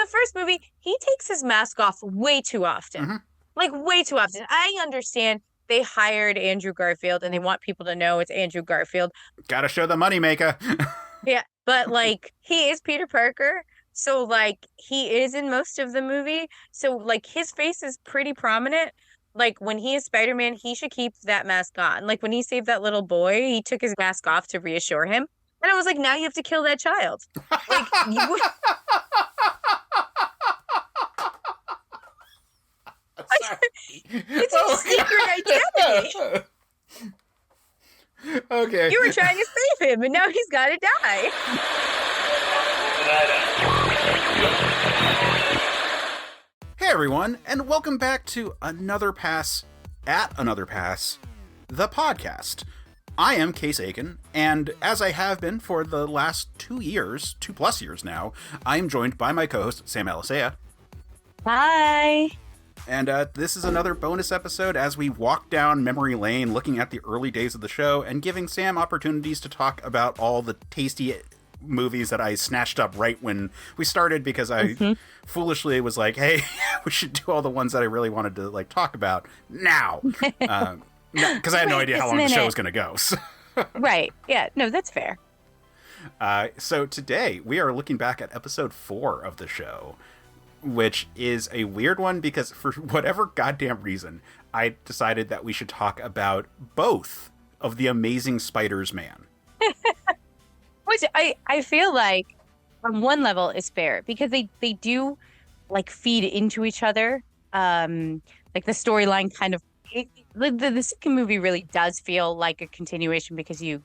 first movie, he takes his mask off way too often. Hmm. Like, way too often. I understand they hired Andrew Garfield and they want people to know it's Andrew Garfield. Gotta show the moneymaker. Yeah, but like he is Peter Parker, so like he is in most of the movie. So like his face is pretty prominent. Like when he is Spider-Man, he should keep that mask on. Like when he saved that little boy, he took his mask off to reassure him. And I was like, now you have to kill that child. Like you Sorry. it's his secret identity. Okay. You were trying to save him, and now he's got to die. Hey everyone, and welcome back to Another Pass at Another Pass, the podcast. I am Case Aiken, and as I have been for the last 2 years, 2+ years now, I am joined by my co-host, Sam Alisea. Hi. And this is another bonus episode as we walk down memory lane looking at the early days of the show and giving Sam opportunities to talk about all the tasty movies that I snatched up right when we started because I foolishly was like, hey, we should do all the ones that I really wanted to like talk about now. Because I had no idea how long the show was going to go. So. Right. Yeah. No, that's fair. So today we are looking back at episode 4 of the show, which is a weird one because for whatever goddamn reason, I decided that we should talk about both of the Amazing Spider-Man. Which I feel like on one level is fair because they do like feed into each other. Like the storyline kind of the second movie really does feel like a continuation because you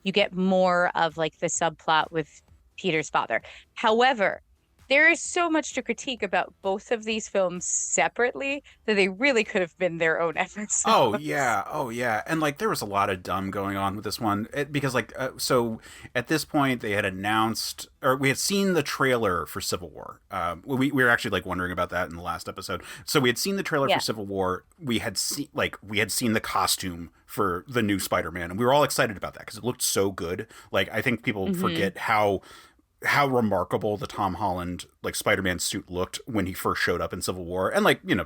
get more of like the subplot with Peter's father. However, there is so much to critique about both of these films separately that they really could have been their own episodes. Oh yeah, and like there was a lot of dumb going on with this one because like so at this point they had announced or we had seen the trailer for Civil War. We were actually like wondering about that in the last episode. So we had seen the trailer for Civil War. We had seen the costume for the new Spider-Man, and we were all excited about that because it looked so good. Like I think people forget how remarkable the Tom Holland like Spider-Man suit looked when he first showed up in Civil War, and like, you know,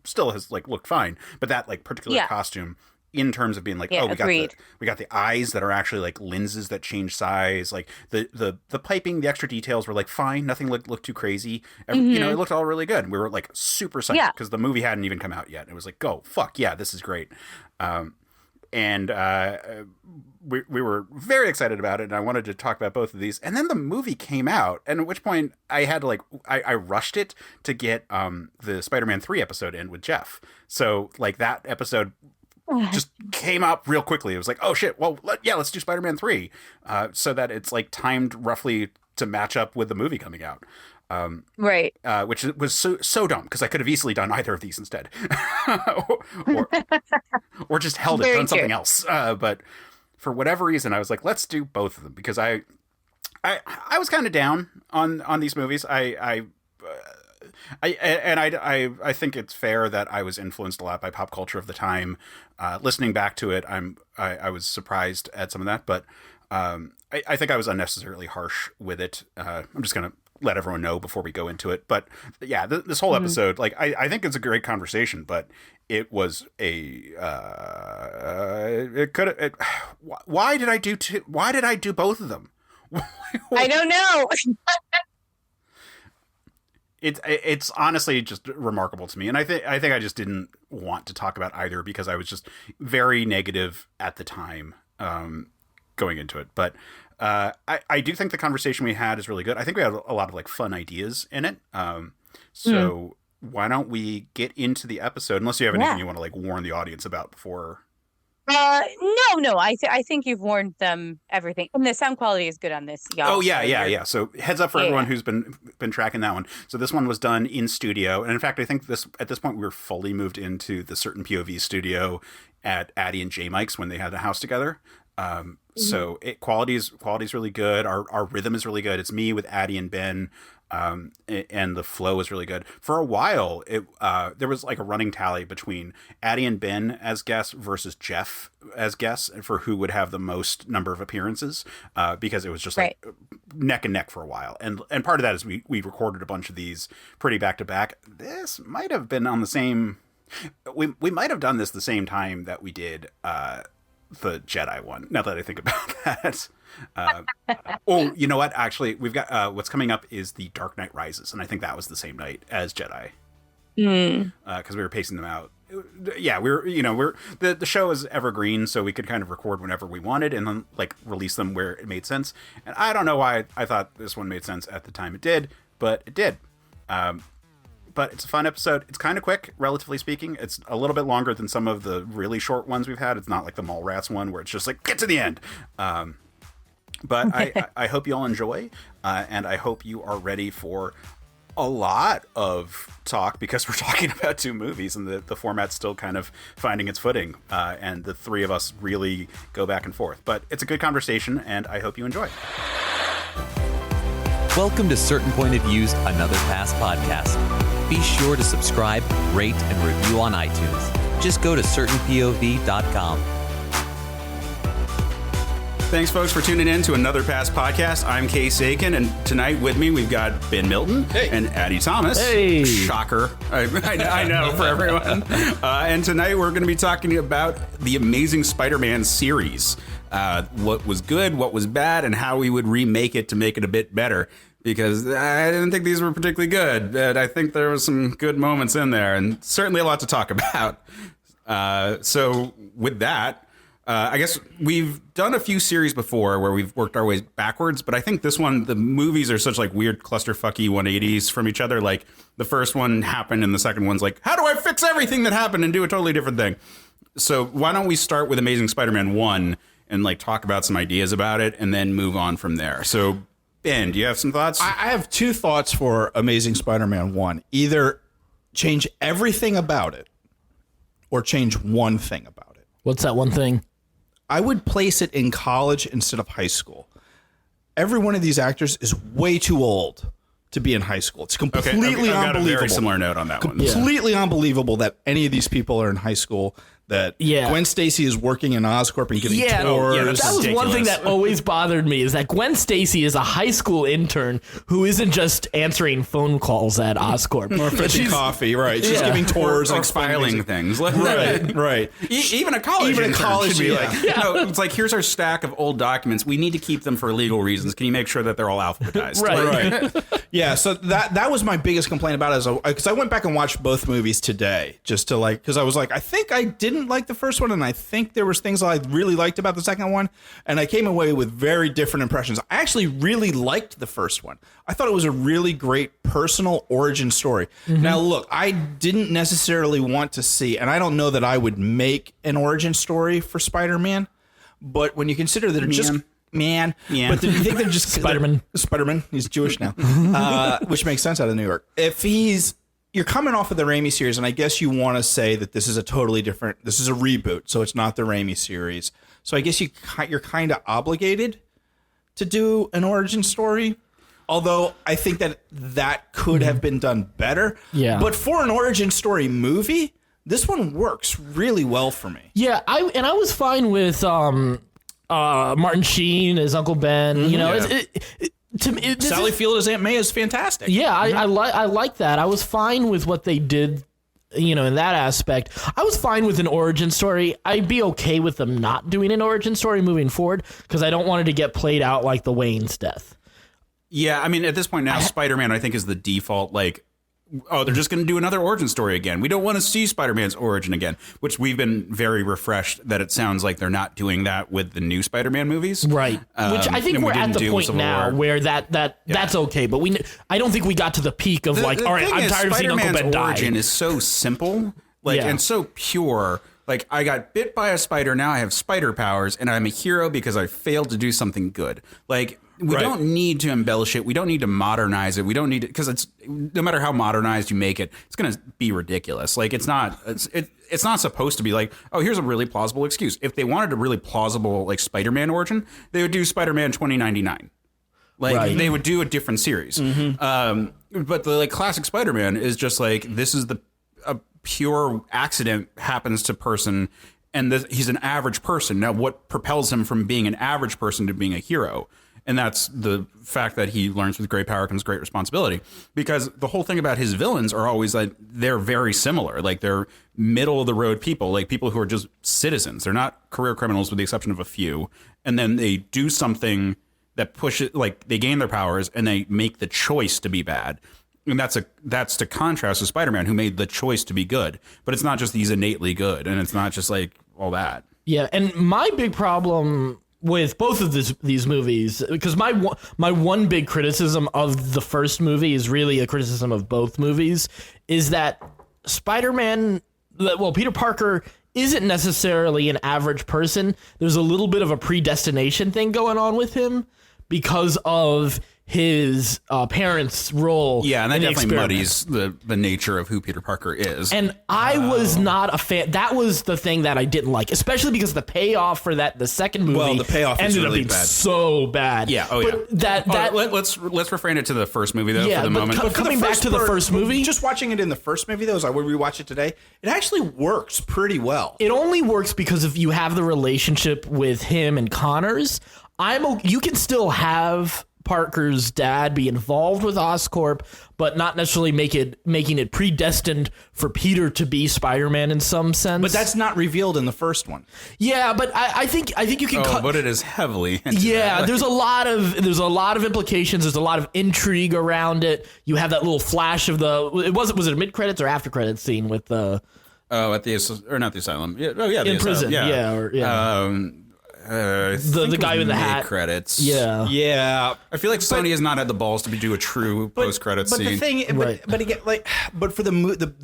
still has like looked fine, but that like particular costume in terms of being like, oh, we got the eyes that are actually like lenses that change size, like the piping, the extra details were like fine, nothing looked too crazy. You know, it looked all really good. We were like super psyched because the movie hadn't even come out yet. It was like, go fuck yeah, this is great. And we were very excited about it, and I wanted to talk about both of these. And then the movie came out, and at which point I had to like I rushed it to get the Spider-Man 3 episode in with Jeff. So like that episode just came up real quickly. It was like, oh shit, well let's do Spider-Man 3, so that it's like timed roughly to match up with the movie coming out. Right. Which was so dumb because I could have easily done either of these instead, or just held it, done something else. But for whatever reason, I was like, let's do both of them because I was kind of down on these movies. I think it's fair that I was influenced a lot by pop culture of the time. Listening back to it, I was surprised at some of that, but I think I was unnecessarily harsh with it. I'm just gonna let everyone know before we go into it. But yeah, this whole episode, like, I think it's a great conversation, but it was why did I do both of them? I don't know. It's honestly just remarkable to me. And I think I just didn't want to talk about either because I was just very negative at the time, going into it. But I do think the conversation we had is really good. I think we had a lot of like fun ideas in it. So why don't we get into the episode? Unless you have anything you want to like warn the audience about before. No. I think you've warned them everything, and the sound quality is good on this, y'all. Oh yeah. So heads up for everyone who's been tracking that one. So this one was done in studio, and in fact, I think at this point we were fully moved into the certain POV studio at Addy and J Mike's when they had a house together. So quality's really good. Our rhythm is really good. It's me with Addy and Ben. and the flow was really good. For a while, there was like a running tally between Addy and Ben as guests versus Jeff as guests for who would have the most number of appearances, because it was just like neck and neck for a while. And part of that is we recorded a bunch of these pretty back to back. This might have been on the same. We might have done this the same time that we did the Jedi one. Now that I think about that. Oh, you know what? Actually, we've got what's coming up is the Dark Knight Rises, and I think that was the same night as Jedi. Because we were pacing them out. Yeah, we're the show is evergreen, so we could kind of record whenever we wanted and then like release them where it made sense. And I don't know why I thought this one made sense at the time it did, but it did. But it's a fun episode. It's kind of quick, relatively speaking. It's a little bit longer than some of the really short ones we've had. It's not like the Mallrats one where it's just like, get to the end. But I hope you all enjoy, and I hope you are ready for a lot of talk, because we're talking about 2 movies, and the format's still kind of finding its footing, and the 3 of us really go back and forth. But it's a good conversation, and I hope you enjoy. Welcome to Certain Point of View's Another Pass podcast. Be sure to subscribe, rate, and review on iTunes. Just go to certainpov.com. Thanks, folks, for tuning in to Another Pass podcast. I'm Kay Sakin, and tonight with me we've got Ben Milton and Addy Thomas. Hey. Shocker. I know for everyone. And tonight we're going to be talking about the Amazing Spider-Man series. What was good, what was bad, and how we would remake it to make it a bit better. Because I didn't think these were particularly good, but I think there was some good moments in there, and certainly a lot to talk about. So with that, I guess we've done a few series before where we've worked our way backwards, but I think this one, the movies are such like weird clusterfucky 180s from each other. Like the first one happened and the second one's like, how do I fix everything that happened and do a totally different thing? So why don't we start with Amazing Spider-Man 1 and like talk about some ideas about it and then move on from there. So Ben, do you have some thoughts? I have 2 thoughts for Amazing Spider-Man 1. Either change everything about it or change one thing about it. What's that one thing? I would place it in college instead of high school. Every one of these actors is way too old to be in high school. It's completely I've got unbelievable. a very similar note on that one. Completely unbelievable that any of these people are in high school. That Gwen Stacy is working in Oscorp and giving tours. That was one thing that always bothered me, is that Gwen Stacy is a high school intern who isn't just answering phone calls at Oscorp. Or fetching coffee, right. She's giving tours or and filing things. Right. Even a college intern should be like, yeah. no, it's like, here's our stack of old documents. We need to keep them for legal reasons. Can you make sure that they're all alphabetized? Right. Yeah, so that was my biggest complaint about it, because I went back and watched both movies today, just to like, because I was like, I think I didn't like the first one, and I think there was things I really liked about the second one, and I came away with very different impressions. I actually really liked the first one. I thought it was a really great personal origin story. Now, look, I didn't necessarily want to see, and I don't know that I would make an origin story for Spider-Man, but when you consider that it's just... But do you think they're just Spider-Man, he's Jewish now, which makes sense out of New York. If you're coming off of the Raimi series, and I guess you want to say that this is a totally different, this is a reboot, so it's not the Raimi series. So I guess you're kind of obligated to do an origin story. Although I think that could have been done better. Yeah. But for an origin story movie, this one works really well for me. Yeah, I was fine with Martin Sheen as Uncle Ben. You know, Sally Field as Aunt May is fantastic. Yeah, I like that. I was fine with what they did, you know, in that aspect. I was fine with an origin story. I'd be okay with them not doing an origin story moving forward, because I don't want it to get played out like the Wayne's death. Yeah, I mean, at this point now, Spider-Man, I think, is the default, like, oh, they're just going to do another origin story again. We don't want to see Spider-Man's origin again, which we've been very refreshed that it sounds like they're not doing that with the new Spider-Man movies. Right. Which I think we're at the point now where that's okay. But I don't think we got to the peak of all right, I'm tired of seeing Uncle Ben die. Spider-Man's origin is so simple, and so pure. Like, I got bit by a spider, now I have spider powers, and I'm a hero because I failed to do something good. Like, we don't need to embellish it. We don't need to modernize it. We don't need to, because it's, no matter how modernized you make it, it's going to be ridiculous. Like, it's not supposed to be like, oh, here's a really plausible excuse. If they wanted a really plausible, like, Spider-Man origin, they would do Spider-Man 2099. Like Right. they would do a different series. But the like classic Spider-Man is just like this is a pure accident happens to person, and he's an average person. Now, what propels him from being an average person to being a hero? And that's the fact that he learns with great power comes great responsibility. Because the whole thing about his villains are always like they're very similar. Like they're middle of the road people, like people who are just citizens. They're not career criminals with the exception of a few. And then they do something that pushes, like they gain their powers and they make the choice to be bad. And that's to contrast with Spider-Man, who made the choice to be good. But it's not just he's innately good, and it's not just like all that. Yeah, and my big problem with both of these movies, because my one big criticism of the first movie is really a criticism of both movies, is that Peter Parker isn't necessarily an average person. There's a little bit of a predestination thing going on with him because of his parents' role. Yeah, and that in the definitely experiment. muddies the nature of who Peter Parker is. And I was not a fan. That was the thing that I didn't like, especially because the payoff for the second movie, Well, the payoff is ended really up being bad. so bad. Yeah. Let's refrain it to the first movie though for the moment. But coming back to the first movie, just watching it in the first movie, though, as I would rewatch it today, it actually works pretty well. it only works because if you have the relationship with him and Connors. You can still have Parker's dad be involved with Oscorp, but not necessarily making it predestined for Peter to be Spider-Man in some sense. But that's not revealed in the first one. Yeah, but I think you can cut. But it is heavily. Into Yeah, that. there's a lot of implications. There's a lot of intrigue around it. You have that little flash of was it a mid credits or after credits scene with the at the or not the asylum. Yeah, the in prison. asylum. The guy with the hat. Credits. Yeah. Yeah, I feel like Sony has not had the balls to do a true post credits but scene. the thing, Right. but again, but for the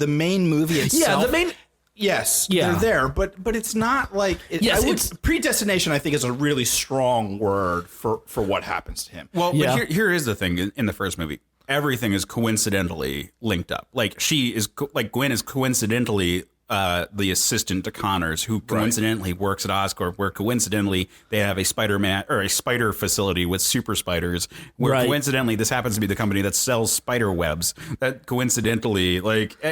main movie itself, Yeah, the main. yes, Yeah. they're there, but it's not like Yes, it's- predestination. I think is a really strong word for what happens to him. Well, Yeah. but here is the thing in the first movie. Everything is coincidentally linked up. Like Gwen is coincidentally the assistant to Connors, who coincidentally works at Oscorp, where coincidentally they have a Spider-Man or a spider facility with super spiders, where Right. coincidentally this happens to be the company that sells spider webs. That coincidentally,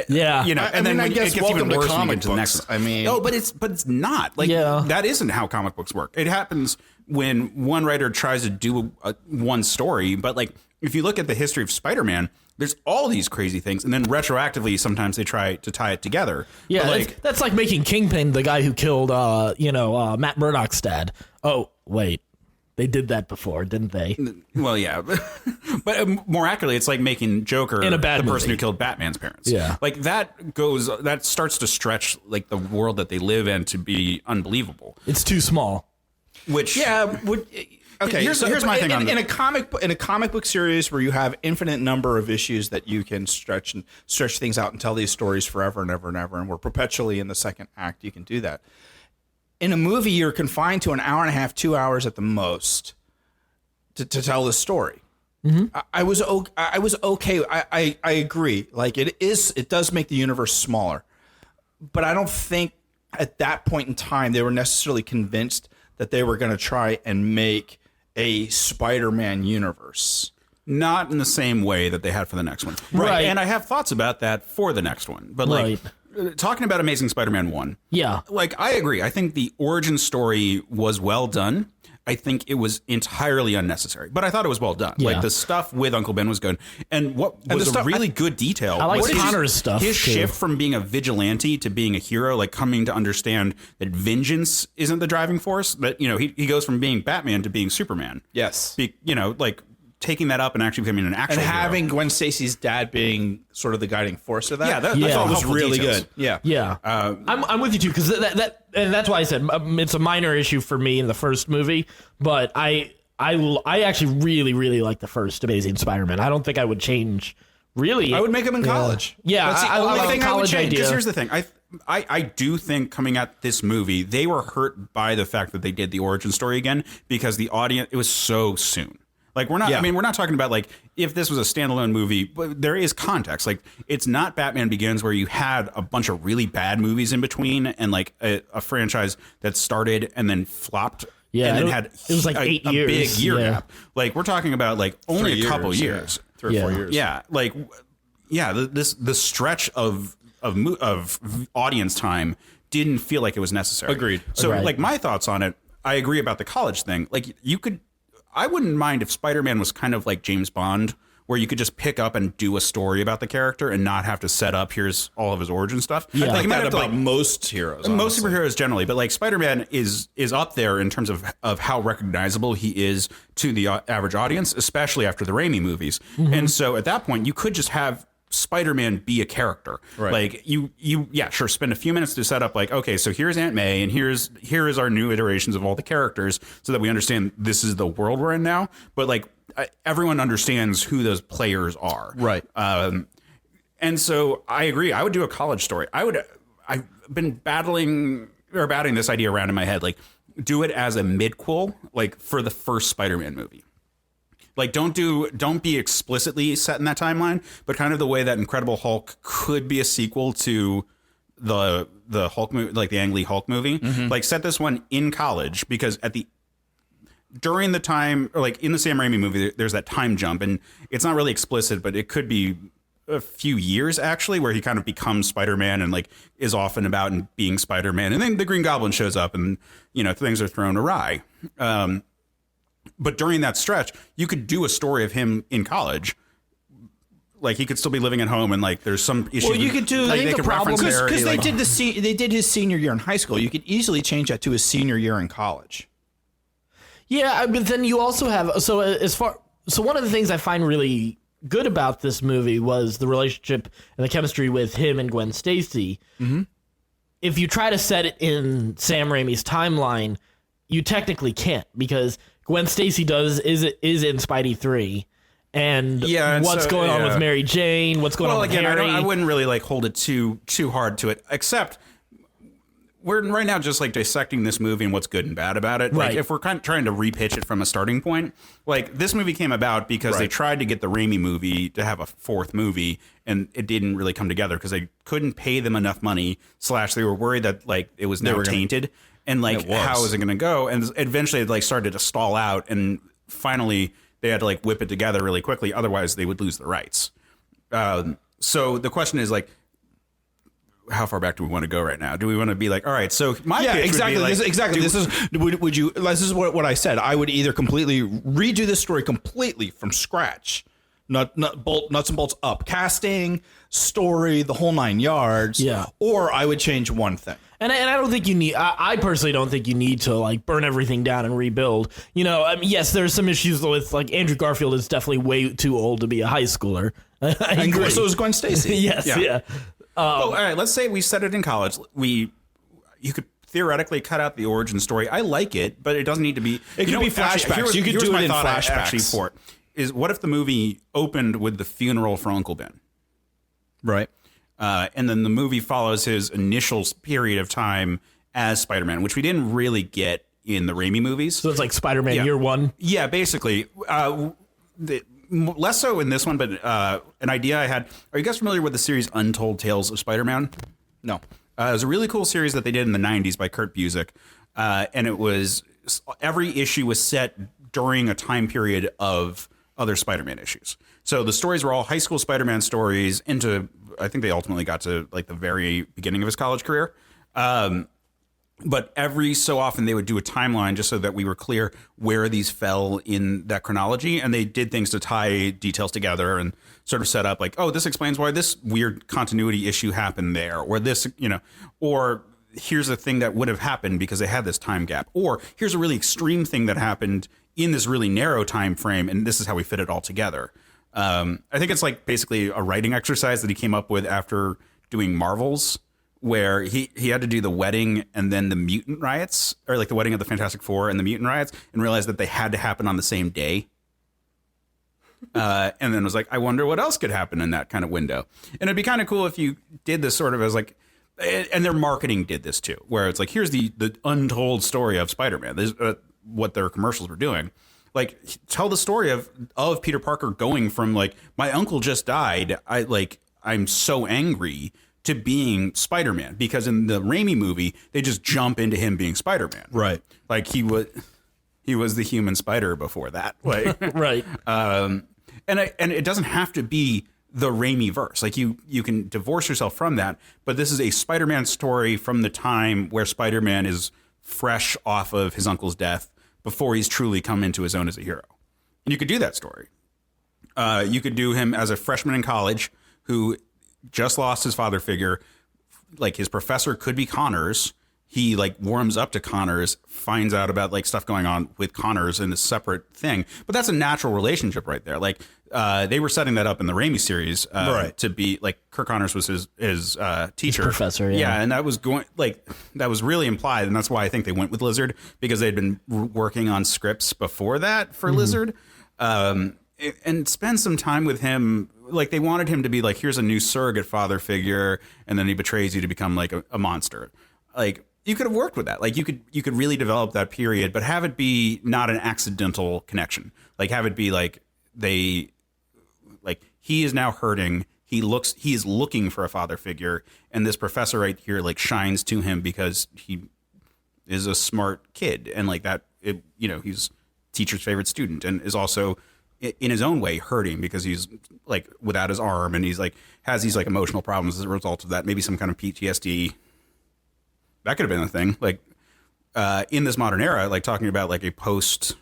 Yeah. and then I when guess it gets welcome even to worse when you comic get to the books. next. I mean, No, but it's not like Yeah. that. Isn't how comic books work. It happens when one writer tries to do one story, but like if you look at the history of Spider-Man, there's all these crazy things, and then retroactively sometimes they try to tie it together. Yeah, But that's like making Kingpin the guy who killed Matt Murdock's dad. Oh wait, they did that before, didn't they? well, yeah, but more accurately, it's like making Joker In a bad the person movie. who killed Batman's parents. Yeah. like that starts to stretch like the world that they live in to be unbelievable. It's too small. Which okay, Here's so my thing on in a comic book series where you have infinite number of issues that you can stretch things out and tell these stories forever and ever and ever, and we're perpetually in the second act. You can do that. In a movie, you're confined to an hour and a half, 2 hours at the most to tell the story. I was okay. I agree. Like it does make the universe smaller, but I don't think at that point in time they were necessarily convinced that they were going to try and make a Spider-Man universe. not in the same way that they had for the next one. Right. And I have thoughts about that for the next one. But like talking about Amazing Spider-Man 1. Yeah. Like I agree. I think the origin story was well done. I think it was entirely unnecessary, but I thought it was well done. Yeah. Like the stuff with Uncle Ben was good, and what was a really good detail. I like was Connor's stuff, His too. shift from being a vigilante to being a hero, like coming to understand that vengeance isn't the driving force. That he goes from being Batman to being Superman. Yes. Like taking that up and actually becoming an actual And hero. having Gwen Stacy's dad being sort of the guiding force of that. Yeah, that I thought was helpful really details. good. Yeah. Yeah, I'm with you too, because and that's why I said it's a minor issue for me in the first movie, but I actually really, really like the first Amazing Spider-Man. I don't think I would change. Really, I would make him in college. Yeah, That's the I only like thing the I would college change. idea. Because here's the thing. I do think coming at this movie, they were hurt by the fact that they did the origin story again because the audience, it was so soon. Like we're not, Yeah. I mean, we're not talking about like if this was a standalone movie, but there is context. Like it's not Batman Begins where you had a bunch of really bad movies in between and like a franchise that started and then flopped Yeah, and then had it was like a 8 a years. big year Yeah. gap. Like we're talking about like only a couple years. 3 or 4 years. Yeah, like the stretch of audience time didn't feel like it was necessary. Agreed. So Right. like my thoughts on it, I agree about the college thing. Like I wouldn't mind if Spider-Man was kind of like James Bond, where you could just pick up and do a story about the character and not have to set up here's all of his origin stuff. Yeah. Like you might That have to about like most heroes. most honestly. superheroes generally, but like Spider-Man is up there in terms of how recognizable he is to the average audience, especially after the Raimi movies. And so at that point, you could just have Spider-Man be a character. Right. Like you sure, spend a few minutes to set up like, okay, so here's Aunt May and here is our new iterations of all the characters so that we understand this is the world we're in now. But like everyone understands who those players are. Right. And so I agree. I would do a college story. I've been batting this idea around in my head. Like, do it as a midquel, like for the first Spider-Man movie. Like, don't be explicitly set in that timeline, but kind of the way that Incredible Hulk could be a sequel to the Hulk movie, like the Ang Lee Hulk movie. Like, set this one in college because during the time, or like in the Sam Raimi movie, there's that time jump, and it's not really explicit, but it could be a few years actually, where he kind of becomes Spider-Man and like is off and about and being Spider-Man, and then the Green Goblin shows up, and things are thrown awry. But during that stretch, you could do a story of him in college. Like he could still be living at home, and like there's some issue. Well, you could do. Like, I think they the could problem reference there, because like- they did his senior year in high school. You could easily change that to his senior year in college. Yeah, but then you also have so one of the things I find really good about this movie was the relationship and the chemistry with him and Gwen Stacy. Mm-hmm. If you try to set it in Sam Raimi's timeline, you technically can't because Gwen Stacy is in Spidey 3. And what's going on with Mary Jane? What's going on with Harry? I wouldn't really like hold it too hard to it, except we're right now just like dissecting this movie and what's good and bad about it. Right. Like if we're kind of trying to repitch it from a starting point, like this movie came about because they tried to get the Raimi movie to have a fourth movie, and it didn't really come together because they couldn't pay them enough money. / they were worried that like it was now tainted, and like how is it going to go? And eventually it like started to stall out, and finally they had to like whip it together really quickly. Otherwise they would lose the rights. So the question is like, how far back do we want to go right now? Do we want to be like, all right, so my pitch exactly. would be like, This is what I said. I would either completely redo this story completely from scratch, nuts and bolts up, casting, story, the whole 9 yards. Yeah. Or I would change one thing. And I don't think you need. I personally don't think you need to like burn everything down and rebuild. I mean, yes, there's some issues with like Andrew Garfield is definitely way too old to be a high schooler. I agree. So is Gwen Stacy. Yes, yeah. well, all right, let's say we set it in college. You could theoretically cut out the origin story. I like it, but it doesn't need to be. It could be flashbacks. You could here's do my it in thought flashbacks. Actually, for it is, what if the movie opened with the funeral for Uncle Ben? Right. And then the movie follows his initial period of time as Spider-Man, which we didn't really get in the Raimi movies. So it's like Spider-Man Year One. Yeah, basically. Less so in this one, but an idea I had. Are you guys familiar with the series Untold Tales of Spider-Man? No. It was a really cool series that they did in the 90s by Kurt Busiek. And it was, every issue was set during a time period of other Spider-Man issues. So the stories were all high school Spider-Man stories into, I think they ultimately got to like the very beginning of his college career. But every so often they would do a timeline just so that we were clear where these fell in that chronology. And they did things to tie details together and sort of set up like, oh, this explains why this weird continuity issue happened there, or this, or here's a thing that would have happened because they had this time gap, or here's a really extreme thing that happened in this really narrow time frame, and this is how we fit it all together. I think it's like basically a writing exercise that he came up with after doing Marvels, where he had to do the wedding and then the mutant riots, or like the wedding of the Fantastic Four and the mutant riots, and realized that they had to happen on the same day. And then was like, I wonder what else could happen in that kind of window. And it'd be kind of cool if you did this sort of as like, and their marketing did this too, where it's like, here's the untold story of Spider-Man. This is what their commercials were doing. Like, tell the story of Peter Parker going from like, my uncle just died, I'm so angry, to being Spider-Man, because in the Raimi movie they just jump into him being Spider-Man. Right. Like he would. he was the human spider before that. Like, Right. and it doesn't have to be the Raimi verse. Like you can divorce yourself from that, but this is a Spider-Man story from the time where Spider-Man is fresh off of his uncle's death before he's truly come into his own as a hero. And you could do that story. You could do him as a freshman in college who just lost his father figure. Like his professor could be Connors. He like warms up to Connors, finds out about like stuff going on with Connors in a separate thing. But that's a natural relationship right there. Like they were setting that up in the Raimi series to be like Kirk Connors was his teacher, His professor. Yeah, and that was that was really implied, and that's why I think they went with Lizard, because they'd been working on scripts before that for Lizard, and spend some time with him. Like they wanted him to be like, here's a new surrogate father figure, and then he betrays you to become like a monster. Like you could have worked with that. Like you could really develop that period, but have it be not an accidental connection. Like have it be like he is now hurting. He is looking for a father figure, and this professor right here like shines to him because he is a smart kid, and like that, he's teacher's favorite student, and is also in his own way hurting because he's like without his arm, and he's like has these like emotional problems as a result of that. Maybe some kind of PTSD. That could have been a thing. Like in this modern era, like talking about like a post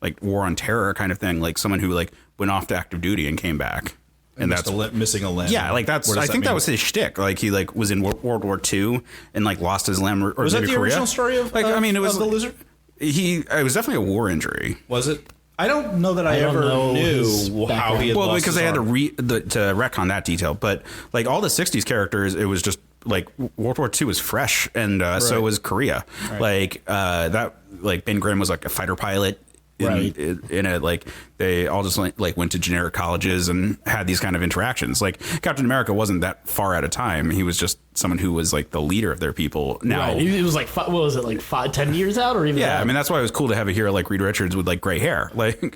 like war on terror kind of thing, like someone who like went off to active duty and came back. And that's missing a limb. Yeah, like I think that was his shtick. Like he like was in World War II and like lost his limb. Or was that the Korea. original story of? Like I mean, it was the Lizard. It was definitely a war injury. Was it? I don't know that I ever knew how he had lost because his they had arm. to retcon that detail. But like all the '60s characters, it was just like World War II was fresh, and so was Korea. Right. Like that, like Ben Grimm was like a fighter pilot. In a like they all just like went to generic colleges and had these kind of interactions. Like Captain America wasn't that far out of time. He was just someone who was like the leader of their people. Now it was like what was it, like 10 years out or even? Yeah, that? I mean that's why it was cool to have a hero like Reed Richards with like gray hair. Like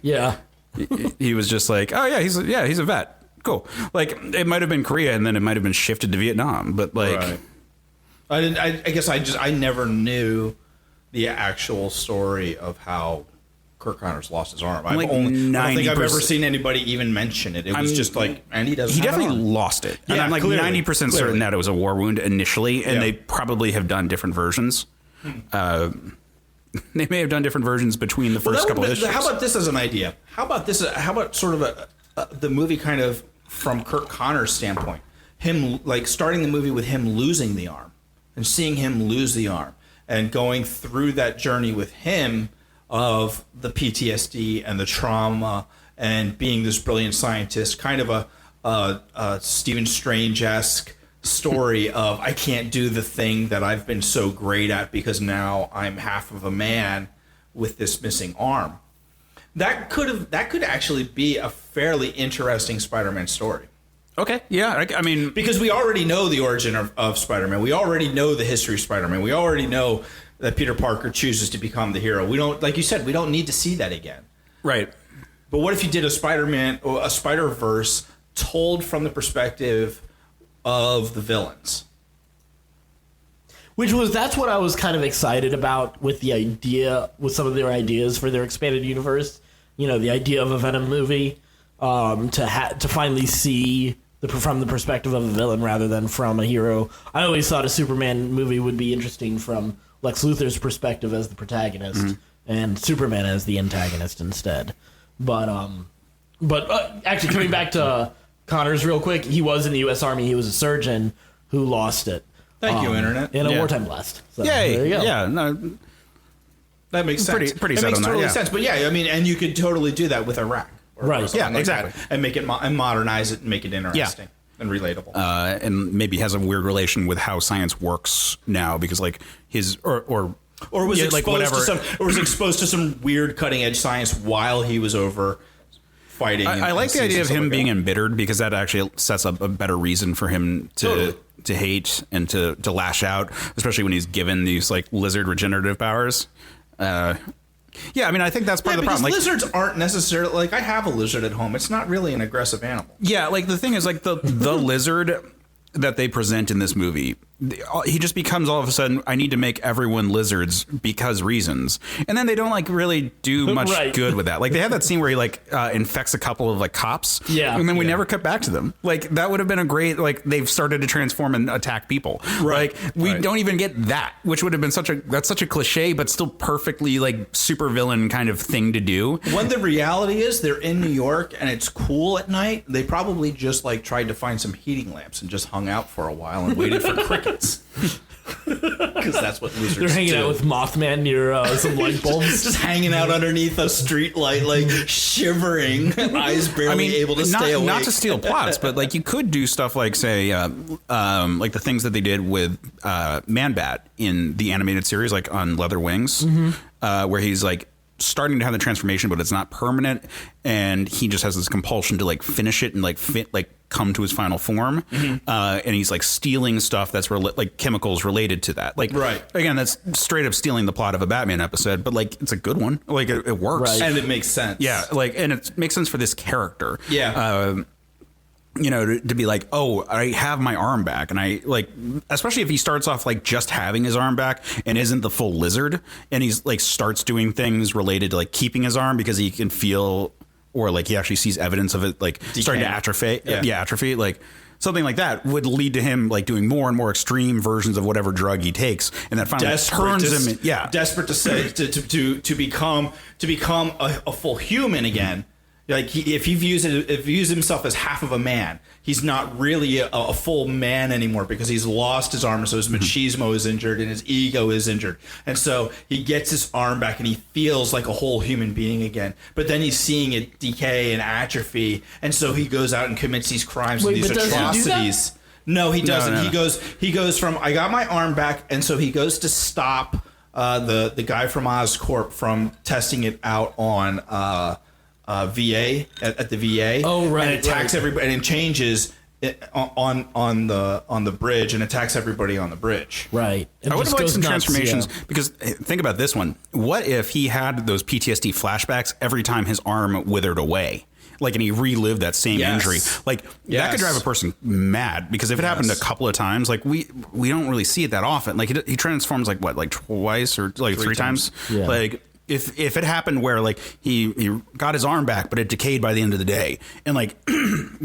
he was just like, oh yeah, he's a vet. Cool. Like it might have been Korea and then it might have been shifted to Vietnam, but like I guess I never knew the actual story of how Kirk Connors lost his arm. I don't think I've ever seen anybody even mention it. It was just like, and he doesn't. He have definitely an arm. lost it. Yeah, and I'm like 90% certain that it was a war wound initially, and they probably have done different versions. They may have done different versions between the first couple of issues. How about this as an idea? How about sort of the movie kind of from Kirk Connors' standpoint? Him like starting the movie with him losing the arm and seeing him lose the arm and going through that journey with him of the PTSD and the trauma and being this brilliant scientist, kind of a Stephen Strange-esque story of I can't do the thing that I've been so great at because now I'm half of a man with this missing arm. That could actually be a fairly interesting Spider-Man story. Okay, yeah, I mean, because we already know the origin of Spider-Man. We already know the history of Spider-Man. We already know that Peter Parker chooses to become the hero. We don't, like you said, we don't need to see that again. Right. But what if you did a Spider-Man or a Spider-Verse told from the perspective of the villains? That's what I was kind of excited about with some of their ideas for their expanded universe. You know, the idea of a Venom movie, to finally see from the perspective of a villain rather than from a hero. I always thought a Superman movie would be interesting from Lex Luthor's perspective as the protagonist and Superman as the antagonist instead. But actually coming back to Connors real quick, he was in the U.S. Army. He was a surgeon who lost it. Thank you, Internet. In a wartime blast. So, yay! There you go. Yeah, no, that makes sense. Pretty it set makes on totally that, sense. But yeah, I mean, and you could totally do that with Iraq. Right. Yeah, like exactly. That, and make it and modernize it and make it interesting and relatable. And maybe has a weird relation with how science works now because like his or was exposed like whatever. was exposed to some weird cutting edge science while he was over fighting. I like the idea of him being embittered because that actually sets up a better reason for him to hate and to lash out, especially when he's given these like lizard regenerative powers. Yeah, I mean, I think that's part of the problem. Like, lizards aren't necessarily like I have a lizard at home. It's not really an aggressive animal. Yeah, like the thing is like the lizard that they present in this movie he just becomes all of a sudden, I need to make everyone lizards because reasons. And then they don't like really do much good with that. Like they have that scene where he like infects a couple of like cops. Yeah. And then we never cut back to them. Like that would have been a great, like they've started to transform and attack people. Right. Like we don't even get that, which would have been that's such a cliche, but still perfectly like supervillain kind of thing to do. When the reality is they're in New York and it's cool at night, they probably just like tried to find some heating lamps and just hung out for a while and waited for crickets. Because that's what lizards do. They're hanging out with Mothman near some light bulbs. Just hanging out underneath a street light, like shivering, eyes barely able to stay awake. Not to steal plots, but like you could do stuff like, say, like the things that they did with Man-Bat in the animated series, like on Leather Wings, where he's like starting to have the transformation, but it's not permanent, and he just has this compulsion to like finish it and like come to his final form, and he's like stealing stuff that's like chemicals related to that. Like, again, that's straight up stealing the plot of a Batman episode, but like it's a good one. Like it works, and it makes sense. Yeah, like and it makes sense for this character. Yeah. You know, to be like, oh, I have my arm back. And I like, especially if he starts off like just having his arm back and isn't the full lizard, and he's like starts doing things related to like keeping his arm because he can feel, or like he actually sees evidence of it like starting to atrophy. Yeah, atrophy. Like something like that would lead to him like doing more and more extreme versions of whatever drug he takes, and that finally turns him. Desperate to say to become a full human again. Like if he views himself as half of a man, he's not really a full man anymore because he's lost his arm. So his machismo is injured and his ego is injured. And so he gets his arm back and he feels like a whole human being again. But then he's seeing it decay and atrophy. And so he goes out and commits these crimes and these atrocities. No, he doesn't. No. He goes from, I got my arm back. And so he goes to stop the guy from Oscorp from testing it out on VA at the VA. Oh right, and attacks everybody and changes on the bridge and attacks everybody on the bridge. Right. I would have liked some transformations because think about this one. What if he had those PTSD flashbacks every time his arm withered away? Like, and he relived that same injury. Like, that could drive a person mad because if it happened a couple of times, like we don't really see it that often. Like he transforms like what, like twice or like three times? Yeah. Like. If it happened where like he got his arm back, but it decayed by the end of the day, and like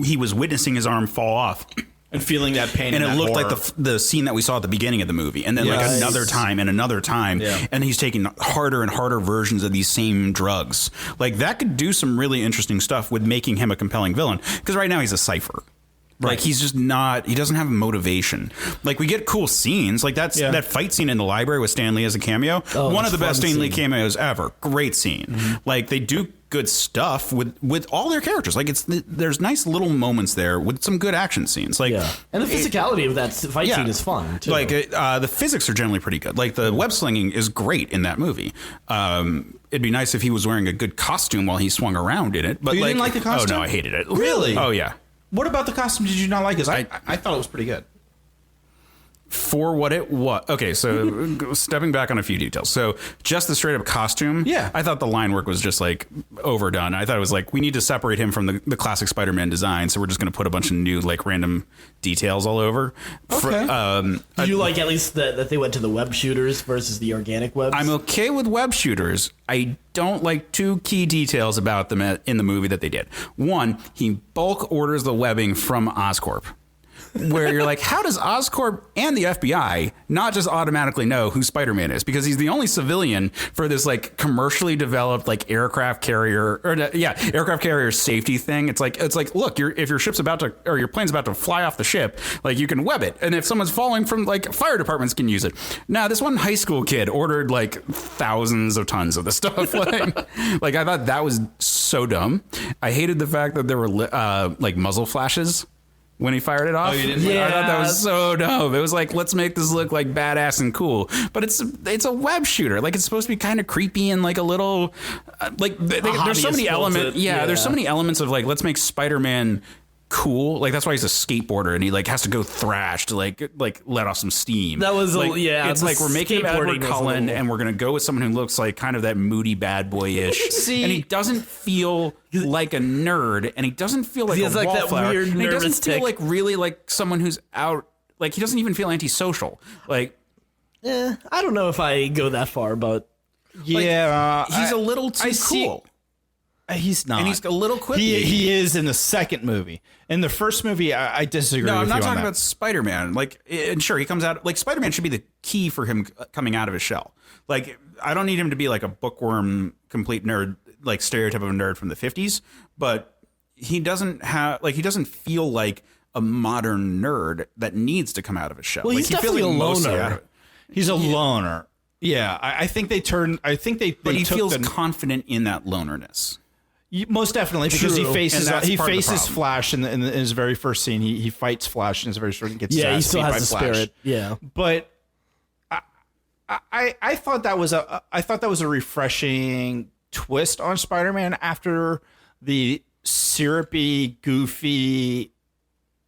he was witnessing his arm fall off and feeling that pain, and it looked like the scene that we saw at the beginning of the movie, and then like another time and another time, and he's taking harder and harder versions of these same drugs. Like that could do some really interesting stuff with making him a compelling villain, because right now he's a cipher. Like he's just not. He doesn't have motivation. Like we get cool scenes, like that fight scene in the library with Stan Lee as a cameo. One of the best Stan Lee cameos ever. Great scene. Like they do good stuff with all their characters. Like there's nice little moments there with some good action scenes. Like and the physicality of that fight scene is fun too. Like the physics are generally pretty good. Like the web slinging is great in that movie. It'd be nice if he was wearing a good costume while he swung around in it. But you didn't like the costume? Oh no, I hated it. Really? Oh yeah. What about the costume did you not like? Because I thought it was pretty good. For what it was. Okay, so stepping back on a few details. So just the straight up costume. Yeah. I thought the line work was just like overdone. I thought it was like, we need to separate him from the classic Spider-Man design. So we're just going to put a bunch of new like random details all over. Okay. Did you like at least that they went to the web shooters versus the organic webs? I'm okay with web shooters. I don't like two key details about them in the movie that they did. One, he bulk orders the webbing from Oscorp. Where you're like, how does Oscorp and the FBI not just automatically know who Spider-Man is? Because he's the only civilian for this like commercially developed like aircraft carrier safety thing. It's like look, if your ship's about to, or your plane's about to fly off the ship, like you can web it, and if someone's falling from, like, fire departments can use it. Now this one high school kid ordered like thousands of tons of the stuff. Like I thought that was so dumb. I hated the fact that there were like muzzle flashes when he fired it off. Oh, you didn't? I thought that was so dumb. It was like, let's make this look like badass and cool, but it's a web shooter. Like it's supposed to be kind of creepy and like a little like there's so many elements. There's so many elements of like, let's make Spider-Man cool. Like that's why he's a skateboarder and he like has to go thrash to like let off some steam. That was like, it's like we're making him Edward Cullen and we're gonna go with someone who looks like kind of that moody bad boy-ish. And he doesn't feel like a nerd, and he doesn't feel like a wallflower. That weird and he doesn't nervous feel like really like someone who's out Like, he doesn't even feel antisocial. Like, I don't know if I go that far, but yeah, he's a little too cool. He's not. And he's a little quippy. He is in the second movie. In the first movie, I disagree No, with I'm you not on talking that. about Spider-Man. Like, and sure, he comes out... Like, Spider-Man should be the key for him coming out of his shell. Like, I don't need him to be like a bookworm, complete nerd, like stereotype of a nerd from the 50s, but he doesn't have... Like, he doesn't feel like a modern nerd that needs to come out of his shell. Well, like, he's definitely a loner. He's a loner. Yeah, I think they turned... I think they But he took feels confident in that lonerness. Most definitely, because True. he faces And that's part of the problem. Flash in his very first scene. He fights Flash in his very first. Gets yeah, he his ass still beat by has the Flash. spirit. Yeah. But I thought that was a refreshing twist on Spider-Man after the syrupy, goofy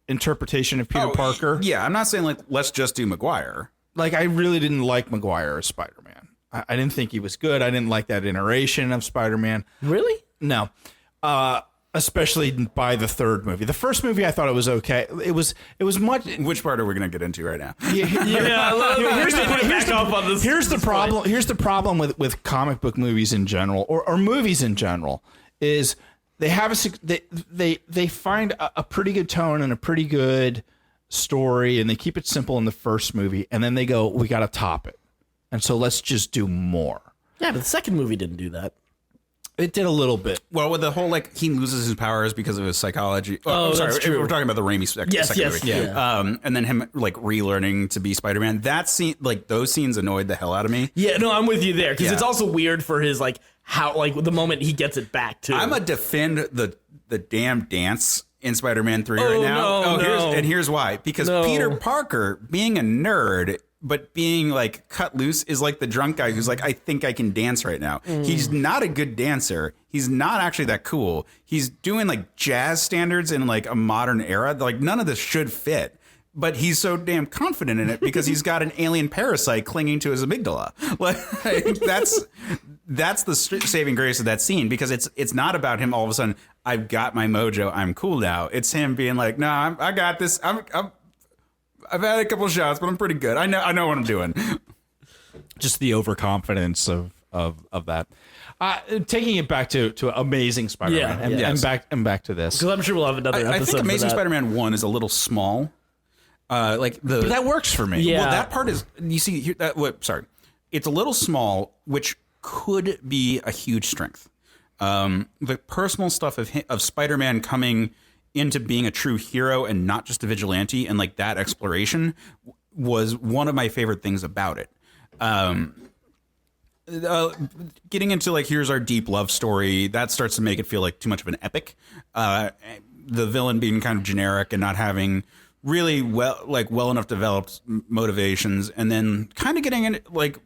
interpretation of Peter Parker. Yeah, I'm not saying like let's just do Maguire. Like, I really didn't like Maguire as Spider-Man. I didn't think he was good. I didn't like that iteration of Spider-Man. Really? No. Especially by the third movie. The first movie, I thought it was okay. It was much. Which part are we going to get into right now? Here's Here's the problem with comic book movies in general, or movies in general, is they have they find a pretty good tone and a pretty good story, and they keep it simple in the first movie, and then they go, we got to top it, and so let's just do more. Yeah, but the second movie didn't do that. It did a little bit. Well, with the whole like he loses his powers because of his psychology. Oh, sorry, that's true. we're talking about the Raimi second movie. Yeah. And then him like relearning to be Spider-Man. That scene, like those scenes, annoyed the hell out of me. Yeah, no, I'm with you there because Yeah. it's also weird for his like how like the moment he gets it back too. I'm a defend the damn dance in Spider-Man 3 right now. No. Here's why. Because Peter Parker, being a nerd, but being like cut loose, is like the drunk guy who's like, I think I can dance right now. He's not a good dancer. He's not actually that cool. He's doing like jazz standards in like a modern era. Like none of this should fit. But he's so damn confident in it because he's got an alien parasite clinging to his amygdala. Like that's the saving grace of that scene, because it's not about him all of a sudden, I've got my mojo, I'm cool now. It's him being like, no, I got this. I've had a couple shots, but I'm pretty good. I know what I'm doing. Just the overconfidence of that. Taking it back to Amazing Spider-Man, Yeah. and back to this. because I'm sure we'll have another episode. I think Amazing for that. Spider-Man 1 is a little small. But that works for me. Yeah. Well, that part is, you see here, it's a little small, which could be a huge strength. The personal stuff of Spider-Man coming into being a true hero and not just a vigilante, and like that exploration was one of my favorite things about it. Getting into like, here's our deep love story, that starts to make it feel like too much of an epic. The villain being kind of generic and not having really well enough developed motivations, and then kind of getting in like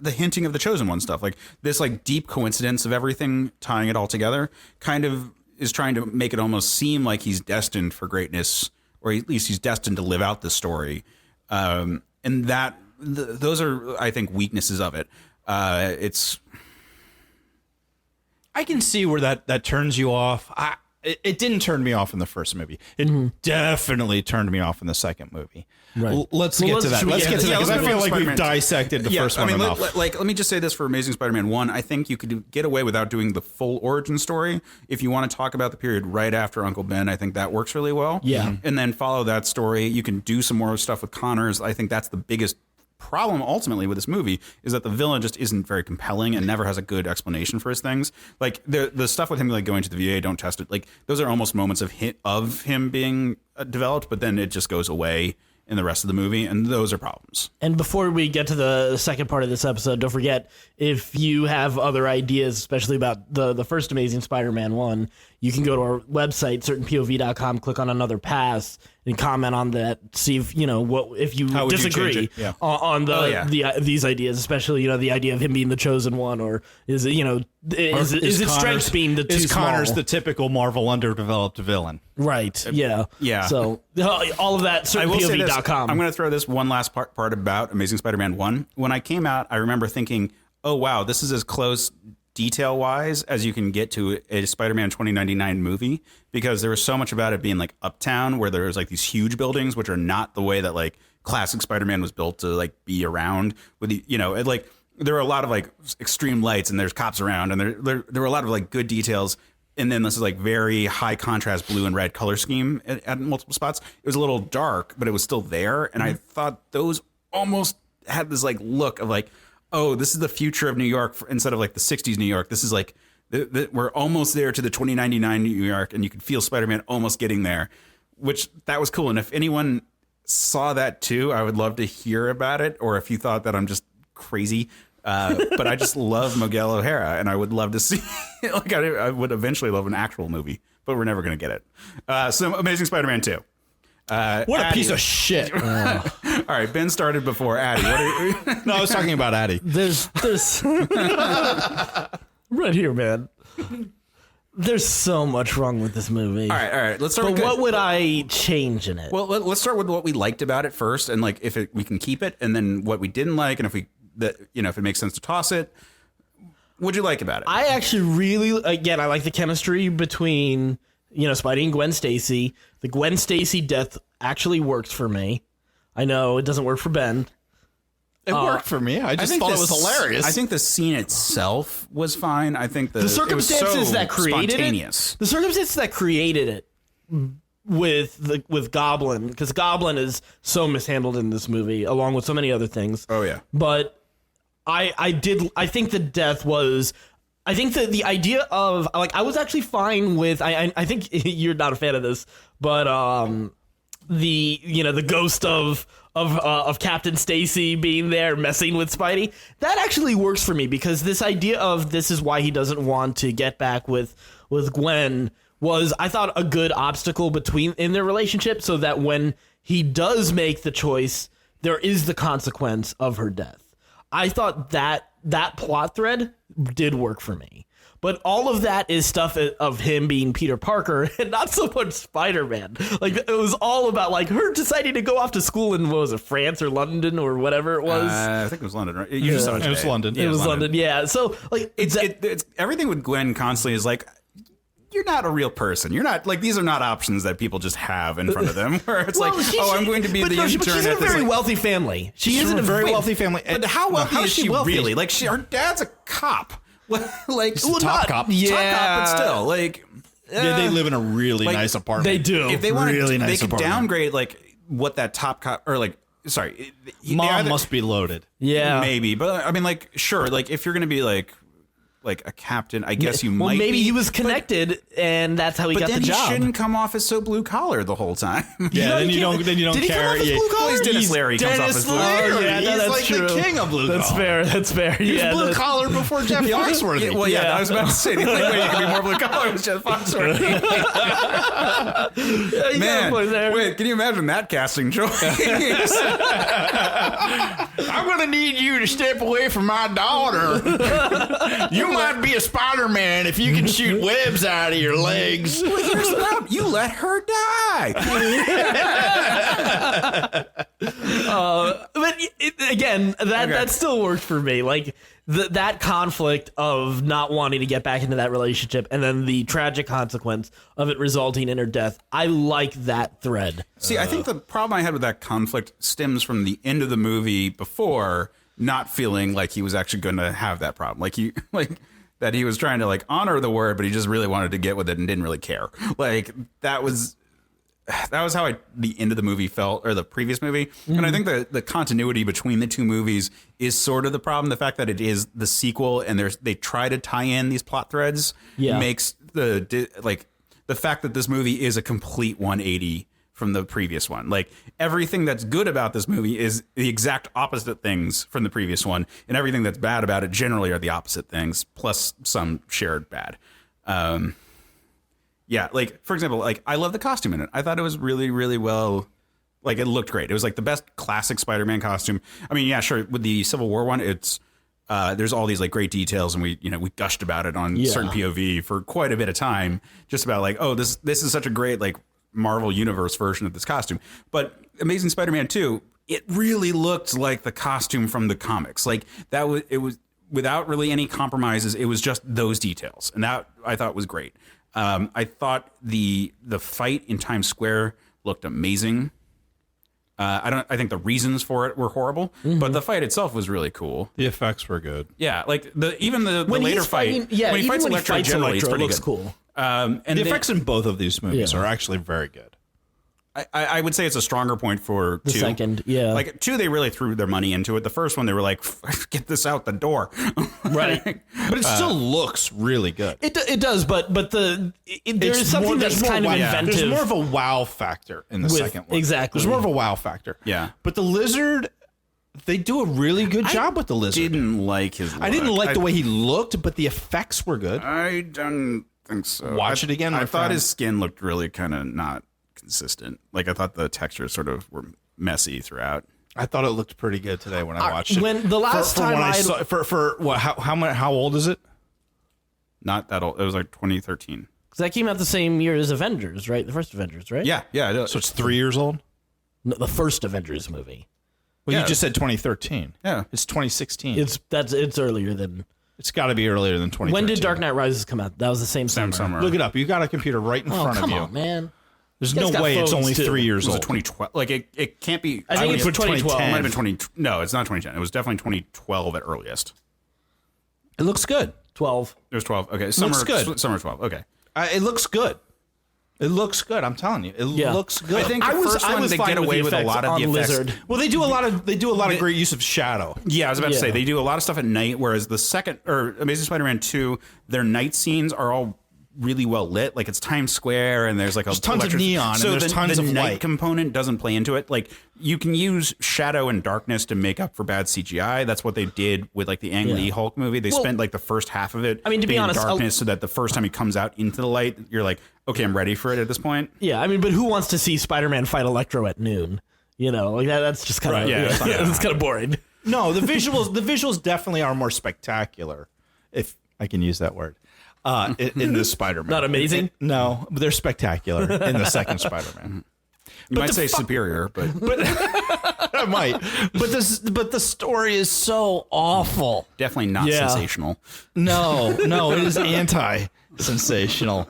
the hinting of the Chosen One stuff, like this like deep coincidence of everything tying it all together kind of is trying to make it almost seem like he's destined for greatness, or at least he's destined to live out the story. And that those are, I think, weaknesses of it. I can see where that turns you off. It didn't turn me off in the first movie. It definitely turned me off in the second movie. Right. Let's get to that. Let's get to that, because I feel like we've dissected the first one enough. Let me just say this for Amazing Spider-Man 1. I think you could get away without doing the full origin story. If you want to talk about the period right after Uncle Ben, I think that works really well. Yeah. And then follow that story. You can do some more stuff with Connors. I think that's the biggest problem ultimately with this movie, is that the villain just isn't very compelling and never has a good explanation for his things. Like the stuff with him like going to the VA, don't test it, like those are almost moments of him being developed, but then it just goes away in the rest of the movie, and those are problems. And before we get to the second part of this episode, don't forget, if you have other ideas, especially about the first Amazing Spider-Man 1, you can go to our website, certainpov.com, click on Another Pass, and comment on that. See if if you would you disagree change it? Yeah. on these ideas, especially the idea of him being the chosen one, or is it is it strength being the too is Connors small? the typical Marvel underdeveloped villain? Right. Yeah. Yeah. So all of that, I will say this, certainpov.com. I'm going to throw this one last part about Amazing Spider-Man 1. When I came out, I remember thinking, oh, wow, this is as close detail wise as you can get to a Spider-Man 2099 movie, because there was so much about it being like uptown, where there's like these huge buildings, which are not the way that like classic Spider-Man was built to like be around with the, you know, it, like there are a lot of like extreme lights and there's cops around, and there were a lot of like good details. And then this is like very high contrast blue and red color scheme at multiple spots. It was a little dark, but it was still there. And I thought those almost had this like look of like, oh, this is the future of New York instead of like the 60s New York. This is like, we're almost there to the 2099 New York, and you could feel Spider-Man almost getting there, which that was cool. And if anyone saw that too, I would love to hear about it. Or if you thought that I'm just crazy, but I just love Miguel O'Hara, and I would love to see like I would eventually love an actual movie, but we're never going to get it. So Amazing Spider-Man 2. What Addy. a piece of shit. All right, Ben started before Addy. What are you? No, I was talking about Addy. There's right here, man. There's so much wrong with this movie. All right. Let's start. But with what would I change in it? Well, let's start with what we liked about it first, and like if we can keep it, and then what we didn't like, and if it makes sense to toss it. What'd you like about it? I actually really, again, I like the chemistry between, Spidey and Gwen Stacy. The Gwen Stacy death actually works for me. I know it doesn't work for Ben. It worked for me. I just thought it was hilarious. I think the scene itself was fine. I think The circumstances that created spontaneous. it, the circumstances that created it with Goblin, because Goblin is so mishandled in this movie, along with so many other things. Oh yeah, but I think the death was. I think that the idea of like I was actually fine with. I think you're not a fan of this, but the ghost of Captain Stacy being there messing with Spidey, that actually works for me, because this idea of this is why he doesn't want to get back with Gwen was, I thought, a good obstacle in their relationship, so that when he does make the choice, there is the consequence of her death. I thought that plot thread did work for me. But all of that is stuff of him being Peter Parker and not so much Spider-Man. Like, it was all about, like, her deciding to go off to school in, what was it, France or London or whatever it was? I think it was London, right? You just saw it today. It was London. It was London, yeah. So, like, It's everything with Gwen constantly is like, you're not a real person. You're not, like, these are not options that people just have in front of them, where it's I'm going to be the intern. But she's in a very wealthy family. She's in a very wealthy family. But how wealthy is she really? Like, her dad's a cop. Like, top cop. Yeah. Top cop, but still, like, Yeah, they live in a really nice apartment. They do. if they want Really to, nice they could apartment. downgrade like what that top cop, or like, sorry, Mom must be loaded. Yeah. maybe, but I mean, like, sure, like if you're gonna be like a captain, I guess you well, might. maybe be, he was connected, and that's how he but got then the job. he shouldn't come off as so blue collar the whole time. Yeah, then you don't Did he come care. off as Yeah. blue collar? Well, he's Dennis Leary comes off as blue Leary. collar. Yeah, He's that's like true. the king of blue That's collar. fair. That's fair. He's Yeah, blue that's- collar before Jeff Foxworthy. Well, yeah, I was about to say the only way you can be more blue collar was Jeff Foxworthy. you got a Man, point there. wait, can you imagine that casting choice? I'm gonna need you to step away from my daughter. You might be a Spider-Man if you can shoot webs out of your legs. Well, here's the problem. You let her die. But again, that still worked for me. Like that conflict of not wanting to get back into that relationship, and then the tragic consequence of it resulting in her death. I like that thread. See, I think the problem I had with that conflict stems from the end of the movie before not feeling like he was actually going to have that problem. Like that he was trying to like honor the word, but he just really wanted to get with it and didn't really care. Like that was how the end of the movie felt, or the previous movie. And I think the continuity between the two movies is sort of the problem. The fact that it is the sequel and they try to tie in these plot threads makes the fact that this movie is a complete 180 from the previous one. Like everything that's good about this movie is the exact opposite things from the previous one, and everything that's bad about it generally are the opposite things, plus some shared bad. Yeah, like for example, like I love the costume in it. I thought it was really, really well. Like it looked great. It was like the best classic Spider-Man costume. I mean, yeah, sure. With the Civil War one, it's there's all these like great details, and we gushed about it on certain POV for quite a bit of time, just about like, oh, this is such a great like Marvel Universe version of this costume. But Amazing Spider-Man 2, it really looked like the costume from the comics. Like it was without really any compromises. It was just those details, and that I thought was great. I thought the fight in Times Square looked amazing. I think the reasons for it were horrible, but the fight itself was really cool. The effects were good. Yeah, like the later fight. Yeah, when he fights when Electro, generally, it's pretty looks good. cool. And The effects in both of these movies are actually very good. I would say it's a stronger point for The 2. second, yeah. Like 2, they really threw their money into it. The first one, they were like, get this out the door. Right. But it still looks really good. It does, but there It's is something more- that's there's more kind of wow- inventive. There's more of a wow factor in the second one. exactly. There's more of a wow factor. Yeah. But the lizard, they do a really good job with the lizard. Didn't like his look. I didn't like the way he looked, but the effects were good. I don't think so. Watch it again, I my thought friend. his skin looked really kind of not consistent. Like I thought the textures sort of were messy throughout. I thought it looked pretty good today when I watched it. When the last time when I saw for what how old is it? Not that old. It was like 2013. because that came out the same year as Avengers, right? The first Avengers, right? Yeah. So it's 3 years old. No, the first Avengers movie. Well, Yeah. you just said 2013. Yeah. It's 2016. It's earlier than. It's got to be earlier than 2013. When did Dark Knight Rises come out? That was the same summer. summer. Look it up. You got a computer right in Oh, front of come you. on, man. There's You guys no got way it's phones, only too. 3 years Was it old. 2012? Like it can't be. I think it's would- 2012. It might have been 20. No, it's not 2010. It was definitely 2012 at earliest. It looks good. 12. It was 12. Okay, summer good. Summer 12. Okay. It looks good. It looks good. I'm telling you, it Yeah. looks good. I think the first one they fine get with away the with a effects lot of on the effects. Lizard. well, they do a lot of great use of shadow. Yeah, I was about to say Yeah. they do a lot of stuff at night, whereas the second or Amazing Spider-Man 2, their night scenes are all really well lit. Like it's Times Square and there's like There's tons of neon and So there's the, tons the of night light. component doesn't play into it. Like you can use shadow and darkness to make up for bad CGI. That's what they did with like the Ang Lee Hulk movie. They spent like the first half of it I mean, to be being honest, darkness so that the first time he comes out into the light, you're like, okay, I'm ready for it at this point. Yeah, I mean, but who wants to see Spider-Man fight Electro at noon? You know, like that's just kind of Right, yeah, it's kind of boring. No, the visuals definitely are more spectacular, if I can use that word. In this Spider-Man, Not amazing? No, but they're spectacular in the second Spider-Man. You might say superior, but I might, but the story is so awful. definitely not Yeah. sensational. No, it is anti-sensational.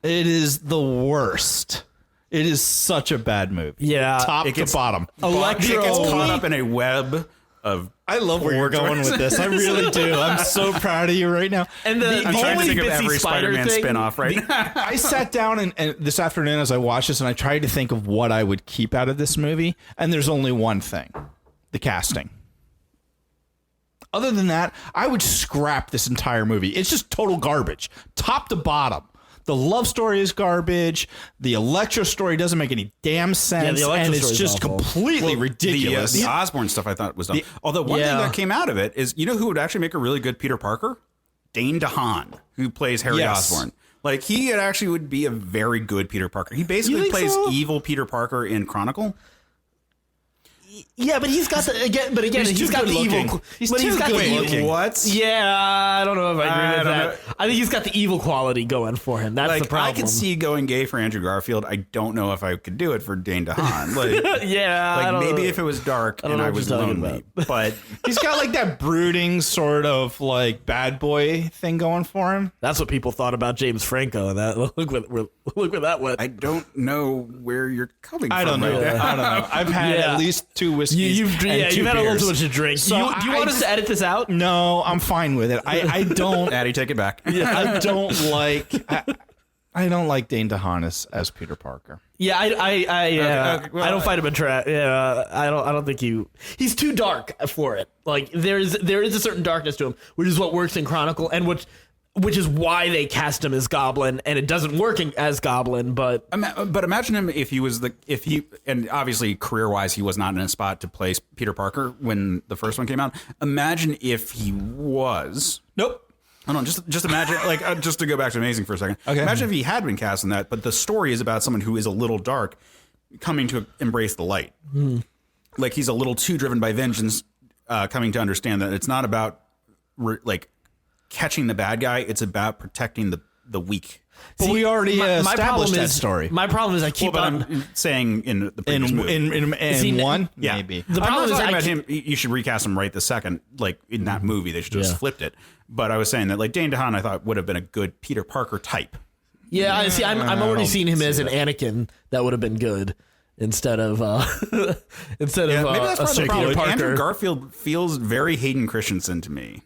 It is the worst. It is such a bad movie. Yeah. top It gets- to bottom. Electro It gets caught up in a web of. I love where you're going with this. I really do. I'm so proud of you right now. And the I'm trying to only think of Bitsy every Spider Spider-Man thing, spinoff right now. I sat down and this afternoon as I watched this, and I tried to think of what I would keep out of this movie, and there's only one thing: the casting. Other than that, I would scrap this entire movie. It's just total garbage, top to bottom. The love story is garbage. The Electro story doesn't make any damn sense, Electro and it's story's just awful. completely ridiculous. The Osborn stuff I thought was dumb. Although one Yeah. thing that came out of it is, you know who would actually make a really good Peter Parker? Dane DeHaan, who plays Harry Yes. Osborn. Like he actually would be a very good Peter Parker. He basically think plays so? evil Peter Parker in Chronicle. Yeah, but he's got the again. But again, He's he's too got the good evil. looking. He's but too he's got good the evil. looking. What? Yeah, I don't know if I agree I with don't that. I think he's got the evil quality going for him. That's the Like problem. I could see going gay for Andrew Garfield. I don't know if I could do it for Dane DeHaan. Like, Yeah, I like don't maybe know. if it was dark don't and know I what was you're talking lonely, but He's got like that brooding sort of like bad boy thing going for him. That's what people thought about James Franco. And that look where that went. I don't know where you're coming I from. don't know. right now. I don't know. I've had Yeah. at least 2 whiskeys. You've and 2 had a little beers. too much to drink. So do you want us to edit this out? No, I'm fine with it. I don't. Addy, take it back. I don't like. I don't like Dane DeHaan as Peter Parker. Yeah, okay, well, I don't find him attractive. Yeah, I don't think he's too dark for it. Like there is a certain darkness to him, which is what works in Chronicle, and which is why they cast him as Goblin, and it doesn't work as Goblin. But But imagine him if he was and obviously career wise he was not in a spot to play Peter Parker when the first one came out. Imagine if he was. Nope. Hold on, just imagine, like, just to go back to Amazing for a second. Okay. Imagine if he had been cast in that, but the story is about someone who is a little dark, coming to embrace the light. Like he's a little too driven by vengeance, coming to understand that it's not about like catching the bad guy; it's about protecting the weak. But we already established that story. My problem is I keep But on. I'm saying in the previous movie. See, one, Yeah. maybe. The problem I'm is not talking I about him. You should recast him right the second. Like in that movie, they should have just flipped it. But I was saying that like Dane DeHaan, I thought would have been a good Peter Parker type. Yeah, I see. I'm already seeing him as an Anakin. That would have been good instead of Maybe that's a part of the problem. Peter Parker. Andrew Garfield feels very Hayden Christensen to me.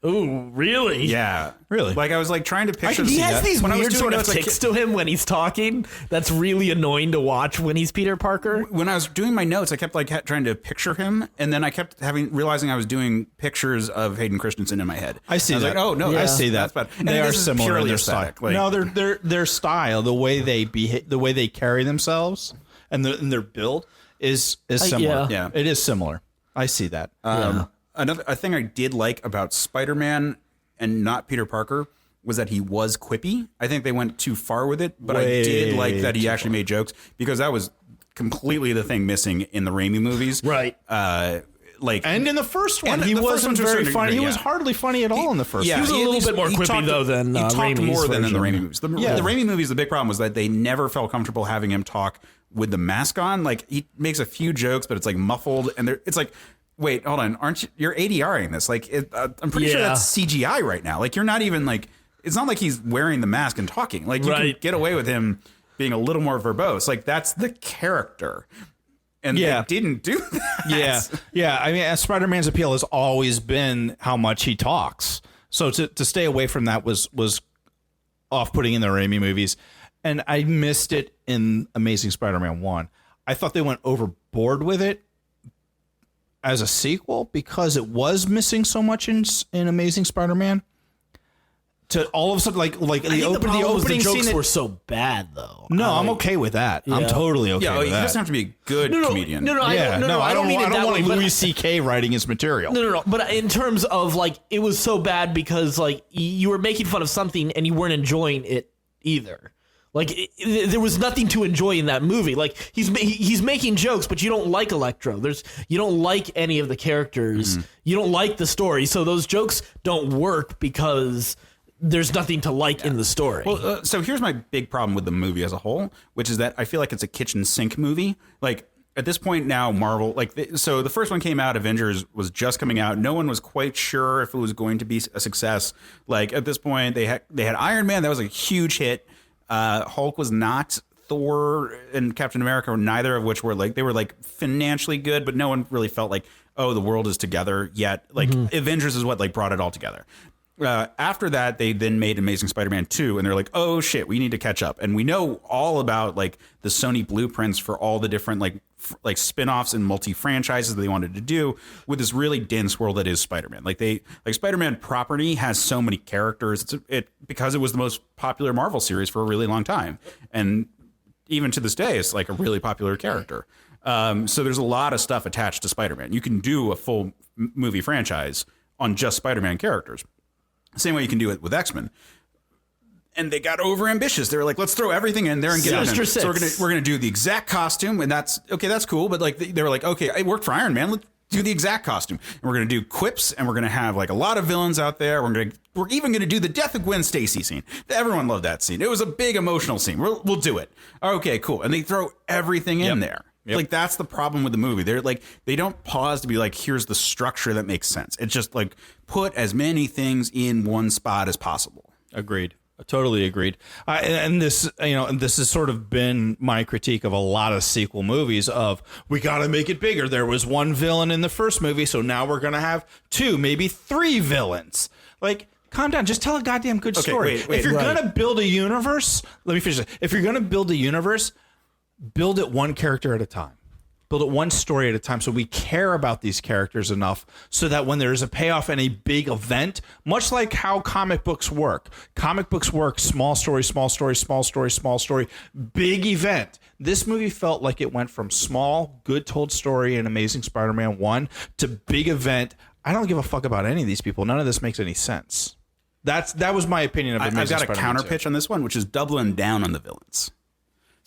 Ooh, really? Yeah, Really? Like I was like trying to picture. He has these when I was weird doing sort of notes, like, ticks to him when he's talking. That's really annoying to watch when he's Peter Parker. when I was doing my notes, I kept like trying to picture him, and then I kept realizing I was doing pictures of Hayden Christensen in my head. I see was that. like, oh no, I see that. that's bad. They And are this is similar in purely their aesthetic. style. Like, No, their style, the way they behave, the way they carry themselves, and their build is similar. Yeah. It is similar. I see that. a thing I did like about Spider-Man and not Peter Parker was that he was quippy. I think they went too far with it, but I did like that he actually made jokes because that was completely the thing missing in the Raimi movies. Right. And in the first one, And he the first wasn't one to a very certain funny. degree, He was yeah. hardly funny at all in the first one. was a he at little least- bit more he quippy, talked- though, than, he talked Raimi's more than in the version. Raimi movies. The Raimi movies, the big problem was that they never felt comfortable having him talk with the mask on. Like he makes a few jokes, but it's like muffled, and it's like, wait, hold on, aren't you're ADRing this? Like I'm pretty sure Yeah. that's CGI right now. Like you're not even like it's not like he's wearing the mask and talking. Like you can Right. get away with him being a little more verbose. Like that's the character. And Yeah. they didn't do that. Yeah. I mean, Spider-Man's appeal has always been how much he talks. So to stay away from that was off-putting in the Raimi movies, and I missed it in Amazing Spider-Man 1. I thought they went overboard with it as a sequel because it was missing so much in Amazing Spider-Man. To all of a sudden, like I think the problem was opening the jokes scene. were so bad, though. No, I'm okay with that. I'm Yeah. totally okay Yeah, with he that. doesn't have to be a good comedian. No, I Yeah, don't, I don't mean it I that don't way. want but- Louis C.K. writing his material. No. But in terms of like, it was so bad because like you were making fun of something and you weren't enjoying it either. Like there was nothing to enjoy in that movie. Like he's making jokes, but you don't like Electro. You don't like any of the characters. You don't like the story. So those jokes don't work because there's nothing to like in the story. Well, so here's my big problem with the movie as a whole, which is that I feel like it's a kitchen sink movie. Like at this point now, Marvel, so the first one came out, Avengers was just coming out. No one was quite sure if it was going to be a success. Like at this point, they had Iron Man, that was a huge hit. Hulk was not. Thor and Captain America, neither of which were they were financially good, but no one really felt like, oh, the world is together yet. Like Avengers is what brought it all together. After that, they then made Amazing Spider-Man 2, and they're like, oh shit, we need to catch up. And we know all about the Sony blueprints for all the different spin-offs and multi-franchises that they wanted to do with this really dense world that is Spider-Man. Spider-Man property has so many characters. Because it was the most popular Marvel series for a really long time. And even to this day, it's a really popular character. So there's a lot of stuff attached to Spider-Man. You can do a full movie franchise on just Spider-Man characters. Same way you can do it with X-Men. And they got over ambitious. They were like, let's throw everything in there and get it in. So we're gonna do the exact costume, and that's cool. But they were like, okay, it worked for Iron Man. Let's do the exact costume. And we're gonna do quips, and we're gonna have a lot of villains out there. We're even gonna do the death of Gwen Stacy scene. Everyone loved that scene. It was a big emotional scene. We'll do it. Okay, cool. And they throw everything in there. Yep. That's the problem with the movie. They're they don't pause to be here's the structure that makes sense. It's just put as many things in one spot as possible. Agreed. Totally agreed. And this, and this has sort of been my critique of a lot of sequel movies of we got to make it bigger. There was one villain in the first movie, so now we're going to have 2, maybe 3 villains. Calm down. Just tell a goddamn good story. Wait, if you're going to build a universe, let me finish it. If you're going to build a universe, build it one character at a time. Build it one story at a time so we care about these characters enough so that when there is a payoff and a big event, much like how comic books work, small story, small story, small story, small story, big event. This movie felt like it went from small, good told story in Amazing Spider-Man 1 to big event. I don't give a fuck about any of these people. None of this makes any sense. That was my opinion of Amazing I've got Spider-Man a counter 2. pitch on this one, which is doubling down on the villains.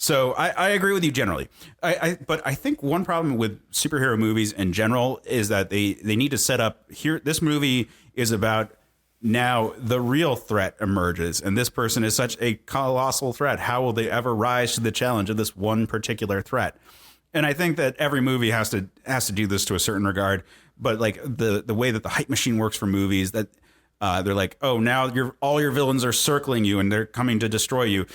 So I agree with you generally. But I think one problem with superhero movies in general is that they need to set up here. This movie is about now the real threat emerges, and this person is such a colossal threat. How will they ever rise to the challenge of this one particular threat? And I think that every movie has to do this to a certain regard. But like the way that the hype machine works for movies, that they're like, oh, now all your villains are circling you and they're coming to destroy you.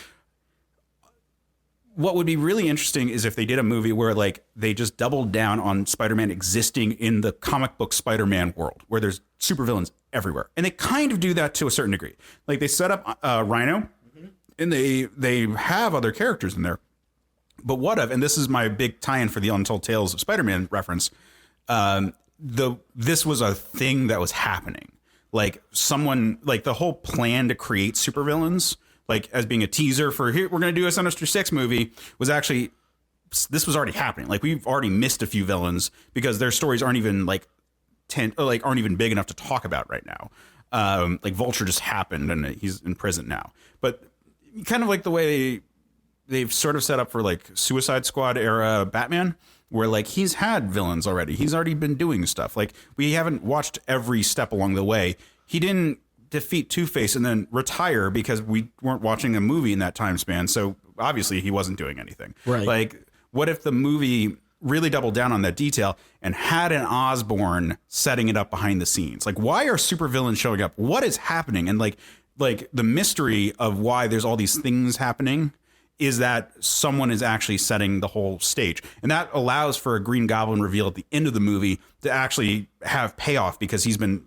What would be really interesting is if they did a movie where like they just doubled down on Spider-Man existing in the comic book Spider-Man world, where there's supervillains everywhere. And they kind of do that to a certain degree. Like they set up Rhino, and they have other characters in there. But what if, and this is my big tie-in for the Untold Tales of Spider-Man reference, this was a thing that was happening. Like someone, like the whole plan to create supervillains, like as being a teaser for here, we're going to do a Sinister Six movie, was actually, this was already happening. Like we've already missed a few villains because their stories aren't even like aren't even big enough to talk about right now. Like Vulture just happened and he's in prison now. But kind of like the way they've sort of set up for like Suicide Squad era Batman, where like he's had villains already. He's already been doing stuff. Like we haven't watched every step along the way. He didn't defeat Two-Face and then retire because we weren't watching a movie in that time span. So obviously he wasn't doing anything. Right. Like what if the movie really doubled down on that detail and had an Osborn setting it up behind the scenes? Like why are supervillains showing up? What is happening? And like the mystery of why there's all these things happening is that someone is actually setting the whole stage. And that allows for a Green Goblin reveal at the end of the movie to actually have payoff, because he's been,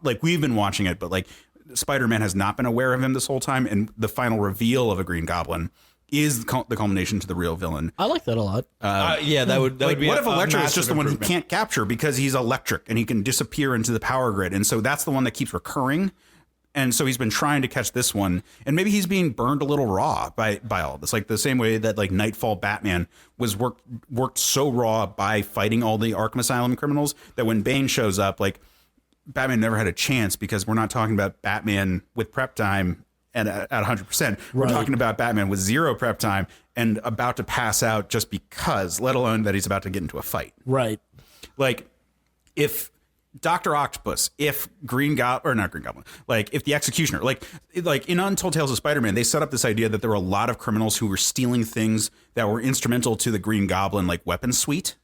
like, we've been watching it, but like Spider-Man has not been aware of him this whole time. And the final reveal of a Green Goblin is the culmination to the real villain. I like that a lot. Yeah, that would Like, be what if Electro is just the one he improvement. can't capture because he's electric and he can disappear into the power grid? And so that's the one that keeps recurring. And so he's been trying to catch this one, and maybe he's being burned a little raw by all of this. Like the same way that like Nightfall Batman was worked so raw by fighting all the Arkham Asylum criminals that when Bane shows up, like Batman never had a chance, because we're not talking about Batman with prep time at 100%. We're talking about Batman with zero prep time and about to pass out just because, let alone that he's about to get into a fight. Right. Like if Dr. Octopus, if Green Goblin, or not Green Goblin, like if the Executioner, like in Untold Tales of Spider-Man, they set up this idea that there were a lot of criminals who were stealing things that were instrumental to the Green Goblin, like weapon suite.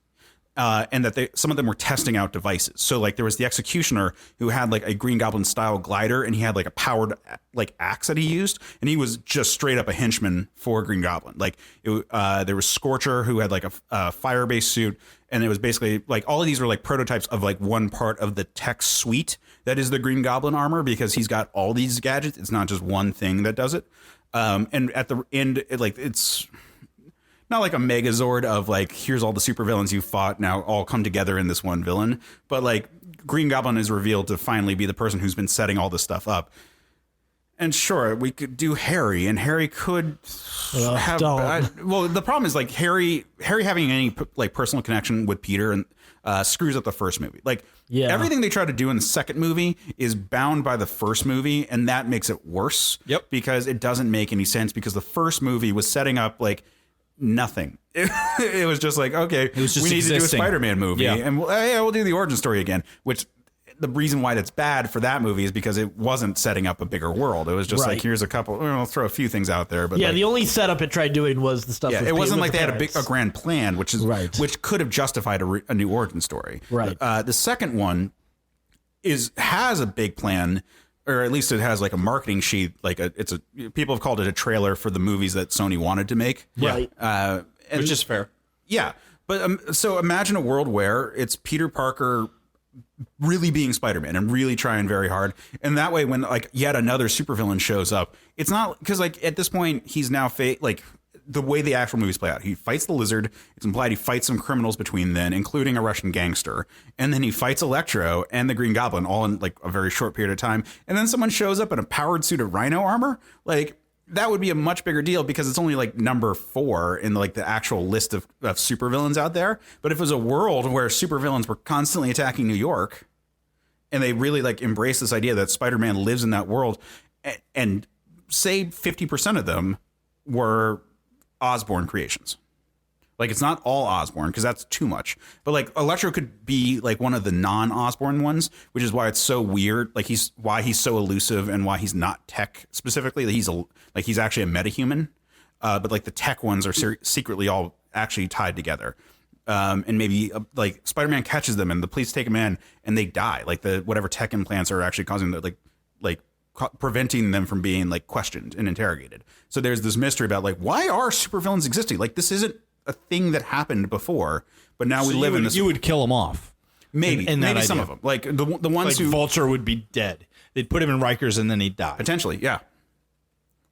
And that some of them were testing out devices. So like there was the Executioner who had like a Green Goblin style glider, and he had like a powered like axe that he used, and he was just straight up a henchman for Green Goblin. Like there was Scorcher who had like a fire-based suit, and it was basically like all of these were like prototypes of like one part of the tech suite that is the Green Goblin armor, because he's got all these gadgets. It's not just one thing that does it. And at the end, it's not like a Megazord of like, here's all the supervillains you fought, now all come together in this one villain. But like Green Goblin is revealed to finally be the person who's been setting all this stuff up. And sure, we could do Harry, and Harry could have. Well, the problem is like Harry having any like personal connection with Peter and screws up the first movie. Like everything they try to do in the second movie is bound by the first movie, and that makes it worse. Yep, because it doesn't make any sense, because the first movie was setting up like nothing. It was just like, okay, we need to do a Spider-Man movie, and we'll do the origin story again, which the reason why that's bad for that movie is because it wasn't setting up a bigger world. It was just like, here's a couple, we'll throw a few things out there. But the only setup it tried doing was the stuff. It wasn't like they had a grand plan, which could have justified a new origin story. Right. The second one has a big plan, or at least it has like a marketing sheet. Like people have called it a trailer for the movies that Sony wanted to make. Right. Which is fair. Yeah. But so imagine a world where it's Peter Parker really being Spider-Man and really trying very hard. And that way, when like yet another supervillain shows up, it's not because like at this point he's now like the way the actual movies play out. He fights the Lizard. It's implied he fights some criminals between then, including a Russian gangster. And then he fights Electro and the Green Goblin all in like a very short period of time. And then someone shows up in a powered suit of Rhino armor. Like that would be a much bigger deal, because it's only like number 4 in like the actual list of supervillains out there. But if it was a world where supervillains were constantly attacking New York, and they really like embrace this idea that Spider-Man lives in that world, and say 50% of them were Osborn creations, Like, it's not all Osborn, because that's too much. But, like, Electro could be, like, one of the non-Osborn ones, which is why it's so weird. Like, why he's so elusive and why he's not tech specifically. He's actually a metahuman. But, like, the tech ones are secretly all actually tied together. And maybe, like, Spider-Man catches them and the police take them in and they die. Like, whatever tech implants are actually causing the, preventing them from being, like, questioned and interrogated. So there's this mystery about, like, why are supervillains existing? Like, this isn't a thing that happened before, but now we live in this. You would kill them off. Maybe some of them, like the ones who Vulture would be dead. They'd put him in Rikers and then he'd die. Potentially, yeah.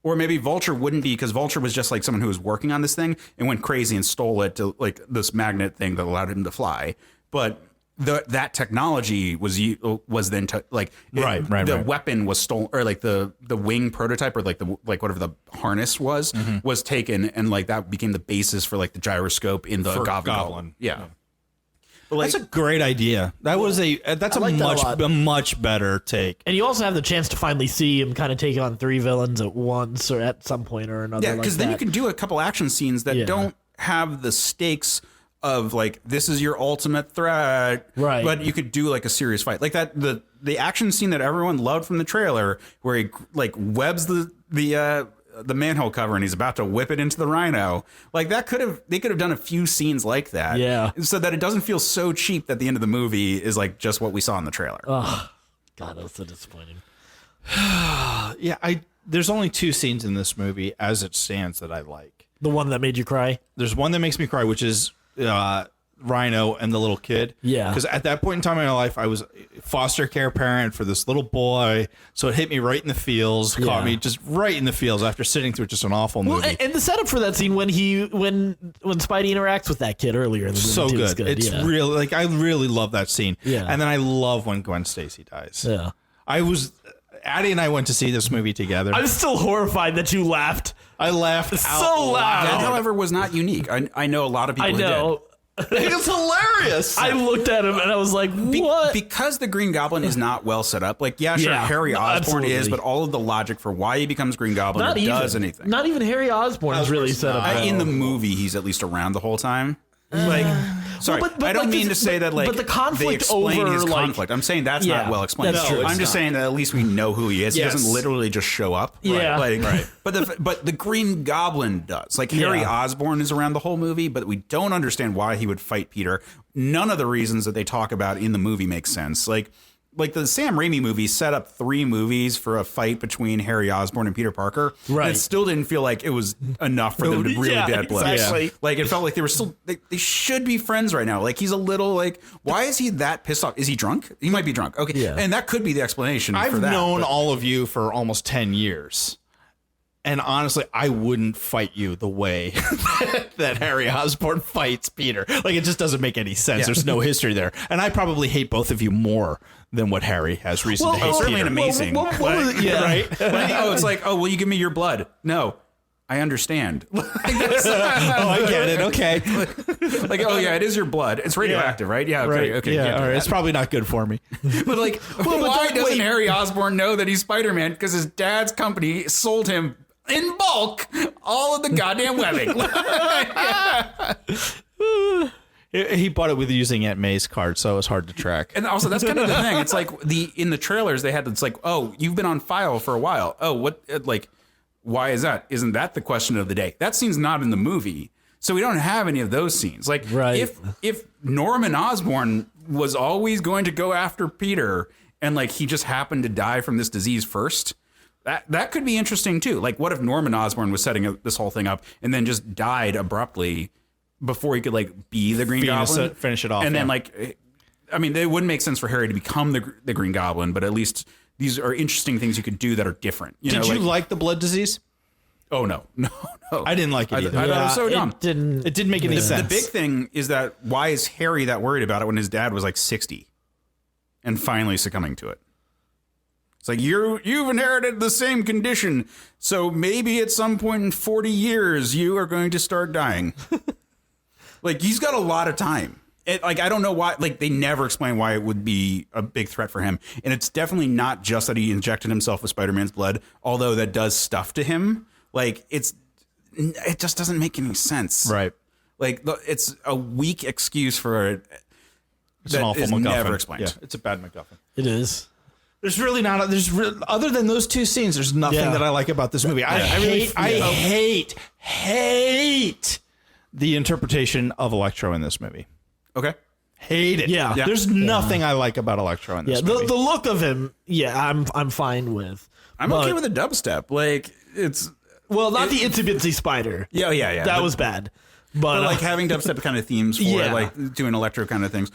Or maybe Vulture wouldn't be, because Vulture was just like someone who was working on this thing and went crazy and stole it to, like, this magnet thing that allowed him to fly. But that technology was then the weapon was stolen, or like the wing prototype, or like whatever the harness was taken, and like that became the basis for like the gyroscope in the Goblin. Yeah. But, like, that's a great idea. That's a much better take. And you also have the chance to finally see him kind of take on 3 villains at once, or at some point or another. Yeah, because then you can do a couple action scenes that don't have the stakes of, like, this is your ultimate threat, right? But you could do like a serious fight, like that the action scene that everyone loved from the trailer, where he like webs the manhole cover and he's about to whip it into the Rhino. Like, they could have done a few scenes like that, so that it doesn't feel so cheap that the end of the movie is like just what we saw in the trailer. Oh God, that was so disappointing. There's only 2 scenes in this movie as it stands that I like. The one that made you cry? There's one that makes me cry, which is Rhino and the little kid. Yeah. Because at that point in time in my life, I was a foster care parent for this little boy. So it hit me right in the feels, caught me just right in the feels after sitting through just an awful movie. Well, and the setup for that scene when Spidey interacts with that kid earlier in the movie so too, good. is good. It's really, like, I really love that scene. Yeah. And then I love when Gwen Stacy dies. Yeah. Addy and I went to see this movie together. I'm still horrified that you laughed. I laughed so loud. That, however, was not unique. I know a lot of people who know. It's hilarious. I looked at him and I was like, what? Because the Green Goblin is not well set up. Like, yeah, sure, Harry Osborn is, but all of the logic for why he becomes Green Goblin does anything. Not even Harry Osborn is really set up. In the movie, he's at least around the whole time. Like, sorry, but I don't like mean to say that, like, but the conflict they explain over, his like, conflict. I'm saying that's not well explained. That's true. I'm just saying that at least we know who he is. Yes. He doesn't literally just show up. Yeah. Right. But the Green Goblin does. Like, Harry Osborn is around the whole movie, but we don't understand why he would fight Peter. None of the reasons that they talk about in the movie make sense. Like the Sam Raimi movie set up 3 movies for a fight between Harry Osborn and Peter Parker. Right. And it still didn't feel like it was enough for them to really bad blood. Exactly. Like, it felt like they were still, they should be friends right now. Like, he's a little, like, why is he that pissed off? Is he drunk? He might be drunk. Okay. Yeah. And that could be the explanation I've for that. known all of you for almost 10 years. And honestly, I wouldn't fight you the way that Harry Osborn fights Peter. Like, it just doesn't make any sense. Yeah. There's no history there. And I probably hate both of you more than what Harry has reason to hate certainly Peter. an amazing. What was it? Yeah. Right? It's like, oh, will you give me your blood? No. I understand. Oh, I get it. Okay. Like, oh yeah, it is your blood. It's radioactive, right? Yeah. Okay. Right. Okay. Yeah. get All right. that. It's probably not good for me. But like, why doesn't Harry Osborn know that he's Spider-Man? Because his dad's company sold him in bulk all of the goddamn webbing. He bought it with using Aunt May's card, so it was hard to track. And also, that's kind of the thing. It's like in the trailers they had. It's like, oh, you've been on file for a while. Oh, what? Like, why is that? Isn't that the question of the day? That scene's not in the movie, so we don't have any of those scenes. Like, if Norman Osborn was always going to go after Peter, and like he just happened to die from this disease first. That could be interesting too. Like, what if Norman Osborn was setting this whole thing up and then just died abruptly before he could like be the Green Goblin, finish it off, and then like, I mean, it wouldn't make sense for Harry to become the Green Goblin, but at least these are interesting things you could do that are different. Did you like the blood disease? Oh no. I didn't like it either. I thought it was so dumb. It didn't make any sense. The big thing is that why is Harry that worried about it when his dad was like 60 and finally succumbing to it? It's like, you've inherited the same condition, so maybe at some point in 40 years you are going to start dying. Like, he's got a lot of time. I don't know why. Like, they never explain why it would be a big threat for him, and it's definitely not just that he injected himself with Spider-Man's blood, although that does stuff to him. Like, it just doesn't make any sense. Right. Like it's a weak excuse for it. It's an awful is MacGuffin. never explained. Yeah, it's a bad MacGuffin. It is. There's really not. Other than those two scenes, there's nothing that I like about this movie. I hate the interpretation of Electro in this movie. Okay. Hate it. Yeah. There's nothing I like about Electro in this movie. The look of him, I'm fine with. I'm okay with the dubstep. Like it's not the Itsy Spider. Yeah. That was bad. But like having dubstep kind of themes for it, like doing electro kind of things.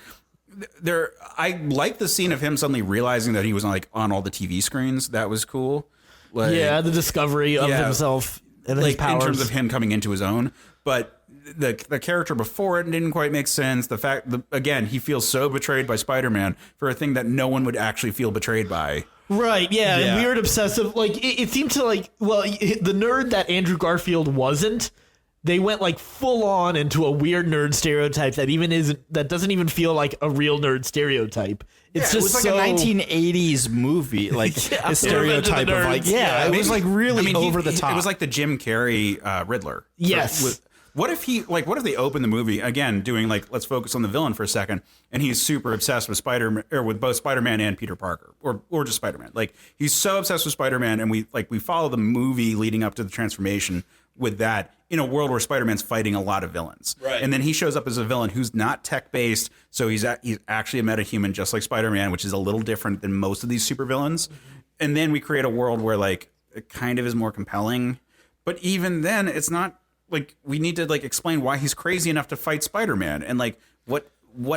I like the scene of him suddenly realizing that he was on all the TV screens. That was cool. Like, the discovery of himself and his powers. In terms of him coming into his own. But the character before it didn't quite make sense. The fact that, again, he feels so betrayed by Spider-Man for a thing that no one would actually feel betrayed by. Right, weird, obsessive. Like, it seemed to, like, well, the nerd that Andrew Garfield wasn't, they went like full on into a weird nerd stereotype that doesn't even feel like a real nerd stereotype. It's just it was like a 1980s movie, like a stereotype of like it was like really over the top. It was like the Jim Carrey Riddler. Yes. What if they open the movie again doing like, let's focus on the villain for a second, and he's super obsessed with with both Spider-Man and Peter Parker, or just Spider-Man. Like he's so obsessed with Spider-Man, and we follow the movie leading up to the transformation with that in a world where Spider-Man's fighting a lot of villains. Right. And then he shows up as a villain who's not tech-based, so he's actually a metahuman just like Spider-Man, which is a little different than most of these supervillains. Mm-hmm. And then we create a world where like it kind of is more compelling. But even then, it's not like we need to like explain why he's crazy enough to fight Spider-Man and like what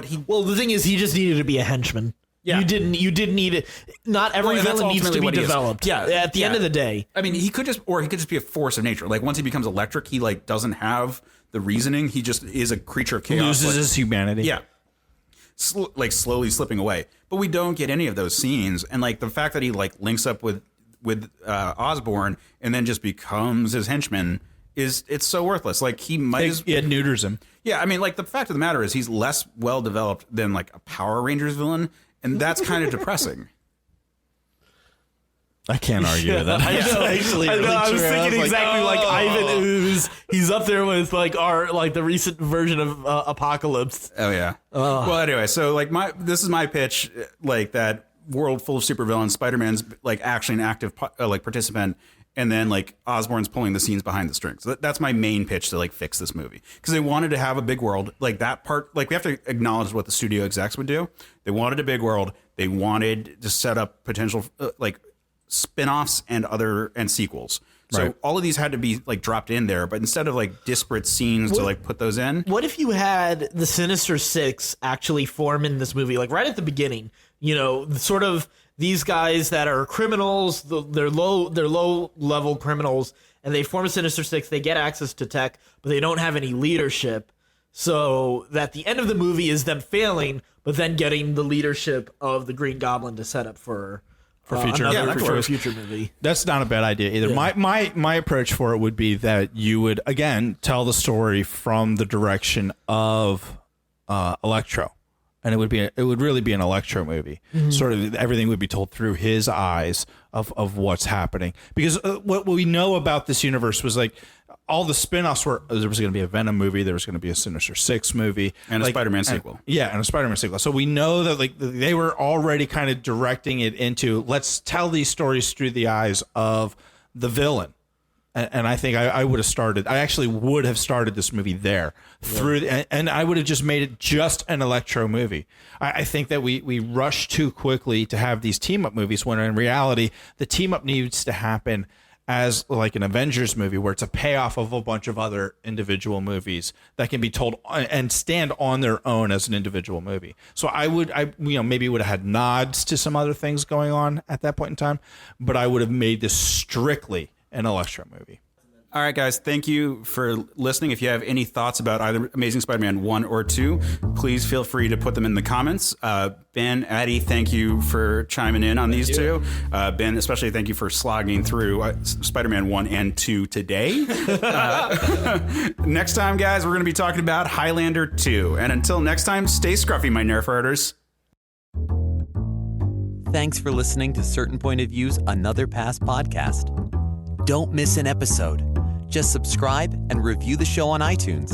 he. Well, the thing is, he just needed to be a henchman. Yeah. You didn't need it. Not every villain needs to be developed. Yeah. At the end of the day. I mean, he could just be a force of nature. Like once he becomes electric, he like doesn't have the reasoning. He just is a creature of chaos. Loses his humanity. Yeah. Like slowly slipping away. But we don't get any of those scenes. And like the fact that he like links up with Osborn and then just becomes his henchman it's so worthless. Like he might it neuters him. Yeah, I mean, like the fact of the matter is he's less well developed than like a Power Rangers villain, and that's kind of depressing. I can't argue with that. I know. Actually, I was thinking exactly like Ivan Ooze. He's up there with like the recent version of Apocalypse. Oh yeah. Well, anyway, so like this is my pitch. Like that world full of supervillains, Spider-Man's like actually an active like participant. And then like Osborn's pulling the scenes behind the strings. That's my main pitch to like fix this movie, because they wanted to have a big world. Like that part, like we have to acknowledge what the studio execs would do. They wanted a big world. They wanted to set up potential like spin-offs and sequels. So all of these had to be like dropped in there, but instead of like disparate scenes to like put those in. What if you had the Sinister Six actually form in this movie, like right at the beginning? You know, sort of these guys that are criminals, they're low level criminals, and they form a Sinister Six. They get access to tech, but they don't have any leadership. So that the end of the movie is them failing, but then getting the leadership of the Green Goblin to set up for future, for a future movie. That's not a bad idea either. Yeah. My approach for it would be that you would again tell the story from the direction of Electro. And it would really be an Electro movie. Mm-hmm. Sort of everything would be told through his eyes of what's happening. Because what we know about this universe was like all the spin-offs were there was going to be a Venom movie, there was going to be a Sinister Six movie, and a Spider-Man sequel. And a Spider-Man sequel. So we know that like they were already kind of directing it into let's tell these stories through the eyes of the villain. And I think I would have started. I actually would have started this movie there and I would have just made it just an Electro movie. I think that we rush too quickly to have these team up movies when in reality the team up needs to happen as like an Avengers movie where it's a payoff of a bunch of other individual movies that can be told and stand on their own as an individual movie. So maybe would have had nods to some other things going on at that point in time, but I would have made this strictly an Electro movie. All right, guys, thank you for listening. If you have any thoughts about either Amazing Spider-Man 1 or 2, please feel free to put them in the comments. Ben, Addy, thank you for chiming in on these two. Ben, especially thank you for slogging through Spider-Man 1 and 2 today. Next time, guys, we're going to be talking about Highlander 2. And until next time, stay scruffy, my Nerf herders. Thanks for listening to Certain Point of View's Another Pass podcast. Don't miss an episode. Just subscribe and review the show on iTunes.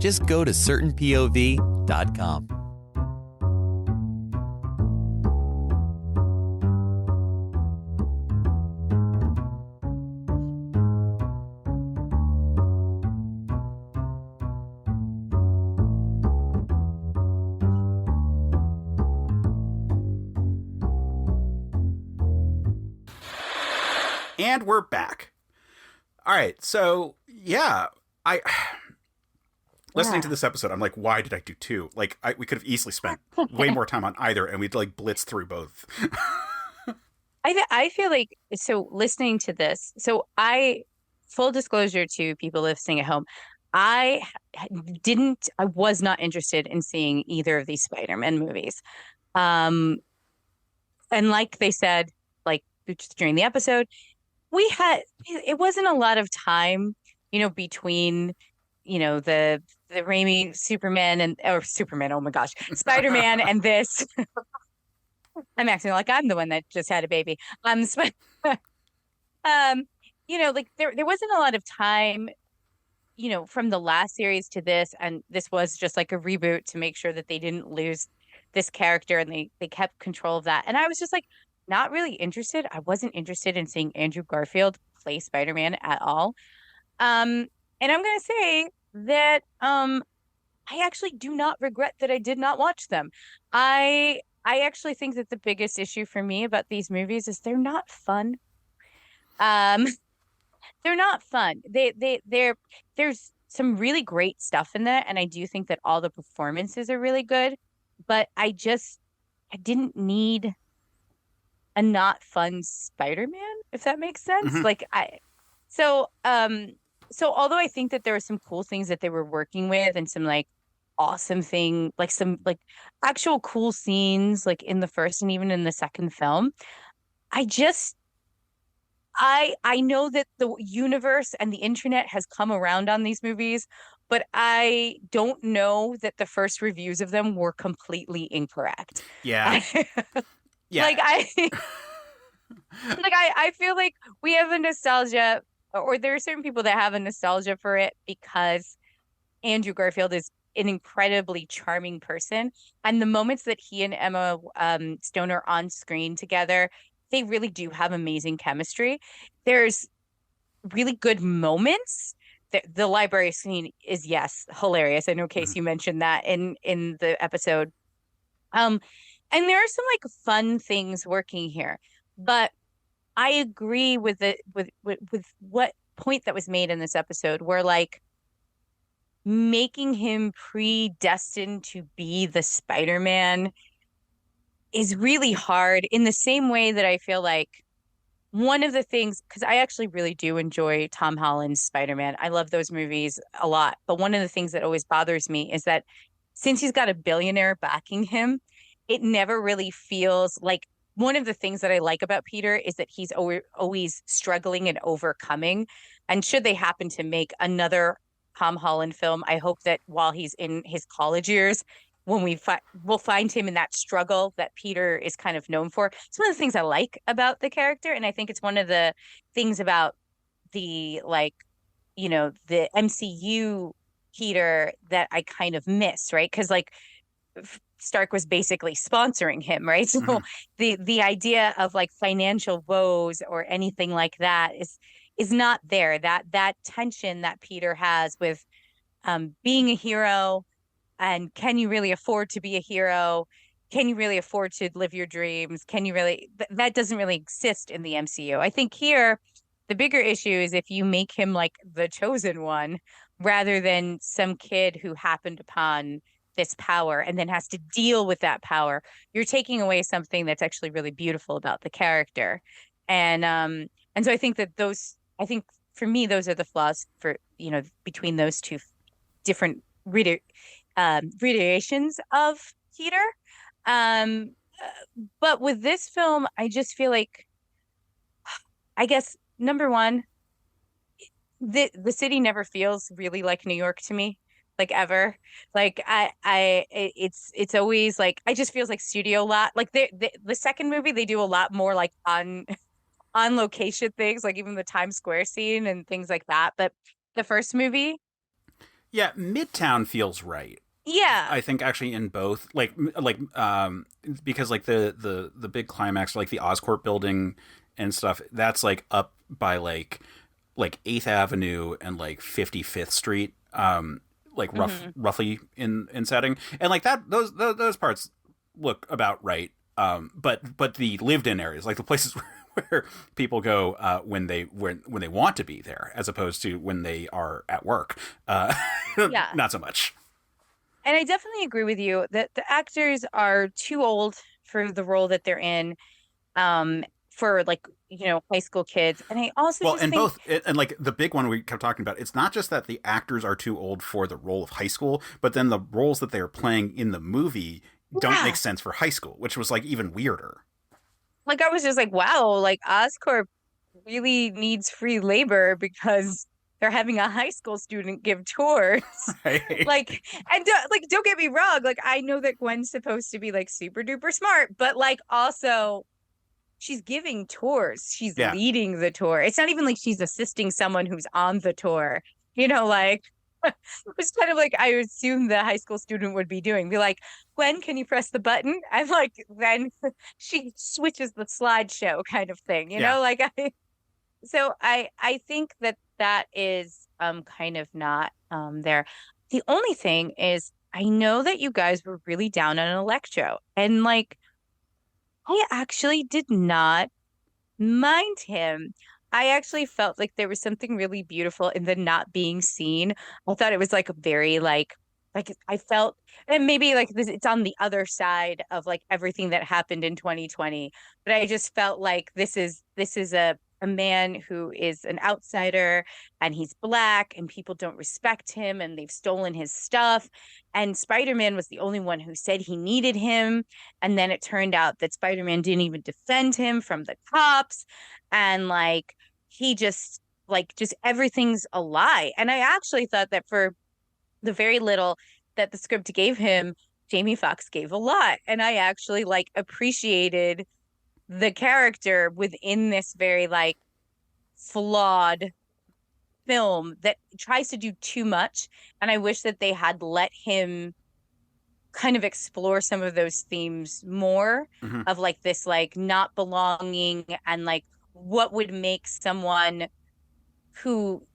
Just go to certainpov.com. And we're back. All right, so yeah, listening to this episode, I'm like, why did I do two? Like, we could have easily spent way more time on either, and we'd like blitz through both. I feel like, so listening to this, so I, full disclosure to people listening at home, I was not interested in seeing either of these Spider-Man movies. And like they said, like during the episode, it wasn't a lot of time, between, the Raimi Superman, oh my gosh, Spider-Man and this. I'm acting like I'm the one that just had a baby. Um, like there wasn't a lot of time, from the last series to this, and this was just like a reboot to make sure that they didn't lose this character, and they kept control of that. And I was just like not really interested. I wasn't interested in seeing Andrew Garfield play Spider-Man at all. And I'm gonna say that I actually do not regret that I did not watch them. I actually think that the biggest issue for me about these movies is they're not fun. Um, they're not fun. There's some really great stuff in there, and I do think that all the performances are really good, but I didn't need a not fun Spider-Man, if that makes sense. Mhm. So although I think that there were some cool things that they were working with, and some like awesome thing, like some like actual cool scenes like in the first and even in the second film, I just I know that the universe and the internet has come around on these movies, but I don't know that the first reviews of them were completely incorrect. Yeah, yeah. Like I feel like we have a nostalgia, or there are certain people that have a nostalgia for it because Andrew Garfield is an incredibly charming person, and the moments that he and Emma Stone are on screen together, they really do have amazing chemistry. There's really good moments. The library scene is, yes, hilarious. I know, Case, you mentioned that in the episode. And there are some like fun things working here, but I agree with with what point that was made in this episode, where like making him predestined to be the Spider-Man is really hard, in the same way that I feel like one of the things, because I actually really do enjoy Tom Holland's Spider-Man. I love those movies a lot. But one of the things that always bothers me is that since he's got a billionaire backing him, it never really feels like, one of the things that I like about Peter is that he's always struggling and overcoming. And should they happen to make another Tom Holland film, I hope that while he's in his college years, when we'll find him in that struggle that Peter is kind of known for. It's one of the things I like about the character, and I think it's one of the things about the the MCU Peter that I kind of miss, right? Because like Stark was basically sponsoring him, right? So the idea of like financial woes or anything like that is not there. That tension that Peter has with being a hero, and can you really afford to be a hero? Can you really afford to live your dreams? Can you really? That doesn't really exist in the MCU. I think here the bigger issue is if you make him like the chosen one rather than some kid who happened upon this power and then has to deal with that power. You're taking away something that's actually really beautiful about the character. And so I think that I think for me, those are the flaws for, between those two different reiterations of Peter. But with this film, I just feel like, I guess, number one, the city never feels really like New York to me, like ever. Like it's always like, I just feels like studio lot. Like the second movie, they do a lot more like on location things, like even the Times Square scene and things like that. But the first movie, Yeah, Midtown feels right. Yeah. I think actually in both, because like the big climax, like the Oscorp building and stuff, that's like up by like 8th Avenue and like 55th Street, roughly in setting, and like that those parts look about right. But the lived in areas, like the places where people go when they want to be there, as opposed to when they are at work, Yeah. not so much. And I definitely agree with you that the actors are too old for the role that they're in, for like, high school kids. And I also Well, just and think, both, and like the big one we kept talking about, it's not just that the actors are too old for the role of high school, but then the roles that they are playing in the movie don't yeah, make sense for high school, which was like even weirder. like I was just like, wow, like Oscorp really needs free labor because they're having a high school student give tours. Right? Like, and don't get me wrong, like I know that Gwen's supposed to be like super duper smart, but like also she's giving tours. She's Yeah. leading the tour. It's not even like she's assisting someone who's on the tour. Like it was kind of like I assume the high school student would be doing. Be like, Gwen, can you press the button? I'm like, then she switches the slideshow kind of thing, Yeah. like I think that is kind of not there. The only thing is I know that you guys were really down on Electro, and like I actually did not mind him. I actually felt like there was something really beautiful in the not being seen. I thought it was like a very like I felt, and maybe like this, it's on the other side of like everything that happened in 2020, but I just felt like this is a man who is an outsider, and he's black, and people don't respect him, and they've stolen his stuff, and Spider-Man was the only one who said he needed him, and then it turned out that Spider-Man didn't even defend him from the cops, and like he just everything's a lie. And I actually thought that for the very little that the script gave him, Jamie Foxx gave a lot. And I actually like appreciated the character within this very like flawed film that tries to do too much. And I wish that they had let him kind of explore some of those themes more, Mhm. of like this like not belonging, and like what would make someone who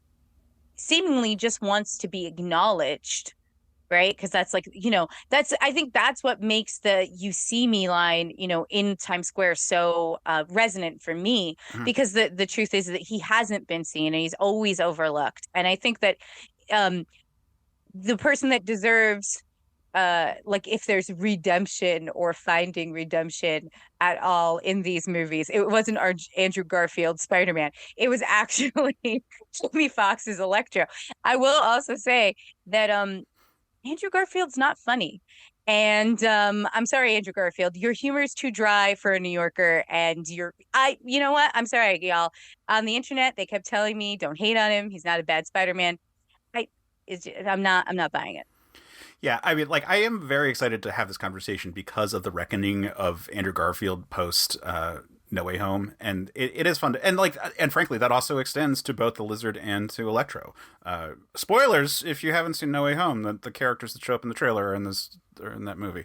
seemingly just wants to be acknowledged, right? Because that's like, I think that's what makes the "you see me" line, in Times Square so resonant for me, Mhm. because the truth is that he hasn't been seen, and he's always overlooked. And I think that the person that deserves like if there's redemption or finding redemption at all in these movies, it wasn't our Andrew Garfield Spider-Man. It was actually Jamie Foxx's Electro. I will also say that Andrew Garfield's not funny. And I'm sorry, Andrew Garfield, your humor is too dry for a New Yorker, and you know what? I'm sorry, y'all. On the internet, they kept telling me, don't hate on him. He's not a bad Spider-Man. I'm not buying it. Yeah, I mean, like, I am very excited to have this conversation because of the reckoning of Andrew Garfield post No Way Home, and it is fun to, and frankly, that also extends to both the Lizard and to Electro. Spoilers if you haven't seen No Way Home, the characters that show up in the trailer are in that movie.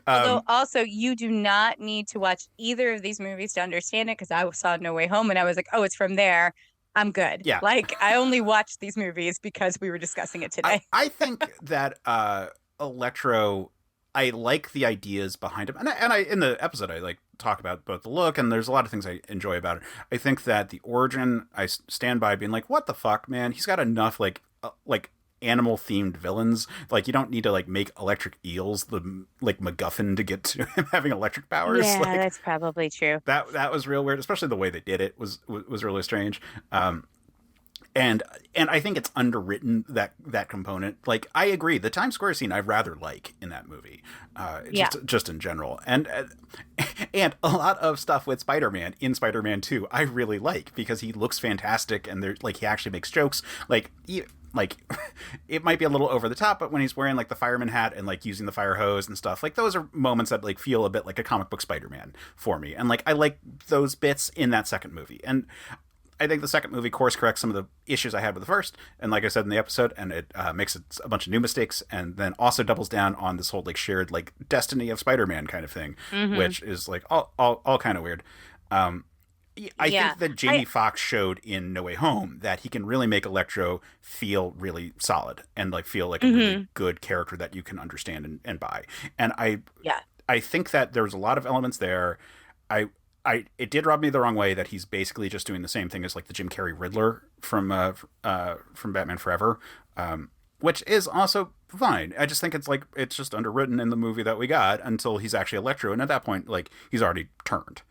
Although also you do not need to watch either of these movies to understand it, because I saw No Way Home and I was like, oh, it's from there. I'm good. Yeah. Like I only watched these movies because we were discussing it today. I think that Electro, I like the ideas behind him, and I in the episode I like talk about both the look, and there's a lot of things I enjoy about it. I think that the origin, I stand by being like, what the fuck, man? He's got enough like animal themed villains. Like, you don't need to like make electric eels the like MacGuffin to get to him having electric powers. Yeah, Like, that's probably true. that was real weird, especially the way they did it was really strange. And I think it's underwritten, that component. Like, I agree, the Times Square scene I rather like in that movie, just in general, and a lot of stuff with Spider-Man in Spider-Man 2 I really like, because he looks fantastic, and there like he actually makes jokes like it might be a little over the top, but when he's wearing like the fireman hat and like using the fire hose and stuff, like those are moments that like feel a bit like a comic book Spider-Man for me, and like I like those bits in that second movie. And I think the second movie course corrects some of the issues I had with the first, and like I said in the episode, and it makes it a bunch of new mistakes, and then also doubles down on this whole like shared like destiny of Spider-Man kind of thing, which is like all kind of weird. I think that Jamie Foxx showed in No Way Home that he can really make Electro feel really solid and like feel like a really good character that you can understand and buy. And I think that there's a lot of elements there. It did rub me the wrong way that he's basically just doing the same thing as like the Jim Carrey Riddler from Batman Forever, which is also fine. I just think it's just underwritten in the movie that we got until he's actually Electro, and at that point, like, he's already turned.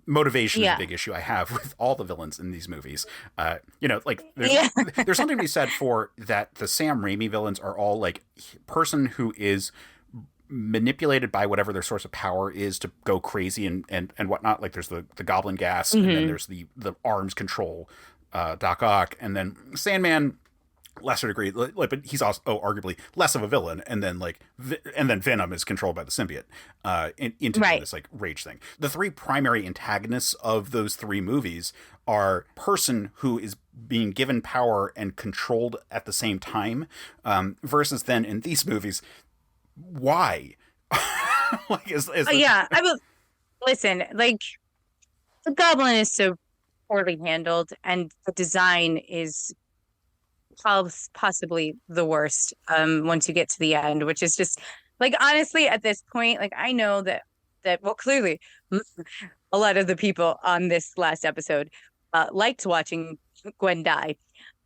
Motivation is a big issue I have with all the villains in these movies. Like there's something to be said for that. The Sam Raimi villains are all like person who is manipulated by whatever their source of power is to go crazy and whatnot. Like there's the goblin gas, and then there's the arms control, Doc Ock, and then Sandman, lesser degree, but he's also arguably less of a villain. And then Venom is controlled by the symbiote into this like rage thing. The three primary antagonists of those three movies are person who is being given power and controlled at the same time, versus then in these movies, why? Like I will listen. Like the Goblin is so poorly handled, and the design is possibly the worst once you get to the end, which is just like, honestly, at this point, like, I know that well, clearly a lot of the people on this last episode liked watching Gwen die,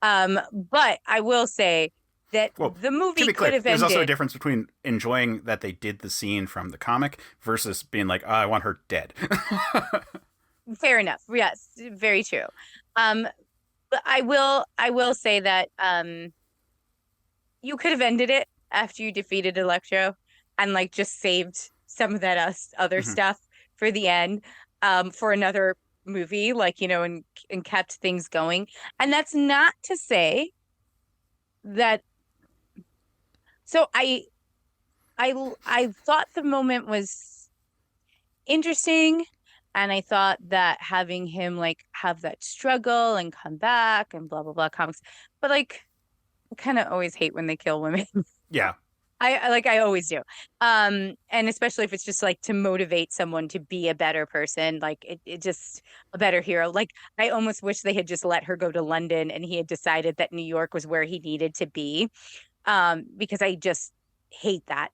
but I will say that the movie could have ended. There's also a difference between enjoying that they did the scene from the comic versus being like, I want her dead. Fair enough. Yes, very true. But I will say that you could have ended it after you defeated Electro and like just saved some of that other stuff for the end, for another movie, like, and kept things going. And that's not to say that. So I thought the moment was interesting. And I thought that having him like have that struggle and come back and blah, blah, blah comics. But like, I kind of always hate when they kill women. Yeah. I always do. And especially if it's just like to motivate someone to be a better person, like it just a better hero. Like I almost wish they had just let her go to London and he had decided that New York was where he needed to be. Because I just hate that.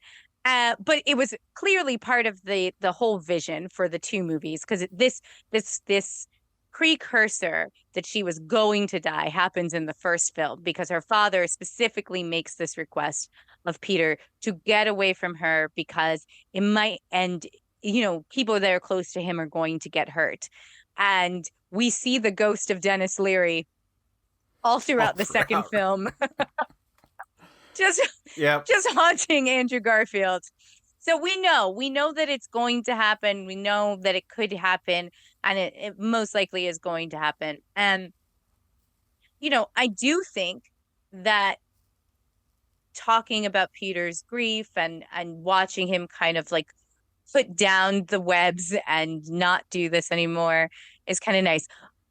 But it was clearly part of the whole vision for the two movies, because this precursor that she was going to die happens in the first film, because her father specifically makes this request of Peter to get away from her because it might end, people that are close to him are going to get hurt. And we see the ghost of Dennis Leary all throughout the second film. Just haunting Andrew Garfield. So we know that it's going to happen. We know that it could happen, and it most likely is going to happen. And, I do think that talking about Peter's grief and watching him kind of like put down the webs and not do this anymore is kind of nice.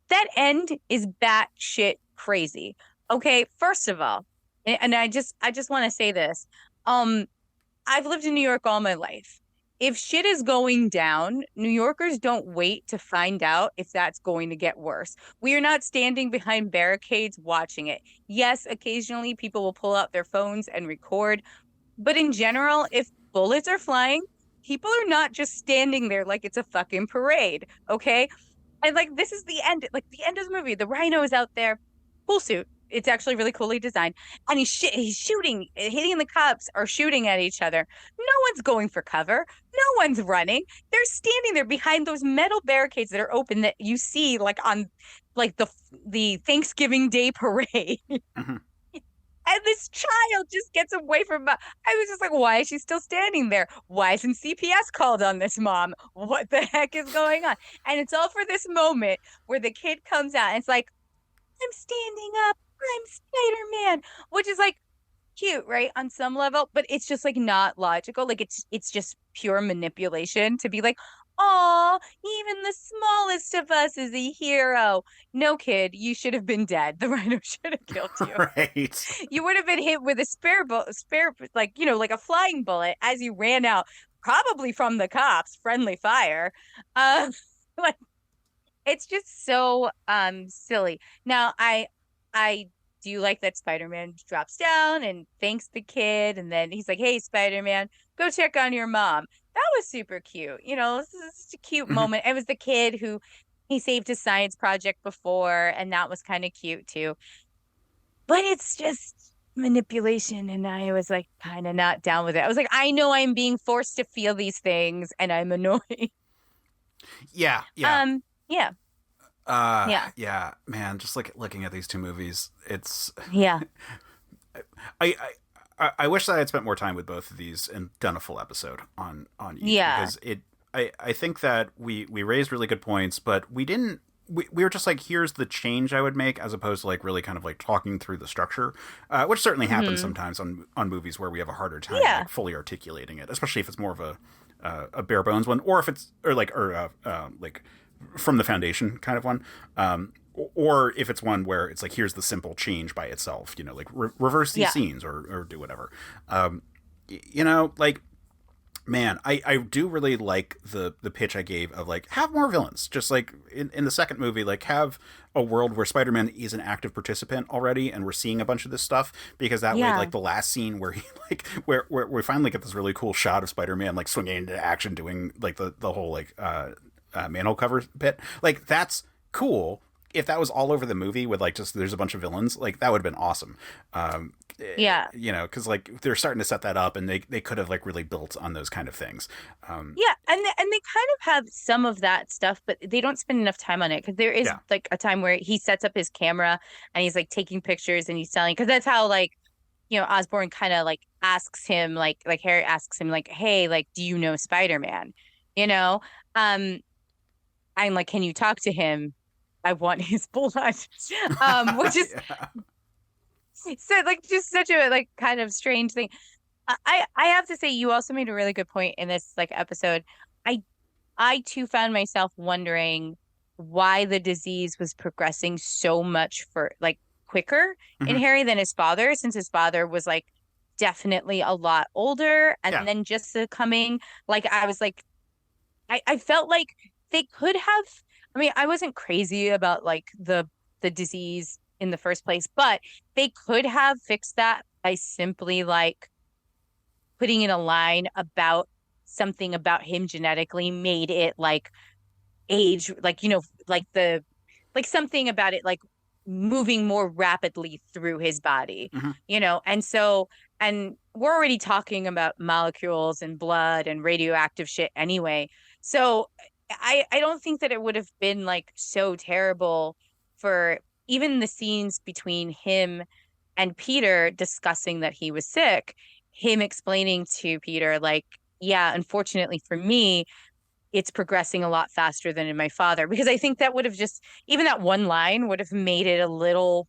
That end is batshit crazy. Okay, first of all, and I just want to say this. I've lived in New York all my life. If shit is going down, New Yorkers don't wait to find out if that's going to get worse. We are not standing behind barricades watching it. Yes, occasionally people will pull out their phones and record. But in general, if bullets are flying, people are not just standing there like it's a fucking parade. Okay? And like, this is the end. Like the end of the movie. The Rhino is out there, full suit. It's actually really coolly designed. And he's shooting, hitting the cops or shooting at each other. No one's going for cover. No one's running. They're standing there behind those metal barricades that are open that you see like on like the Thanksgiving Day parade. And this child just gets away from I was just like, why is she still standing there? Why isn't CPS called on this mom? What the heck is going on? And it's all for this moment where the kid comes out and it's like, I'm standing up. I'm Spider-Man, which is like cute, right? On some level, but it's just like not logical. Like it's just pure manipulation to be like, "Aw, even the smallest of us is a hero." No, kid, you should have been dead. The rhino should have killed you. Right. You would have been hit with a spare, like, like a flying bullet as you ran out, probably from the cops, friendly fire. Like, it's just so silly. Now, I do like that Spider-Man drops down and thanks the kid, and then he's like, "Hey, Spider-Man, go check on your mom." That was super cute. This is just a cute Mhm. moment. It was the kid who he saved his science project before, and that was kind of cute too. But it's just manipulation, and I was like kind of not down with it. I was like, I know I'm being forced to feel these things, and I'm annoyed. Yeah, yeah. Yeah, yeah, Yeah, man, just like looking at these two movies, it's yeah, I I wish that I had spent more time with both of these and done a full episode on each yeah, because I think that we raised really good points, but we were just like, here's the change I would make, as opposed to like really kind of like talking through the structure, which certainly happens sometimes on movies where we have a harder time yeah, like fully articulating it, especially if it's more of a bare bones one, or if it's like from the foundation kind of one, or if it's one where it's like, here's the simple change by itself, like reverse these yeah, scenes or do whatever. Like, man, I do really like the pitch I gave of like, have more villains. Just like in the second movie, like have a world where Spider-Man is an active participant already, and we're seeing a bunch of this stuff, because that way, yeah, like the last scene where he like where we finally get this really cool shot of Spider-Man like swinging into action, doing like the whole like manhole cover bit. Like, that's cool. If that was all over the movie with like just there's a bunch of villains, like that would have been awesome. yeah. Because like they're starting to set that up, and they could have like really built on those kind of things. Yeah, and they kind of have some of that stuff, but they don't spend enough time on it, because there is Yeah. like a time where he sets up his camera and he's like taking pictures and he's selling, because that's how like Osborn kind of like asks him, like Harry asks him like, "Hey, like, do you know Spider-Man?" You know, um, I'm like, "Can you talk to him? I want his blood." Which is Yeah. so like just such a like kind of strange thing. I have to say, you also made a really good point in this like episode. I I too found myself wondering why the disease was progressing so much for like quicker in Mhm. Harry than his father, since his father was like definitely a lot older Yeah. and then just succumbing. Like I was like, I felt like they could have. I mean, I wasn't crazy about like the disease in the first place, but they could have fixed that by simply like putting in a line about something about him genetically, made it like age, like like the like something about it like moving more rapidly through his body, Mhm. and so, and we're already talking about molecules and blood and radioactive shit anyway. So I don't think that it would have been like so terrible for even the scenes between him and Peter discussing that he was sick, him explaining to Peter, like, yeah, unfortunately for me, it's progressing a lot faster than in my father. Because I think that would have just, even that one line would have made it a little,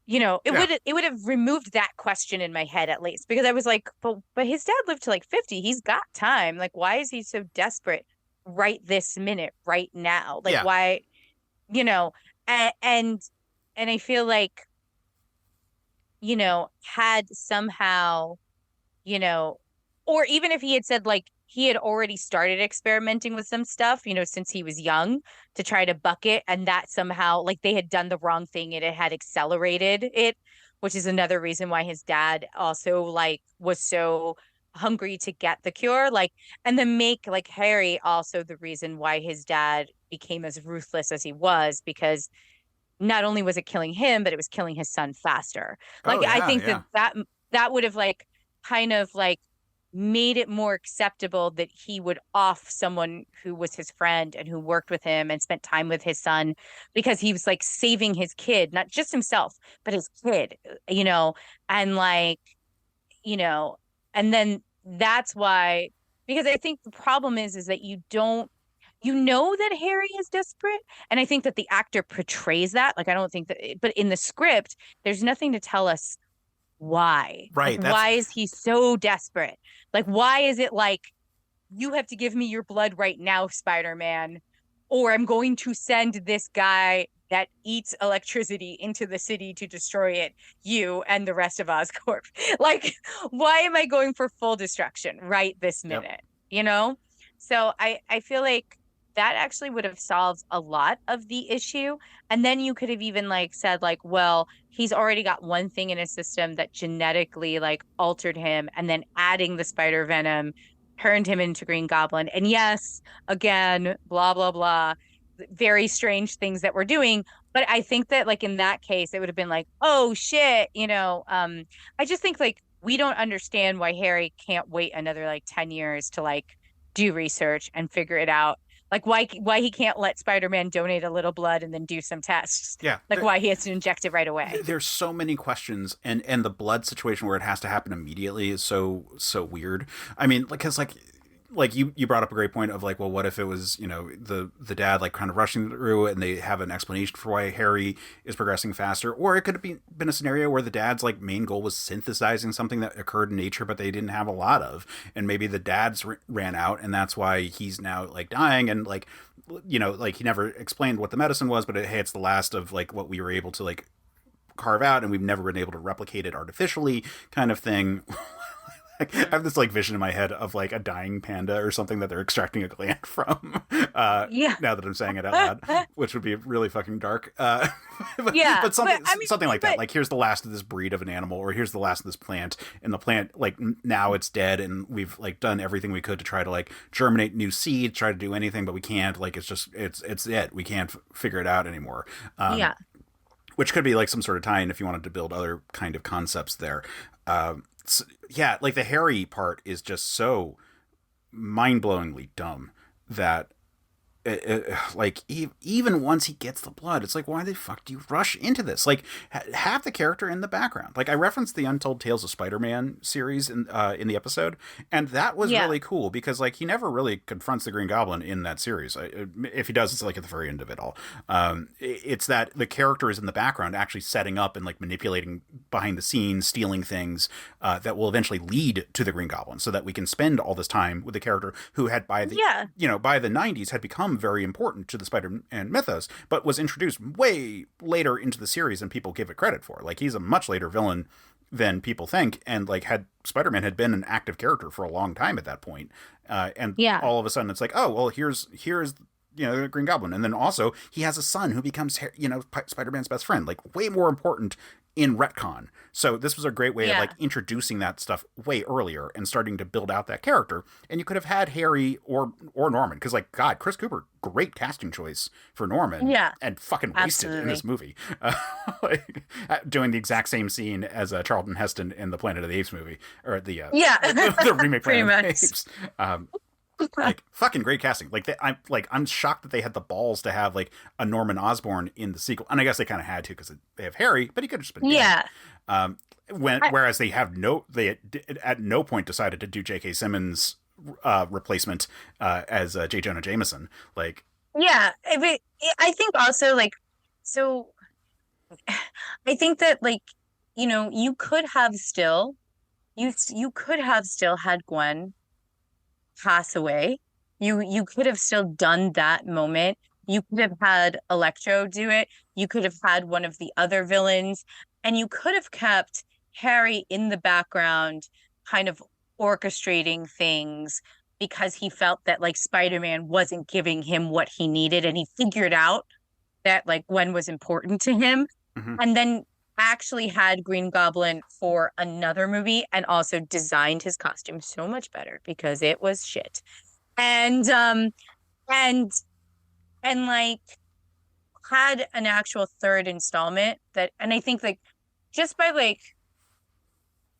Yeah. it would have removed that question in my head at least. Because I was like, but his dad lived to like 50. He's got time. Like, why is he so desperate right this minute, right now? Like, Yeah. why, you know, and I feel like, had somehow, you know, or even if he had said like he had already started experimenting with some stuff, since he was young, to try to buck it, and that somehow like they had done the wrong thing and it had accelerated it, which is another reason why his dad also like was so hungry to get the cure, like, and then make like Harry also the reason why his dad became as ruthless as he was, because not only was it killing him, but it was killing his son faster. Like, Oh I yeah, think yeah. that would have like kind of like made it more acceptable that he would off someone who was his friend and who worked with him and spent time with his son, because he was like saving his kid, not just himself, but his kid, and like, you know, and then that's why, because I think the problem is that you don't, that Harry is desperate. And I think that the actor portrays that. Like, I don't think that, but in the script, there's nothing to tell us why. Like, Right. That's why is he so desperate? Like, why is it like you have to give me your blood right now, Spider-Man, or I'm going to send this guy that eats electricity into the city to destroy it, you and the rest of Oscorp. Like, why am I going for full destruction right this Yep. minute? You know? So I feel like that actually would have solved a lot of the issue. And then you could have even like said, like, well, he's already got one thing in his system that genetically like altered him, and then adding the spider venom turned him into Green Goblin. And yes, again, blah, blah, blah, very strange things that we're doing. But I think that like in that case, it would have been like, oh shit, I just think like we don't understand why Harry can't wait another like 10 years to like do research and figure it out. Like why he can't let Spider-Man donate a little blood and then do some tests. Yeah. Like why he has to inject it right away. There's so many questions, and the blood situation where it has to happen immediately is so weird. I mean, because like you brought up a great point of like, well, what if it was, the dad like kind of rushing through and they have an explanation for why Harry is progressing faster, or it could have been a scenario where the dad's like main goal was synthesizing something that occurred in nature but they didn't have a lot of, and maybe the dad's ran out and that's why he's now like dying, and like, like he never explained what the medicine was, but hey, it's the last of like what we were able to like carve out and we've never been able to replicate it artificially, kind of thing. I have this like vision in my head of like a dying panda or something that they're extracting a gland from. Yeah. Now that I'm saying it out loud, which would be really fucking dark. But something I mean, something like that. Like, here's the last of this breed of an animal, or here's the last of this plant, and the plant like now it's dead, and we've like done everything we could to try to like germinate new seed, try to do anything, but we can't. Like it's it. We can't figure it out anymore. Yeah. Which could be like some sort of tie-in if you wanted to build other kind of concepts there. So, yeah, like the Harry part is just so mind-blowingly dumb that like even once he gets the blood, it's like, why the fuck do you rush into this? Like, have the character in the background. Like, I referenced the Untold Tales of Spider-Man series in the episode, and that was really cool because like he never really confronts the Green Goblin in that series. If he does, it's like at the very end of it all. It's that the character is in the background, actually setting up and like manipulating behind the scenes, stealing things that will eventually lead to the Green Goblin, so that we can spend all this time with the character who had by the by the 90s had become very important to the Spider-Man mythos, but was introduced way later into the series than people give it credit for. Like, he's a much later villain than people think, and like Spider-Man had been an active character for a long time at that point, and all of a sudden it's like, oh well, here's the Green Goblin, and then also he has a son who becomes Spider-Man's best friend, like way more important in retcon. So this was a great way of like introducing that stuff way earlier and starting to build out that character. And you could have had Harry or Norman, because like, God, Chris Cooper, great casting choice for Norman, and fucking wasted in this movie, like, doing the exact same scene as Charlton Heston in the Planet of the Apes movie, or the the remake Planet of the Apes. Like, fucking great casting. Like, I'm shocked that they had the balls to have like a Norman Osborn in the sequel, and I guess they kind of had to because they have Harry, but he could have just been whereas they at no point decided to do J.K. Simmons' replacement as J. Jonah Jameson. Like, I think also like, so I think that like, you could have still had Gwen pass away. You could have still done that moment. You could have had Electro do it. You could have had one of the other villains, and you could have kept Harry in the background kind of orchestrating things, because he felt that like Spider-Man wasn't giving him what he needed, and he figured out that like Gwen was important to him. And then actually had Green Goblin for another movie, and also designed his costume so much better because it was shit. And like had an actual third installment and I think like just by like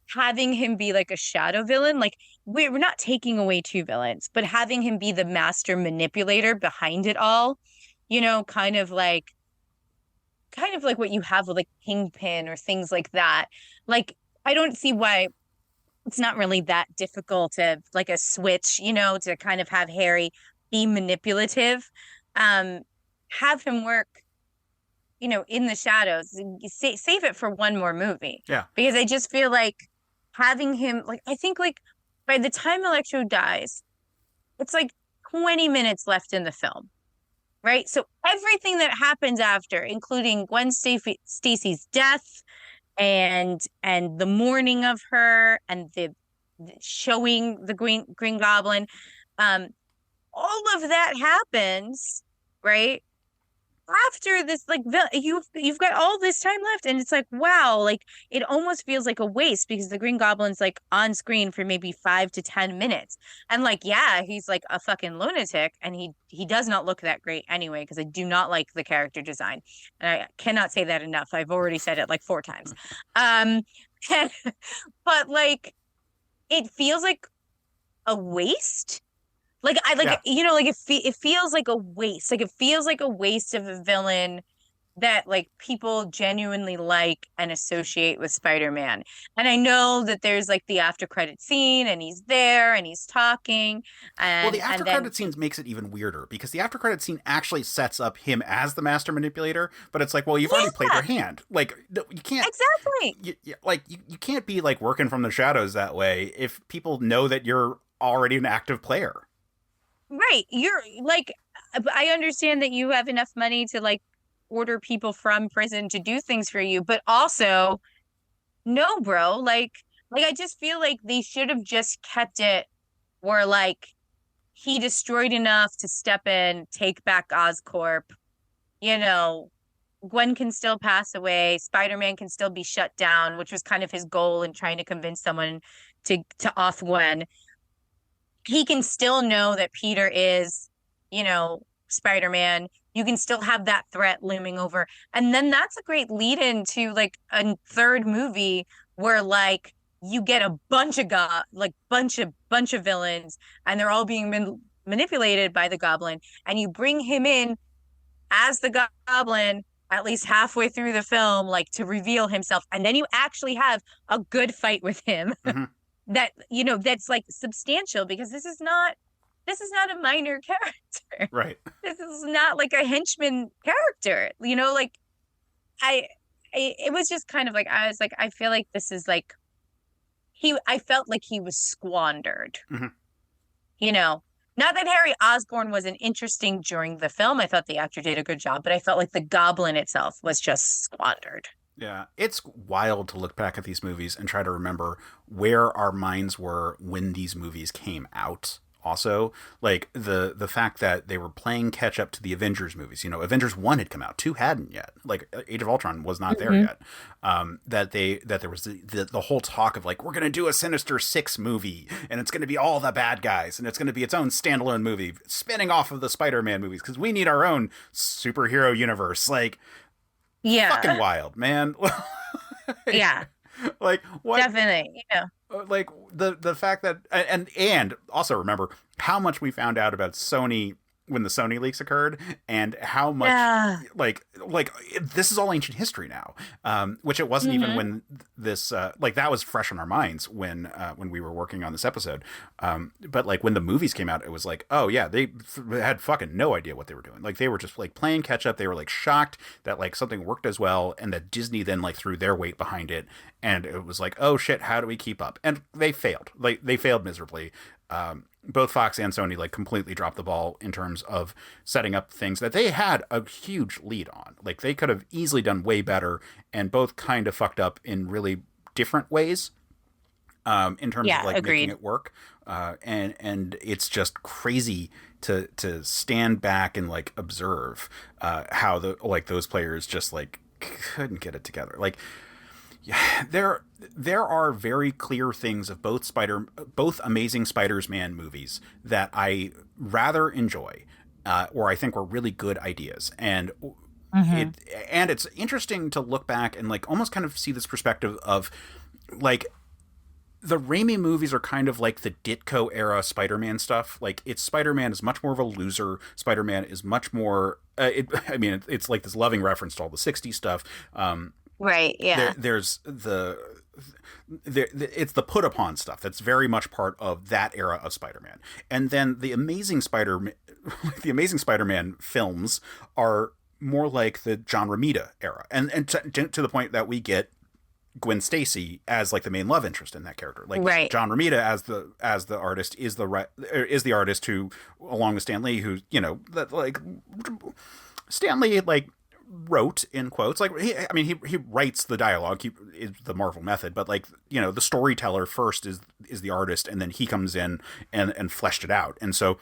having him be like a shadow villain, like we're not taking away two villains, but having him be the master manipulator behind it all, kind of like what you have with like Kingpin or things like that. Like, I don't see why it's not really that difficult to like a switch, to kind of have Harry be manipulative, have him work, in the shadows, save it for one more movie. Yeah. Because I just feel like having him, like, I think like by the time Electro dies, it's like 20 minutes left in the film, right? So everything that happens after, including Stacy's death and the mourning of her and the showing the Green Goblin, um, all of that happens, right? After this, like you've got all this time left, and it's like, wow, like it almost feels like a waste because the Green Goblin's like on screen for maybe 5 to 10 minutes, and like, yeah, he's like a fucking lunatic, and he does not look that great anyway because I do not like the character design, and I cannot say that enough. I've already said it like 4 times, um, but like it feels like a waste. Like I like Yeah. like it feels like a waste. Like it feels like a waste of a villain that like people genuinely like and associate with Spider-Man. And I know that there's like the after credit scene and he's there and he's talking Well, the and after then credit scenes makes it even weirder because the after credit scene actually sets up him as the master manipulator, but it's like, well, you've already played your hand. Like you can't exactly. you can't be like working from the shadows that way if people know that you're already an active player. Right. You're like I understand that you have enough money to like order people from prison to do things for you, but also no, bro. Like I just feel like they should have just kept it where like he destroyed enough to step in, take back Oscorp. You know, Gwen can still pass away. Spider-Man can still be shut down, which was kind of his goal in trying to convince someone to off Gwen. He can still know that Peter is, Spider-Man. You can still have that threat looming over. And then that's a great lead in to like a third movie where like you get a bunch of bunch of villains and they're all being manipulated by the Goblin, and you bring him in as the Goblin at least halfway through the film, like to reveal himself, and then you actually have a good fight with him. Mm-hmm. That's like substantial because this is not a minor character. Right. This is not like a henchman character. Like it was just kind of like I was like I feel like this is like I felt like he was squandered. Mm-hmm. Not that Harry Osborn wasn't interesting during the film. I thought the actor did a good job, but I felt like the Goblin itself was just squandered. Yeah, it's wild to look back at these movies and try to remember where our minds were when these movies came out. Also, like the fact that they were playing catch up to the Avengers movies. Avengers 1 had come out, 2 hadn't yet. Like Age of Ultron was not there yet. That there was the whole talk of like, we're gonna do a Sinister Six movie and it's gonna be all the bad guys and it's gonna be its own standalone movie spinning off of the Spider-Man movies because we need our own superhero universe. Like, yeah, fucking wild, man. Yeah. Like what? Definitely, like the fact that and also remember how much we found out about Sony when the Sony leaks occurred and how much like this is all ancient history now, which it wasn't even when this like that was fresh on our minds when we were working on this episode, but like when the movies came out it was like, oh yeah, they had fucking no idea what they were doing. Like they were just like playing catch up. They were like shocked that like something worked as well and that Disney then like threw their weight behind it, and it was like, oh shit, how do we keep up? And they failed. Like they failed miserably. Both Fox and Sony like completely dropped the ball in terms of setting up things that they had a huge lead on. Like they could have easily done way better, and both kind of fucked up in really different ways, in terms of like agreed. making it work. And it's just crazy to stand back and like observe how those players just like couldn't get it together. Like, yeah, there are very clear things of both Amazing Spider-Man movies that I rather enjoy, or I think were really good ideas, and it's interesting to look back and like almost kind of see this perspective of like the Raimi movies are kind of like the Ditko era Spider-Man stuff. Like Spider-Man is much more of a loser. Spider-Man is much more. It's like this loving reference to all the '60s stuff. Right. Yeah. There's it's the put upon stuff that's very much part of that era of Spider-Man, and then the Amazing Spider-Man films are more like the John Romita era, and to the point that we get Gwen Stacy as like the main love interest in that character. Like Right. John Romita as the artist is the artist who, along with Stan Lee, who, you know, that like Stan Lee like wrote, in quotes, like he writes the dialogue, he is the Marvel method, but like, you know, the storyteller first is the artist, and then he comes in and fleshed it out. And so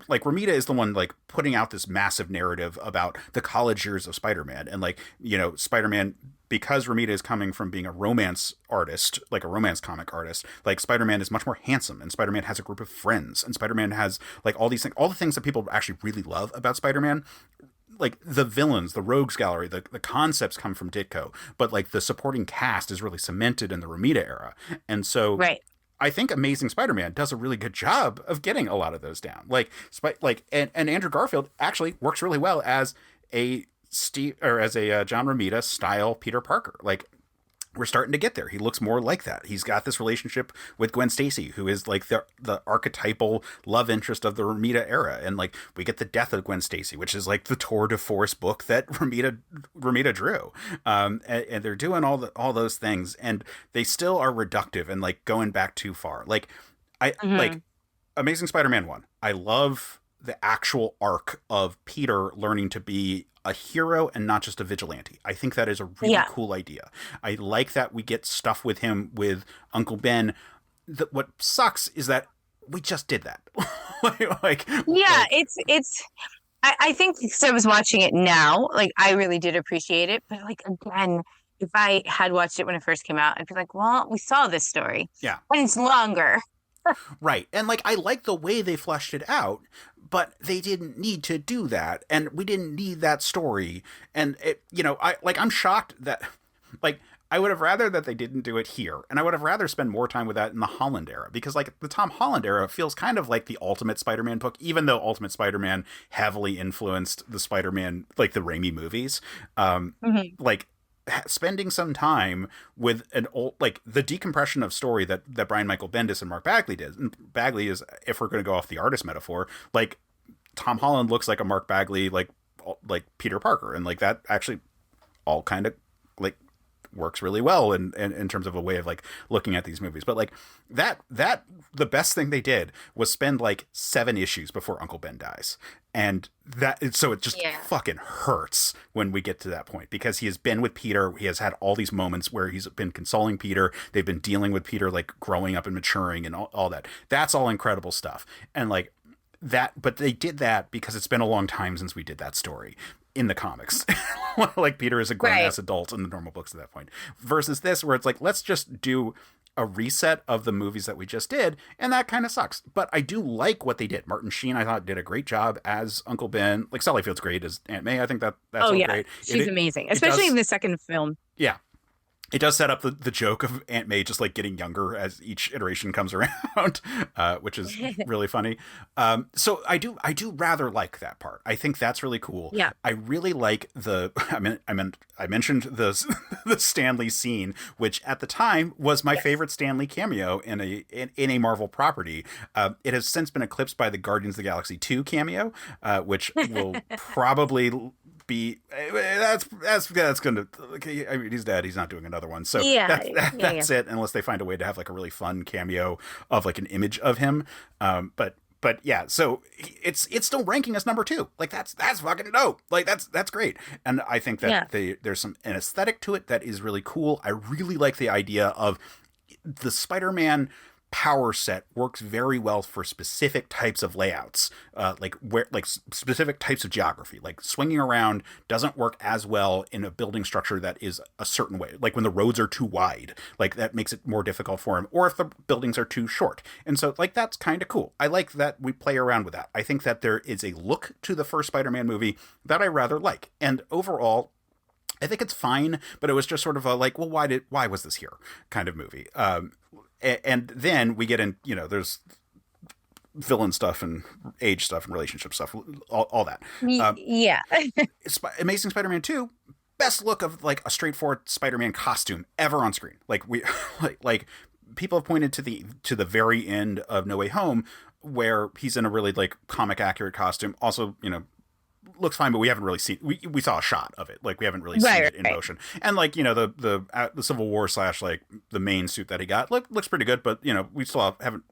like Romita is the one like putting out this massive narrative about the college years of Spider-Man, and like, you know, Spider-Man, because Romita is coming from being a romance artist, like a romance comic artist, like Spider-Man is much more handsome, and Spider-Man has a group of friends, and Spider-Man has like all these things, all the things that people actually really love about Spider-Man. Like the villains, the rogues gallery, the concepts come from Ditko, but like the supporting cast is really cemented in the Romita era. And so Right. I think Amazing Spider-Man does a really good job of getting a lot of those down. And Andrew Garfield actually works really well as a John Romita style Peter Parker. Like, we're starting to get there. He looks more like that. He's got this relationship with Gwen Stacy, who is like the archetypal love interest of the Romita era. And like, we get the death of Gwen Stacy, which is like the tour de force book that Romita drew. And they're doing all those things, and they still are reductive and like going back too far. Like like Amazing Spider-Man 1. I love the actual arc of Peter learning to be a hero and not just a vigilante. I think that is a really cool idea. I like that we get stuff with him with Uncle Ben. What sucks is that we just did that. I think because I was watching it now, like I really did appreciate it. But like again, if I had watched it when it first came out, I'd be like, well, we saw this story. Yeah. And it's longer. Right. And like, I like the way they fleshed it out, but they didn't need to do that. And we didn't need that story. And it, you know, I'm shocked that like, I would have rather that they didn't do it here. And I would have rather spend more time with that in the Holland era, because like the Tom Holland era feels kind of like the Ultimate Spider-Man book, even though Ultimate Spider-Man heavily influenced the Spider-Man, like the Raimi movies. Like, spending some time with an old, like the decompression of story that Brian Michael Bendis and Mark Bagley did. And Bagley is, if we're going to go off the artist metaphor, like Tom Holland looks like a Mark Bagley, like Peter Parker. And like that actually all kind of like works really well in terms of a way of like looking at these movies. But like that the best thing they did was spend like 7 issues before Uncle Ben dies. And so it just fucking hurts when we get to that point, because he has been with Peter. He has had all these moments where he's been consoling Peter. They've been dealing with Peter, like growing up and maturing and all that. That's all incredible stuff. And like that, but they did that because it's been a long time since we did that story in the comics. Like Peter is a grown-ass adult in the normal books at that point, versus this where it's like, let's just do a reset of the movies that we just did, and that kind of sucks. But I do like what they did. Martin Sheen, I thought, did a great job as Uncle Ben. Like Sally Field's great as Aunt May. I think that's all great. She's amazing, especially in the second film. Yeah. It does set up the joke of Aunt May just like getting younger as each iteration comes around, which is really funny. So I do rather like that part. I think that's really cool. Yeah. I really like I mentioned the the Stan Lee scene, which at the time was my favorite Stan Lee cameo in a Marvel property. It has since been eclipsed by the Guardians of the Galaxy 2 cameo, which will probably be that's gonna, I mean, he's dead, he's not doing another one, so that's it, unless they find a way to have like a really fun cameo of like an image of him. But yeah, so it's still ranking as number 2. Like that's fucking dope. Like that's great. And I think that there's an aesthetic to it that is really cool. I really like the idea of the Spider-Man power set works very well for specific types of layouts, like specific types of geography. Like swinging around doesn't work as well in a building structure that is a certain way. Like when the roads are too wide, like that makes it more difficult for him, or if the buildings are too short. And so like that's kind of cool. I like that we play around with that. I think that there is a look to the first Spider-Man movie that I rather like. And overall, I think it's fine, but it was just sort of a like, well, why was this here kind of movie. And then we get in, you know, there's villain stuff and age stuff and relationship stuff, all that. Amazing Spider-Man 2, best look of like a straightforward Spider-Man costume ever on screen. Like we, like people have pointed to the very end of No Way Home, where he's in a really like comic accurate costume. Also, you know, looks fine, but we haven't really seen. We saw a shot of it, like we haven't really seen it in motion. And like the Civil War / like the main suit that he got looks pretty good, but we still haven't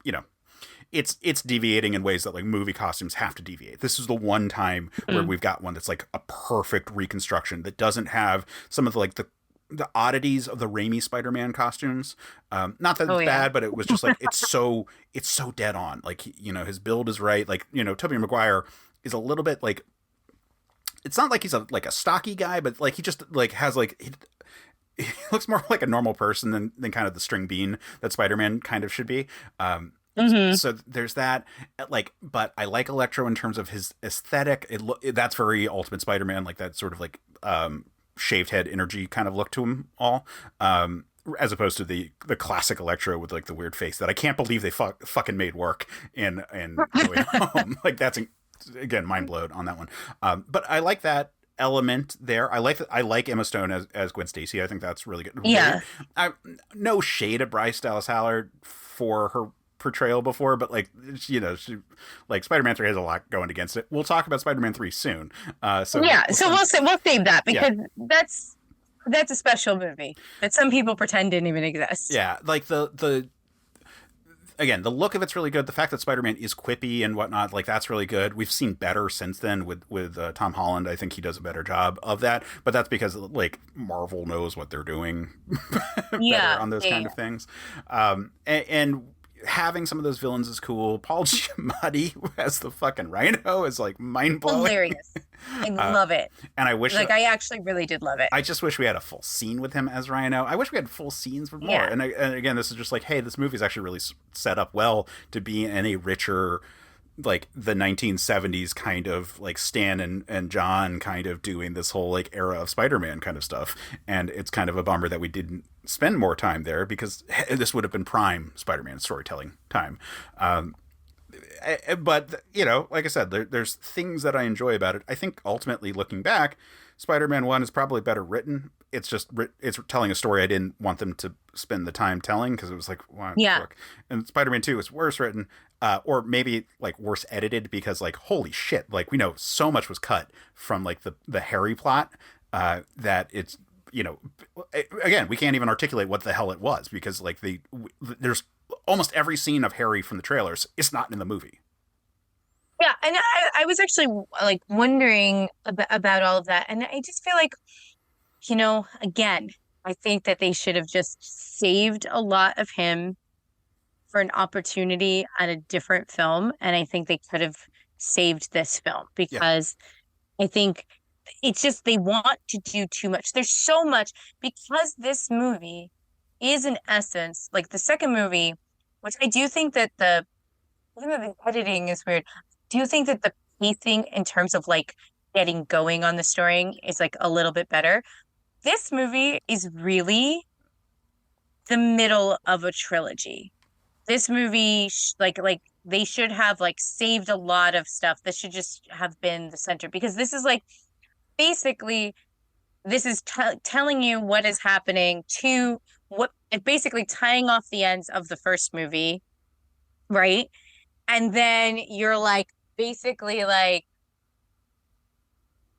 it's deviating in ways that like movie costumes have to deviate. This is the one time where we've got one that's like a perfect reconstruction that doesn't have some of the oddities of the Raimi Spider-Man costumes. Not that it's bad, but it was just like it's so dead on. Like his build is right. Like Tobey Maguire is a little bit like, it's not like he's a stocky guy, but like he just like has like he looks more like a normal person than kind of the string bean that Spider-Man kind of should be. So there's that. Like, but I like Electro in terms of his aesthetic. That's very Ultimate Spider-Man, like that sort of like shaved head energy kind of look to him all. As opposed to the classic Electro with like the weird face that I can't believe they fucking made work in No Way Home. Like that's again mind blown on that one. But I like that element there. I like Emma Stone as Gwen Stacy. I think that's really good. Yeah. No shade at Bryce Dallas Howard for her portrayal before, but like she like Spider-Man 3 has a lot going against it. We'll talk about Spider-Man 3 soon. We'll save that because that's a special movie that some people pretend didn't even exist. Yeah, like again, the look of it's really good. The fact that Spider-Man is quippy and whatnot, like that's really good. We've seen better since then with Tom Holland. I think he does a better job of that, but that's because like Marvel knows what they're doing better on those kind of things. And having some of those villains is cool. Paul Giamatti as the fucking Rhino is like mind blowing. Hilarious. I love it. And I wish I actually really did love it. I just wish we had a full scene with him as Rhino. I wish we had full scenes with more. Yeah. And again, this is just like, hey, this movie's actually really set up well to be in a richer, like the 1970s kind of like Stan and John kind of doing this whole like era of Spider-Man kind of stuff. And it's kind of a bummer that we didn't spend more time there because this would have been prime Spider-Man storytelling time. But like I said, there's things that I enjoy about it. I think ultimately looking back, Spider-Man 1 is probably better written. It's just it's telling a story I didn't want them to spend the time telling because it was like, wow, fuck. And Spider-Man 2 is worse written, or maybe like worse edited because like holy shit, like we know so much was cut from like the Harry plot that it's again we can't even articulate what the hell it was because like there's almost every scene of Harry from the trailers is not in the movie. Yeah, and I was actually like wondering about all of that, and I just feel like, again, I think that they should have just saved a lot of him for an opportunity on a different film, and I think they could have saved this film because I think it's just they want to do too much. There's so much because this movie is in essence like the second movie, which I do think that even though the editing is weird, I do think that the pacing in terms of like getting going on the story is like a little bit better. This movie is really the middle of a trilogy. This movie, like they should have like saved a lot of stuff. This should just have been the center because this is like basically this is telling you what is happening to what basically tying off the ends of the first movie, right? And then you're like basically like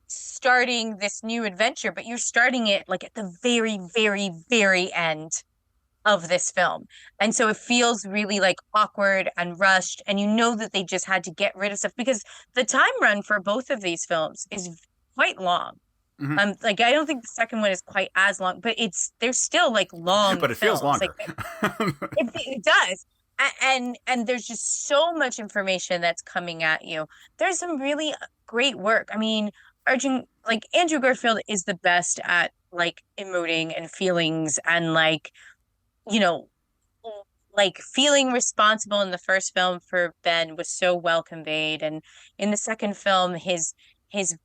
starting this new adventure, but you're starting it like at the very, very, very end of this film. And so it feels really like awkward and rushed. And that they just had to get rid of stuff because the time run for both of these films is quite long. Mm-hmm. Like I don't think the second one is quite as long, but they're still like long. But it feels longer. Like, it does. And there's just so much information that's coming at you. There's some really great work. I mean, Andrew Garfield is the best at like emoting and feelings and like feeling responsible in the first film for Ben was so well conveyed. And in the second film, his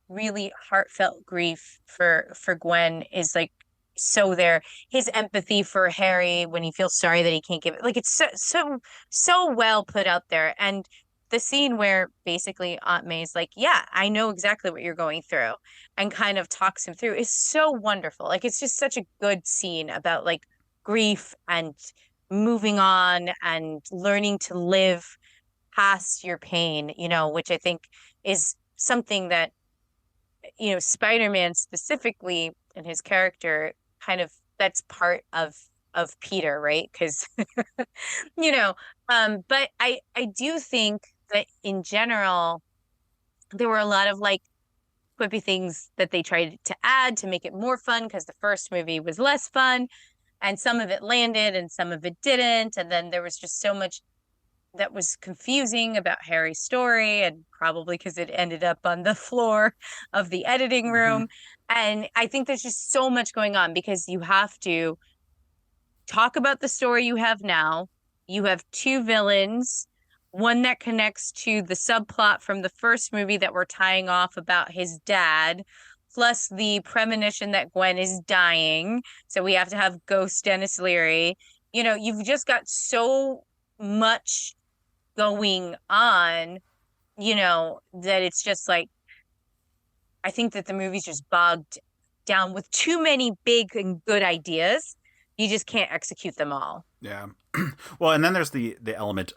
really heartfelt grief for Gwen is like so there. His empathy for Harry when he feels sorry that he can't give it, like it's so well put out there. And the scene where basically Aunt May's like, yeah, I know exactly what you're going through and kind of talks him through is so wonderful. Like it's just such a good scene about like grief and moving on and learning to live past your pain, which I think is something that Spider-Man specifically and his character kind of that's part of Peter, right? Because you know, but I do think that in general there were a lot of like quippy things that they tried to add to make it more fun because the first movie was less fun and some of it landed and some of it didn't. And then there was just so much that was confusing about Harry's story, and probably because it ended up on the floor of the editing Mm-hmm. room. And I think there's just so much going on because you have to talk about the story you have now. You have two villains, one that connects to the subplot from the first movie that we're tying off about his dad, plus the premonition that Gwen is dying. So we have to have Ghost Dennis Leary. You've just got so much going on, that it's just like, I think that the movie's just bogged down with too many big and good ideas. You just can't execute them all. Yeah. Well, and then there's the element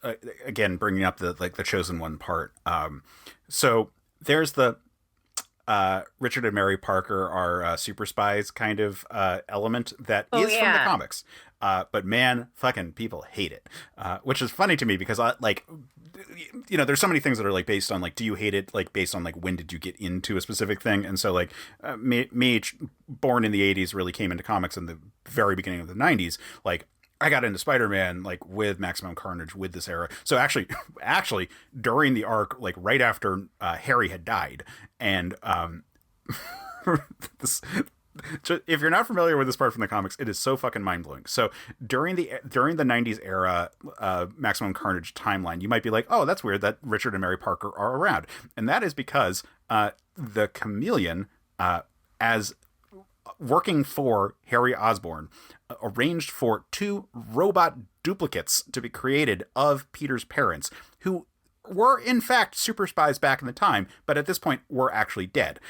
again, bringing up the chosen one part. So there's the Richard and Mary Parker are super spies kind of element that is from the comics. But man, fucking people hate it, which is funny to me because there's so many things that are like based on like, do you hate it like based on like when did you get into a specific thing? And so like me born in the 80s, really came into comics in the very beginning of the 90s. Like I got into Spider-Man like with Maximum Carnage with this era. So actually during the arc, like right after Harry had died, and this. If you're not familiar with this part from the comics, it is so fucking mind-blowing. So during the 90s era Maximum Carnage timeline, you might be like, oh, that's weird that Richard and Mary Parker are around. And that is because the Chameleon, as working for Harry Osborn, arranged for two robot duplicates to be created of Peter's parents, who were in fact super spies back in the time, but at this point were actually dead.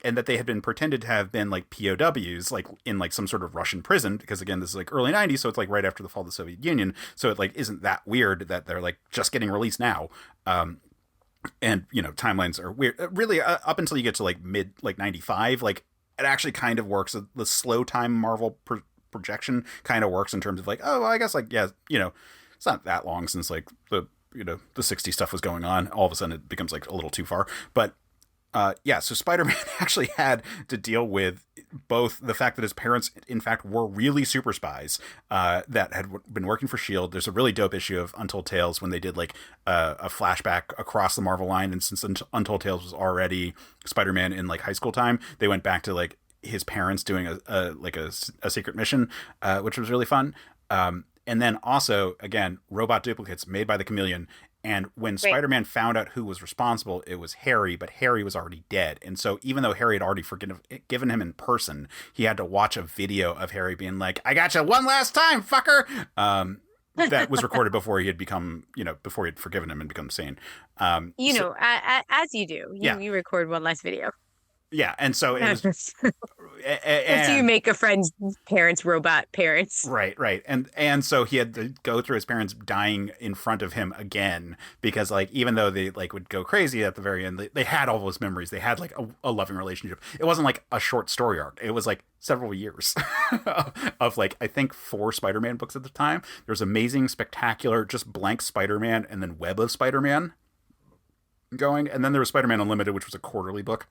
And that they had been pretended to have been like POWs, like in like some sort of Russian prison, because again, this is like early 90s, so it's like right after the fall of the Soviet Union. So it like isn't that weird that they're like just getting released now. And timelines are weird. Really, up until you get to like mid like 95, like it actually kind of works. The slow time Marvel projection kind of works in terms of like, oh, well, I guess like, yeah, it's not that long since like the 60s stuff was going on. All of a sudden it becomes like a little too far. But so Spider-Man actually had to deal with both the fact that his parents, in fact, were really super spies that had been working for S.H.I.E.L.D. There's a really dope issue of Untold Tales when they did like a flashback across the Marvel line. And since Untold Tales was already Spider-Man in like high school time, they went back to like his parents doing a secret mission, which was really fun. And then also, again, robot duplicates made by the Chameleon. And when Spider-Man found out who was responsible, it was Harry, but Harry was already dead. And so even though Harry had already given him in person, he had to watch a video of Harry being like, I got you one last time, fucker. That was recorded before he had become, before he had forgiven him and become sane. As you do. You record one last video. Yeah, and so it was... After you make a friend's parents robot parents. Right. And so he had to go through his parents dying in front of him again, because like even though they like would go crazy at the very end, they had all those memories. They had like a loving relationship. It wasn't like a short story arc. It was like several years of like, I think 4 Spider-Man books at the time. There's Amazing, Spectacular, just blank Spider-Man, and then Web of Spider-Man going. And then there was Spider-Man Unlimited, which was a quarterly book.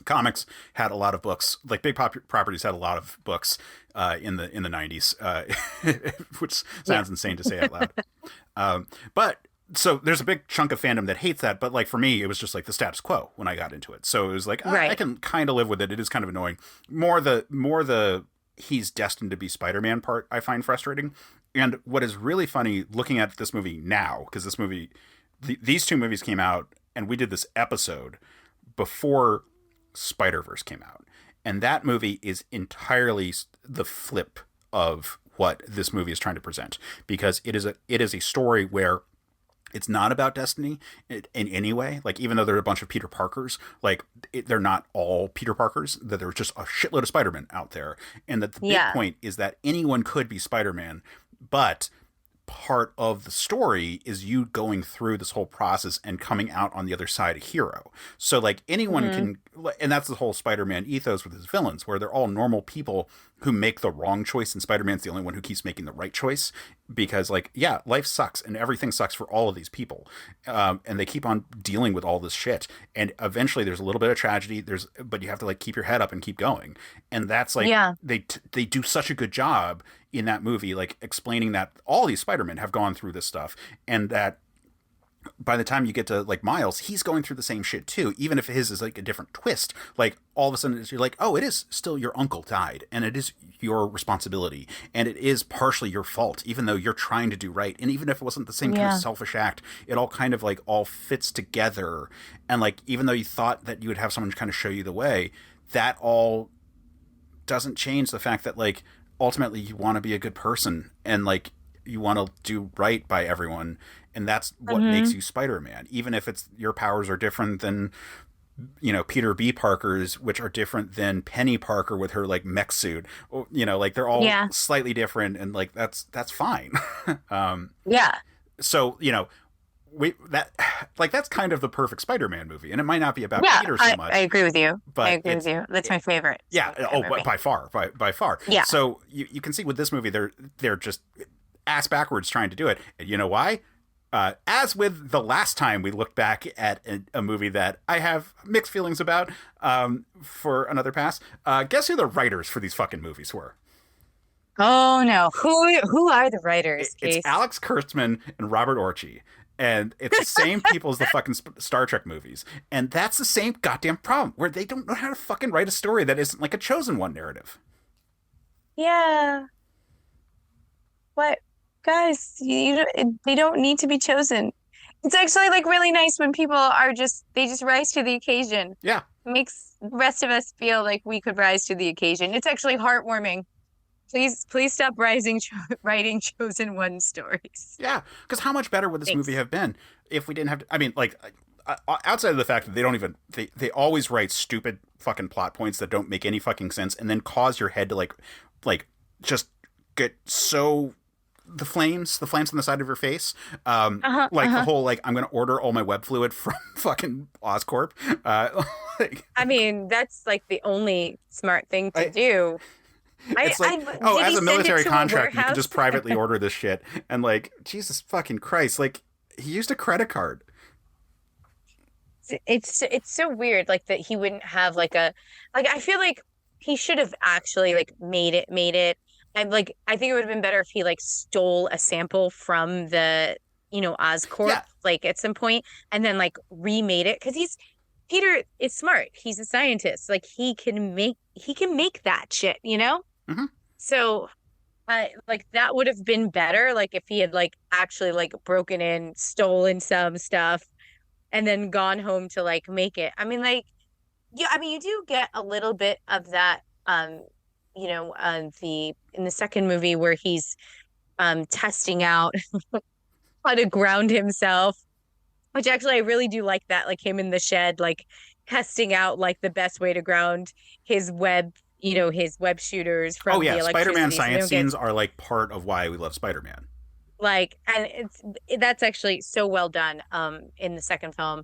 Comics had a lot of books, like big properties had a lot of books in the 90s, which sounds insane to say out loud. But so there's a big chunk of fandom that hates that, but like for me, it was just like the status quo when I got into it. So it was like, I can kind of live with it. It is kind of annoying. More the he's destined to be Spider-Man part I find frustrating. And what is really funny looking at this movie now, because this movie, these 2 movies came out, and we did this episode before Spider-Verse came out, and that movie is entirely the flip of what this movie is trying to present, because it is a story where it's not about destiny in any way. Like, even though there are a bunch of Peter Parkers, like they're not all Peter Parkers, that there's just a shitload of Spider-Man out there, and that the big point is that anyone could be Spider-Man, but part of the story is you going through this whole process and coming out on the other side a hero. So like anyone can, and that's the whole Spider-Man ethos with his villains, where they're all normal people who make the wrong choice, and Spider-Man's the only one who keeps making the right choice, because like, yeah, life sucks and everything sucks for all of these people. And they keep on dealing with all this shit. And eventually there's a little bit of tragedy, but you have to like keep your head up and keep going. And that's like, they do such a good job in that movie, like explaining that all these Spider-Men have gone through this stuff, and that by the time you get to like Miles, he's going through the same shit too, even if his is like a different twist. Like all of a sudden you're like, oh, it is still your uncle died, and it is your responsibility, and it is partially your fault, even though you're trying to do right. And even if it wasn't the same kind of selfish act, it all kind of like all fits together. And like, even though you thought that you would have someone kind of show you the way, that all doesn't change the fact that like ultimately you want to be a good person, and like you want to do right by everyone, and that's what makes you Spider-Man, even if it's your powers are different than, you know, Peter B. Parker's, which are different than Penny Parker with her like mech suit, or, you know, like they're all slightly different, and like that's fine. So you know, that's kind of the perfect Spider-Man movie, and it might not be about Peter so much. I agree with you. But I agree with you. That's my favorite. Yeah. By far. Yeah. So you can see with this movie, they're just ass backwards trying to do it. And you know why? As with the last time we looked back at a movie that I have mixed feelings about, for another pass, guess who the writers for these fucking movies were? Oh no, who are the writers? It's Alex Kurtzman and Robert Orci. And it's the same people as the fucking Star Trek movies. And that's the same goddamn problem, where they don't know how to fucking write a story that isn't like a chosen one narrative. Yeah. What? Guys, they don't need to be chosen. It's actually like really nice when people they just rise to the occasion. Yeah. It makes the rest of us feel like we could rise to the occasion. It's actually heartwarming. Please stop writing chosen one stories. Yeah, because how much better would this movie have been if we didn't have to, I mean, like, outside of the fact that they don't even, they always write stupid fucking plot points that don't make any fucking sense, and then cause your head to like just get so, the flames on the side of your face, the whole like, I'm gonna order all my web fluid from fucking Oscorp. I mean, that's like the only smart thing to do. It's like, as a military contract, you can just privately order this shit. And like, Jesus fucking Christ, like, he used a credit card. It's so weird, like, that he wouldn't have like I feel like he should have actually like made it. And like, I think it would have been better if he like stole a sample from the, you know, Oscorp, like at some point, and then like remade it. Cause Peter is smart. He's a scientist. Like he can make that shit, you know? Mm-hmm. So like that would have been better, like if he had like actually like broken in, stolen some stuff, and then gone home to like make it. I mean, like, yeah, I mean, you do get a little bit of that, you know, in the second movie where he's testing out how to ground himself, which actually I really do like that, like him in the shed, like testing out like the best way to ground his web, you know, his web shooters from the electricity. Spider-Man science scenes are like part of why we love Spider-Man. Like, and that's actually so well done in the second film,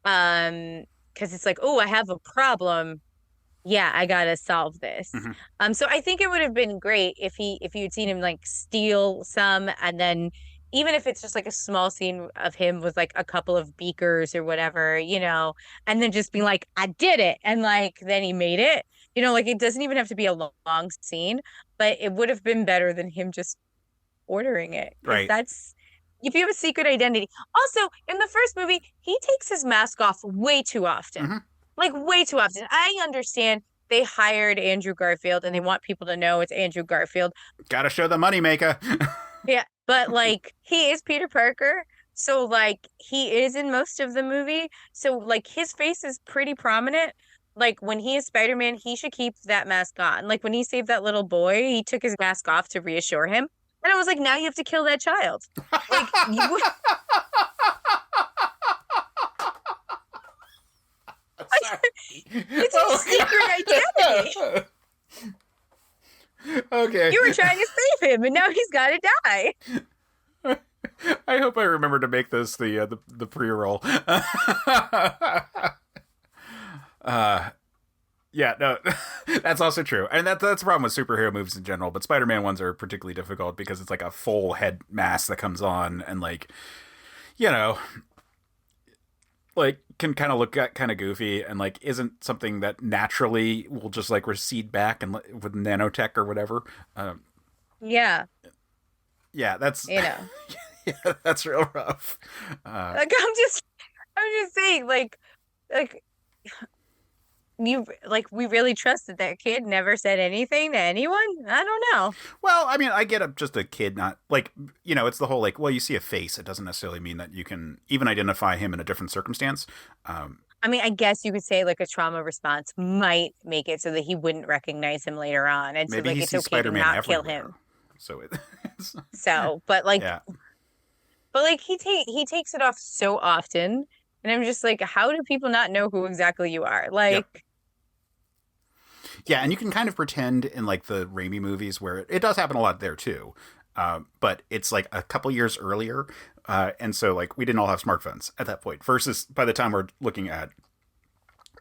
because it's like, oh, I have a problem, yeah, I gotta solve this. So I think it would have been great if you'd seen him like steal some, and then even if it's just like a small scene of him with like a couple of beakers or whatever, you know, and then just being like, I did it, and like then he made it, you know, like it doesn't even have to be a long scene, but it would have been better than him just ordering it. Right. That's, if you have a secret identity. Also, in the first movie, he takes his mask off way too often. Like way too often. I understand they hired Andrew Garfield and they want people to know it's Andrew Garfield. Gotta show the moneymaker. Yeah, but like he is Peter Parker, so like he is in most of the movie, so like his face is pretty prominent. Like when he is Spider-Man, he should keep that mask on. Like when he saved that little boy, he took his mask off to reassure him, and I was like, now you have to kill that child. Like you. It's a secret identity. Okay. You were trying to save him, and now he's got to die. I hope I remember to make this the pre-roll. Yeah, no, that's also true, and that's the problem with superhero movies in general. But Spider-Man ones are particularly difficult because it's like a full head mask that comes on, and like, you know, like can kind of look kind of goofy, and like isn't something that naturally will just like recede back and with nanotech or whatever. Yeah, Yeah, that's yeah, that's real rough. like I'm just saying, like you, like we really trusted that kid. Never said anything to anyone. I don't know. Well, I mean, I get just a kid, not like, it's the whole like, well, you see a face. It doesn't necessarily mean that you can even identify him in a different circumstance. I mean, I guess you could say like a trauma response might make it so that he wouldn't recognize him later on, and so Maybe like he it's sees okay to Spider-Man not kill everywhere. him. So it's So, but like, yeah. but like he takes it off so often, and I'm just like, how do people not know who exactly you are? Like, Yeah, and you can kind of pretend in like the Raimi movies where it does happen a lot there too. But it's like a couple years earlier. And so like we didn't all have smartphones at that point versus by the time we're looking at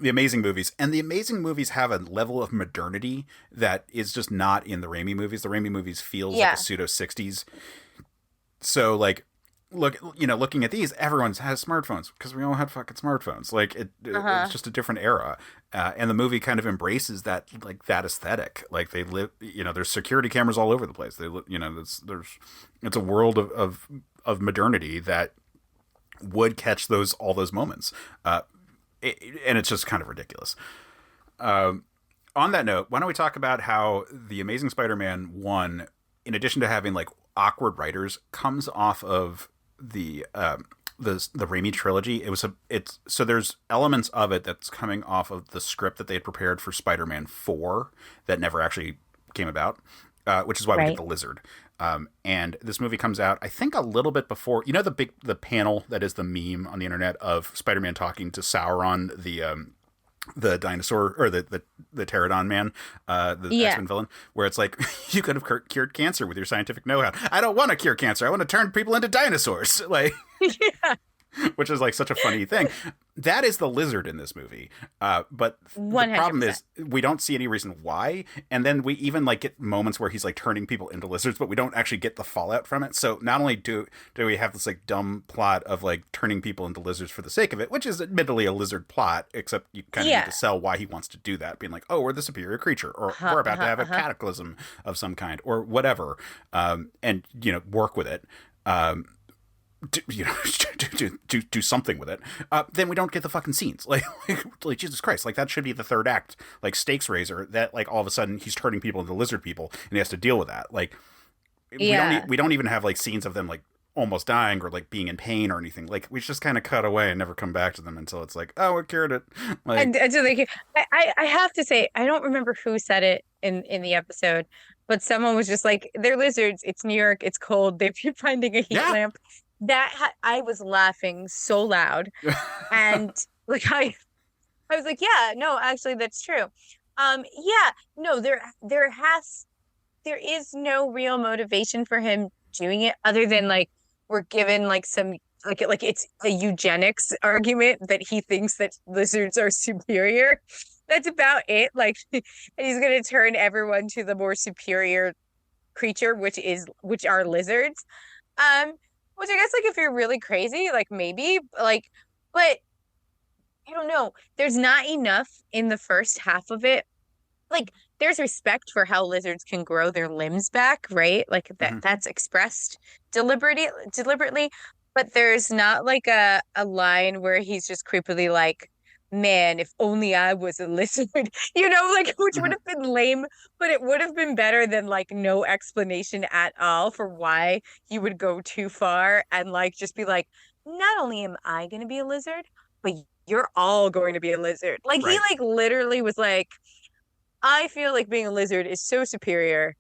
the Amazing movies. And the Amazing movies have a level of modernity that is just not in the Raimi movies. The Raimi movies feels like a pseudo 60s. So like, looking at these, everyone has smartphones because we all had fucking smartphones. Like it's just a different era, and the movie kind of embraces that that aesthetic. Like they live, there's security cameras all over the place. They, it's a world of modernity that would catch all those moments, and it's just kind of ridiculous. On that note, why don't we talk about how the Amazing Spider-Man 1, in addition to having like awkward writers, comes off of the Raimi trilogy. So there's elements of it that's coming off of the script that they had prepared for Spider-Man 4 that never actually came about, which is why we get the lizard. And this movie comes out, I think, a little bit before. The panel that is the meme on the internet of Spider-Man talking to Sauron, the dinosaur, or the pterodon man, the X-Men villain, where it's like, you could have cured cancer with your scientific know-how. I don't want to cure cancer. I want to turn people into dinosaurs. Like, yeah. Which is like such a funny thing. That is the lizard in this movie. But 100%. the problem is we don't see any reason why. And then we even like get moments where he's like turning people into lizards, but we don't actually get the fallout from it. So not only do we have this like dumb plot of like turning people into lizards for the sake of it, which is admittedly a lizard plot, except you kind of need to sell why he wants to do that, being like, oh, we're the superior creature, or we're about to have a cataclysm of some kind, or whatever, and work with it. Do something with it. Then we don't get the fucking scenes. Like Jesus Christ! Like that should be the third act. Like stakes raiser. That like all of a sudden he's turning people into lizard people, and he has to deal with that. Like we don't even have like scenes of them like almost dying or like being in pain or anything. Like we just kind of cut away and never come back to them until it's like, oh, we cured it. Like, I have to say, I don't remember who said it in the episode, but someone was just like, they're lizards. It's New York. It's cold. They've been finding a heat lamp. I was laughing so loud, and like I was like, yeah, no, actually, that's true. No, there is no real motivation for him doing it other than like we're given like some like it's a eugenics argument that he thinks that lizards are superior. That's about it. Like, and he's gonna turn everyone to the more superior creature, which are lizards. Which I guess, like, if you're really crazy, like, maybe, like, but I don't know. There's not enough in the first half of it. Like, there's respect for how lizards can grow their limbs back, right? Like, that's expressed deliberately. But there's not, like, a line where he's just creepily like, man, if only I was a lizard, like, which would have been lame, but it would have been better than like no explanation at all for why he would go too far and like just be like, not only am I going to be a lizard, but you're all going to be a lizard. Like he like literally was like, I feel like being a lizard is so superior.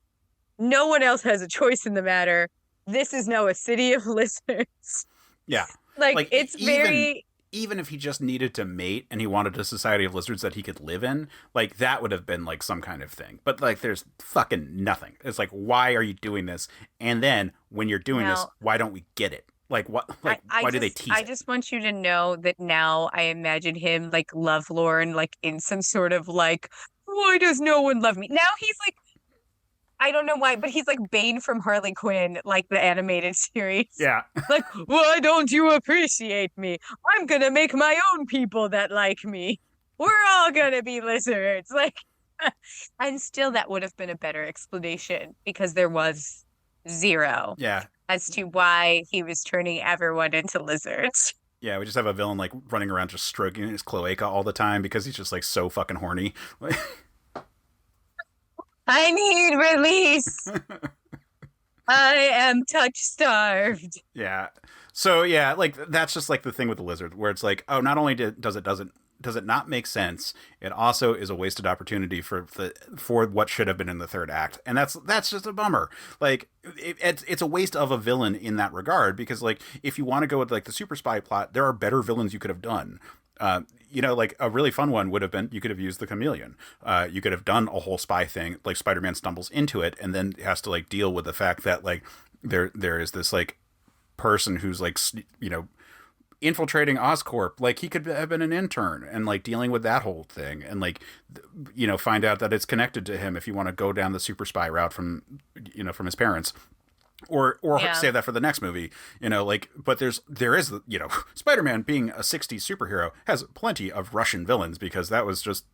No one else has a choice in the matter. This is now a city of lizards. Yeah. Like it's very... Even if he just needed to mate and he wanted a society of lizards that he could live in, like that would have been like some kind of thing. But like there's fucking nothing. It's like, why are you doing this? And then when you're doing this, why don't we get it? Like what? Like why do they tease I it? just want you to know that now I imagine him like lovelorn, like in some sort of like, why does no one love me? Now he's like, I don't know why, but he's like Bane from Harley Quinn, like the animated series. Yeah. Like, why don't you appreciate me? I'm gonna make my own people that like me. We're all gonna be lizards. Like, and still that would have been a better explanation because there was zero Yeah. as to why he was turning everyone into lizards. Yeah, we just have a villain like running around just stroking his cloaca all the time because he's just like so fucking horny. I need release. I am touch starved. Yeah. So yeah, like that's just like the thing with the lizard, where it's like, oh, not only does it not make sense, it also is a wasted opportunity for what should have been in the third act, and that's just a bummer. Like it's a waste of a villain in that regard, because like if you want to go with like the super spy plot, there are better villains you could have done. Like a really fun one would have been, you could have used the chameleon. You could have done a whole spy thing, like Spider-Man stumbles into it and then has to like deal with the fact that like there is this like person who's like, infiltrating Oscorp. Like he could have been an intern and like dealing with that whole thing and like, find out that it's connected to him if you want to go down the super spy route from his parents. Or Yeah. save that for the next movie, but there is, Spider-Man being a 60s superhero has plenty of Russian villains because that was just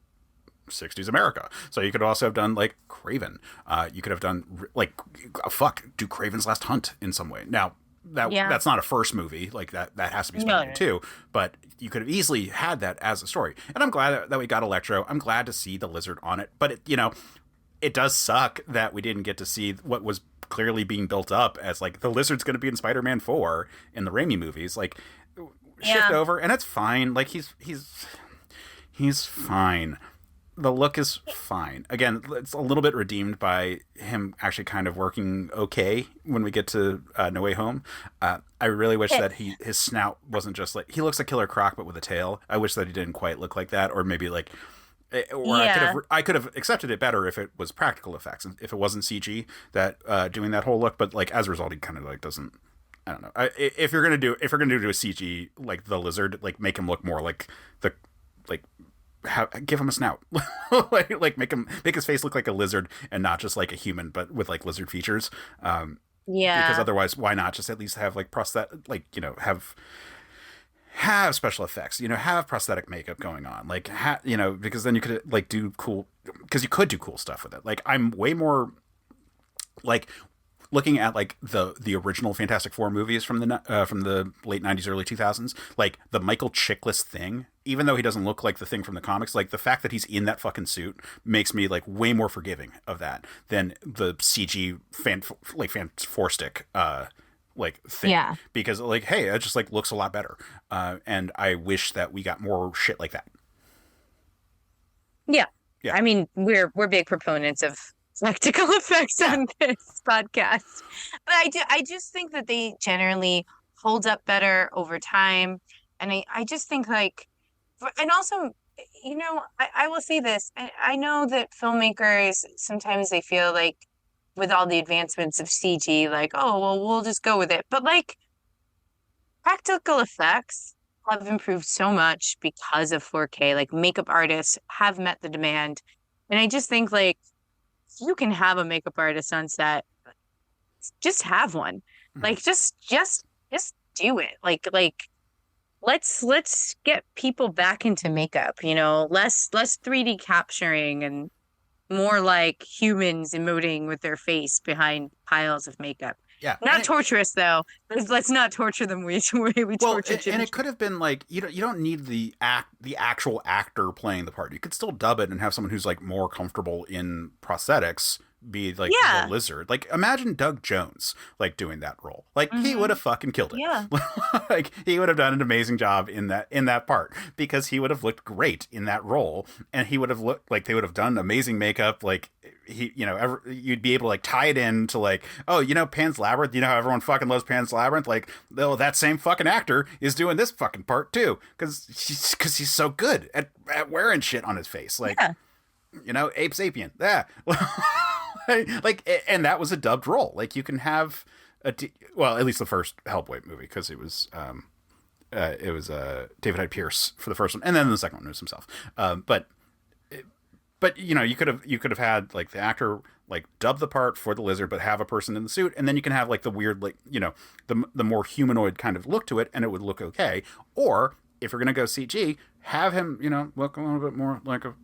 60s America. So you could also have done like Kraven. You could have done like, do Kraven's Last Hunt in some way. Now, that's not a first movie, like that has to be Spider-Man 2, but you could have easily had that as a story. And I'm glad that we got Electro. I'm glad to see the lizard on it, but it does suck that we didn't get to see what was clearly being built up as like the lizard's going to be in Spider-Man 4 in the Raimi movies. Like shift over, and it's fine. Like he's fine. The look is fine. Again, it's a little bit redeemed by him actually kind of working okay when we get to No Way Home. I really wish that his snout wasn't just like, he looks like Killer Croc but with a tail. I wish that he didn't quite look like that, or maybe like, I could have accepted it better if it was practical effects, if it wasn't CG that doing that whole look. But like as a result, he kind of like doesn't. I don't know. If you're gonna do a CG like the lizard, like make him look more like give him a snout, like make his face look like a lizard and not just like a human, but with like lizard features. Because otherwise, why not just at least have like have special effects, have prosthetic makeup going on, like because then you could like do cool, because you could do cool stuff with it. Like I'm way more like looking at like the original Fantastic Four movies from the late 90s, early 2000s, like the Michael Chiklis thing. Even though he doesn't look like the thing from the comics, like the fact that he's in that fucking suit makes me like way more forgiving of that than the CG fan four stick like thing. Yeah. Because like, hey, it just like looks a lot better. And I wish that we got more shit like that. Yeah. Yeah. I mean, we're big proponents of practical effects on this podcast. But I just think that they generally hold up better over time. And I just think like, and also, I will say this. I know that filmmakers, sometimes they feel like with all the advancements of CG, like, oh, well, we'll just go with it. But like practical effects have improved so much because of 4K. Like makeup artists have met the demand. And I just think like you can have a makeup artist on set, just have one. Like just do it. Like let's get people back into makeup, less 3D capturing and more like humans emoting with their face behind piles of makeup. Yeah. Not torturous though. Let's not torture them we torture Jimmy. And it could have been like, you don't need the actual actor playing the part. You could still dub it and have someone who's like more comfortable in prosthetics be like the lizard. Like imagine Doug Jones like doing that role. Like he would have fucking killed it. Yeah. Like he would have done an amazing job in that part, because he would have looked great in that role, and he would have looked like they would have done amazing makeup. Like he, you'd be able to like tie it in to like, oh, Pan's Labyrinth, how everyone fucking loves Pan's Labyrinth, like, oh, that same fucking actor is doing this fucking part too, because he's so good at wearing shit on his face, like ape sapien, yeah. Like, and that was a dubbed role. Like you can have well, at least the first Hellboy movie, because it was David Hyde Pierce for the first one, and then the second one was himself. But you could have had like the actor like dub the part for the lizard, but have a person in the suit, and then you can have like the weird like the more humanoid kind of look to it, and it would look okay. Or if you're gonna go CG, have him look a little bit more like a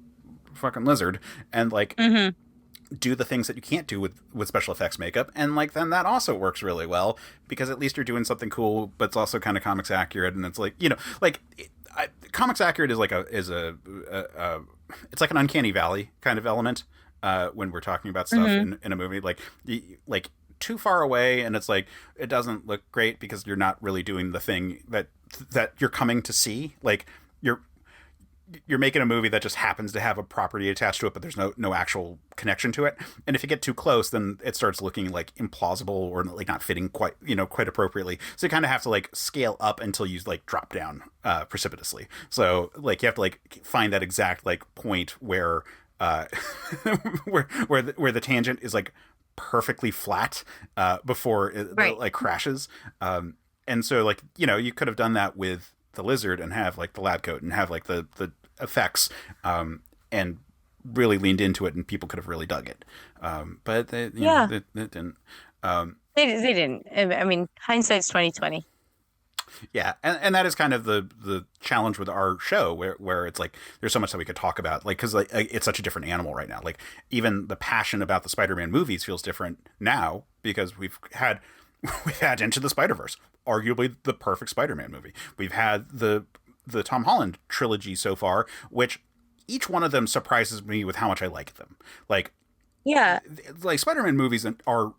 fucking lizard, and like do the things that you can't do with special effects makeup, and like then that also works really well, because at least you're doing something cool, but it's also kind of comics accurate, and it's like comics accurate is like it's like an uncanny valley kind of element when we're talking about stuff in a movie, like too far away, and it's like it doesn't look great because you're not really doing the thing that you're coming to see. Like you're making a movie that just happens to have a property attached to it, but there's no actual connection to it. And if you get too close, then it starts looking like implausible or like not fitting quite appropriately. So you kind of have to like scale up until you like drop down precipitously. So like you have to like find that exact like point where where the tangent is like perfectly flat before it like crashes. And so like you could have done that with the lizard and have like the lab coat and have like the effects and really leaned into it, and people could have really dug it, but they didn't. They didn't. I mean, hindsight's 2020. Yeah, and that is kind of the challenge with our show, where it's like there's so much that we could talk about, like because like it's such a different animal right now. Like even the passion about the Spider-Man movies feels different now because we've had Into the Spider-Verse, arguably the perfect Spider-Man movie. We've had the Tom Holland trilogy so far, which each one of them surprises me with how much I like them. Like Spider-Man movies are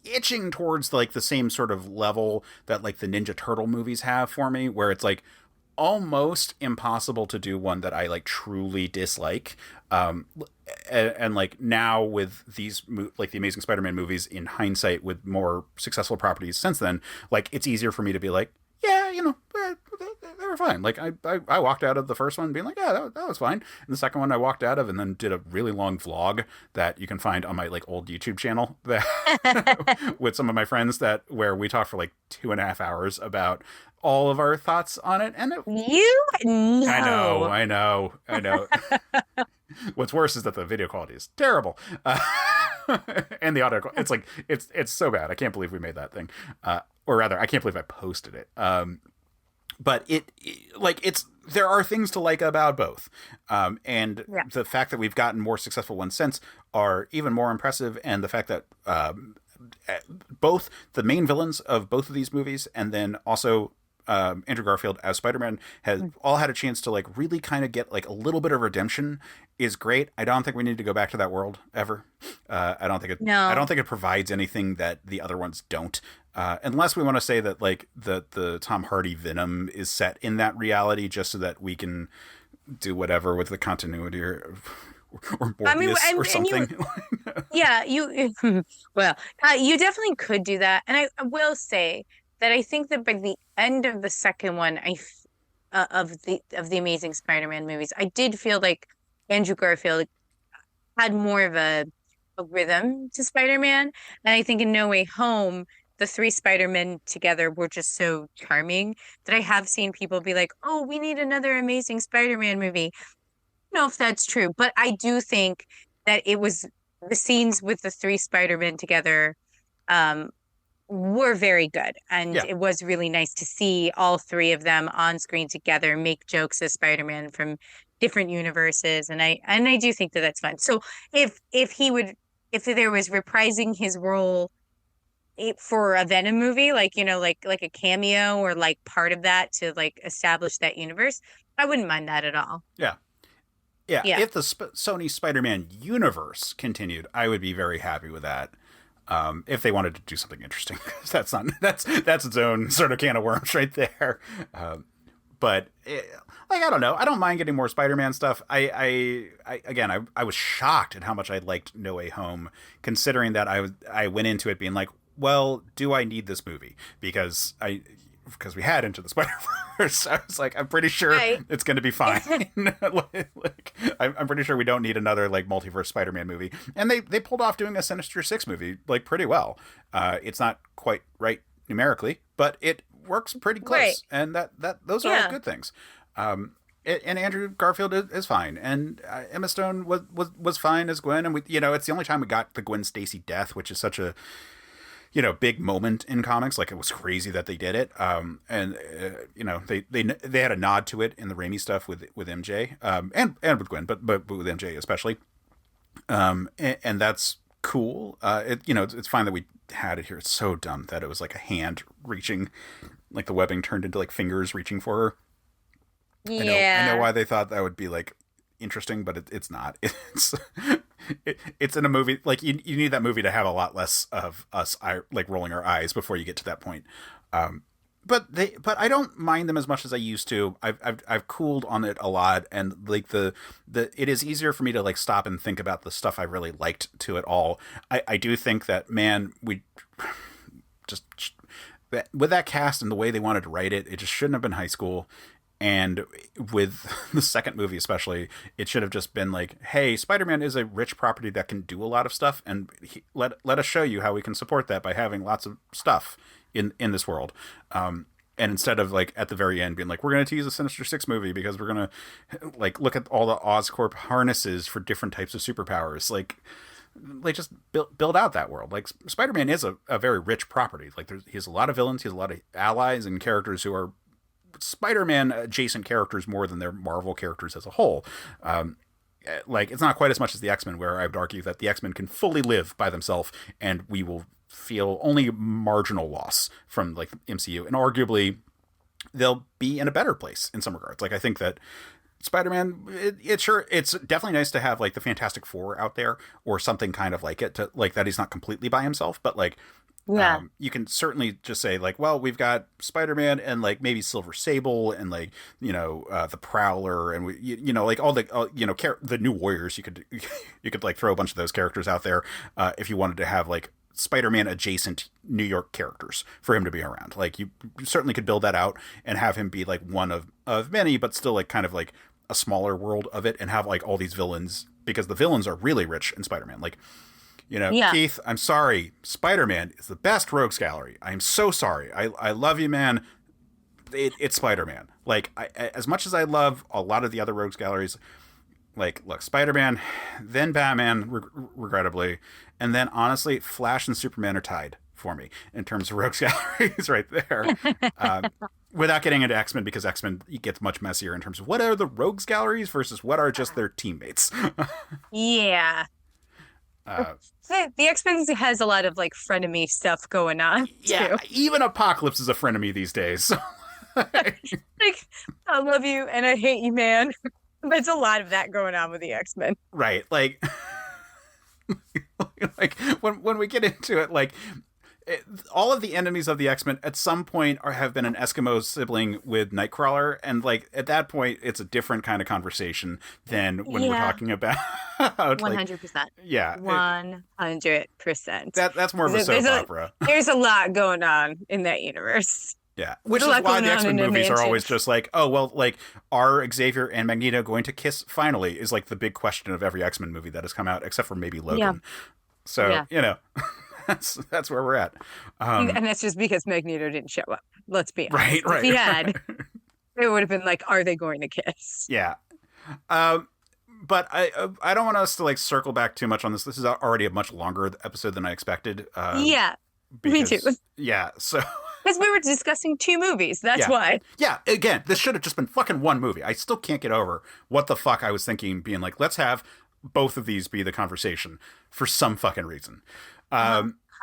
itching towards like the same sort of level that like the Ninja Turtle movies have for me, where it's like almost impossible to do one that I like truly dislike. And like now with these like the Amazing Spider-Man movies, in hindsight, with more successful properties since then, like it's easier for me to be like, yeah, they were fine. Like I walked out of the first one being like, yeah, that was fine. And the second one I walked out of, and then did a really long vlog that you can find on my like old YouTube channel that with some of my friends where we talked for like 2.5 hours about all of our thoughts on it. And I know. What's worse is that the video quality is terrible. And the audio, it's like, it's so bad. I can't believe we made that thing. Or rather, I can't believe I posted it. But there are things to like about both. And the fact that we've gotten more successful ones since are even more impressive. And the fact that both the main villains of both of these movies, and then also Andrew Garfield as Spider-Man, has all had a chance to like really kind of get like a little bit of redemption is great. I don't think we need to go back to that world ever. I don't think it provides anything that the other ones don't. Unless we want to say that like the Tom Hardy Venom is set in that reality just so that we can do whatever with the continuity or Morbius or something. You definitely could do that. And I will say that I think that by the end of the second one, of the Amazing Spider-Man movies, I did feel like Andrew Garfield had more of a rhythm to Spider-Man. And I think in No Way Home, the three Spider-Men together were just so charming that I have seen people be like, oh, we need another Amazing Spider-Man movie. I don't know if that's true, but I do think that it was the scenes with the three Spider-Men together were very good. And it was really nice to see all three of them on screen together make jokes as Spider-Man from different universes. And I do think that that's fun. So if there was reprising his role for a Venom movie, like a cameo or like part of that to like establish that universe, I wouldn't mind that at all. Yeah. If the Sony Spider-Man universe continued, I would be very happy with that. If they wanted to do something interesting, that's its own sort of can of worms right there. But I don't know. I don't mind getting more Spider-Man stuff. I was shocked at how much I liked No Way Home, considering that I went into it being like, well, do I need this movie? Because because we had Into the Spider-Verse, I was like, I'm pretty sure Right. it's going to be fine. like, I'm pretty sure we don't need another like multiverse Spider-Man movie. And they pulled off doing a Sinister Six movie like pretty well. It's not quite right numerically, but it works pretty close, Right. and those are all good things. And Andrew Garfield is fine, and Emma Stone was fine as Gwen, and it's the only time we got the Gwen Stacy death, which is such a big moment in comics. Like, it was crazy that they did it. They had a nod to it in the Raimi stuff with MJ, and with Gwen, but with MJ especially. And that's cool. It's fine that we had it here. It's so dumb that it was like a hand reaching, like the webbing turned into like fingers reaching for her. Yeah. I know why they thought that would be like interesting, but it's not. It's in a movie, like you need that movie to have a lot less of us like rolling our eyes before you get to that point. But I don't mind them as much as I used to. I've cooled on it a lot, and like it is easier for me to like stop and think about the stuff I really liked to it all. I do think that, man, we just with that cast and the way they wanted to write it, it just shouldn't have been high school. And with the second movie especially, it should have just been like, hey, Spider-Man is a rich property that can do a lot of stuff, and let us show you how we can support that by having lots of stuff in this world. And instead of like at the very end being like, we're going to tease a Sinister Six movie because we're going to like look at all the Oscorp harnesses for different types of superpowers. Like just build out that world. Like, Spider-Man is a very rich property. Like, he has a lot of villains, he has a lot of allies and characters who are Spider-Man adjacent characters more than their Marvel characters as a whole. Like, it's not quite as much as the X-Men, where I would argue that the X-Men can fully live by themselves and we will feel only marginal loss from like the MCU, and arguably they'll be in a better place in some regards. Like, I think that Spider-Man, it's definitely nice to have like the Fantastic Four out there or something kind of like it, to like that he's not completely by himself, but like, you can certainly just say like, well, we've got Spider-Man and like maybe Silver Sable and like, the Prowler, and like all the, the New Warriors. You could like throw a bunch of those characters out there if you wanted to have like Spider-Man adjacent New York characters for him to be around. Like, you certainly could build that out and have him be like one of many, but still like kind of like a smaller world of it, and have like all these villains, because the villains are really rich in Spider-Man. Like, Keith, I'm sorry, Spider-Man is the best rogues gallery. I'm so sorry. I love you, man. It's Spider-Man. Like, as much as I love a lot of the other rogues galleries, like, look, Spider-Man, then Batman, regrettably, and then honestly, Flash and Superman are tied for me in terms of rogues galleries right there. Without getting into X-Men, because X-Men gets much messier in terms of what are the rogues galleries versus what are just their teammates. Yeah. The X-Men has a lot of like frenemy stuff going on too. Yeah, even Apocalypse is a frenemy these days. So. Like, I love you and I hate you, man. There's a lot of that going on with the X-Men. Right. Like, like when we get into it, like, all of the enemies of the X-Men at some point have been an Eskimo sibling with Nightcrawler, and like at that point it's a different kind of conversation than when we're talking about 100%. Yeah, 100%. That's more of a soap opera. There's a lot going on in that universe. Yeah, which is why the X-Men movies are always just like, oh, well, like, are Xavier and Magneto going to kiss finally, is like the big question of every X-Men movie that has come out, except for maybe Logan. Yeah. So, that's where we're at. And that's just because Magneto didn't show up. Let's be honest. Right. If he had, it would have been like, are they going to kiss? Yeah. But I don't want us to like circle back too much on this. This is already a much longer episode than I expected. Me too. Yeah, so... Because we were discussing two movies. That's why. Yeah, again, this should have just been fucking one movie. I still can't get over what the fuck I was thinking, being like, let's have both of these be the conversation for some fucking reason.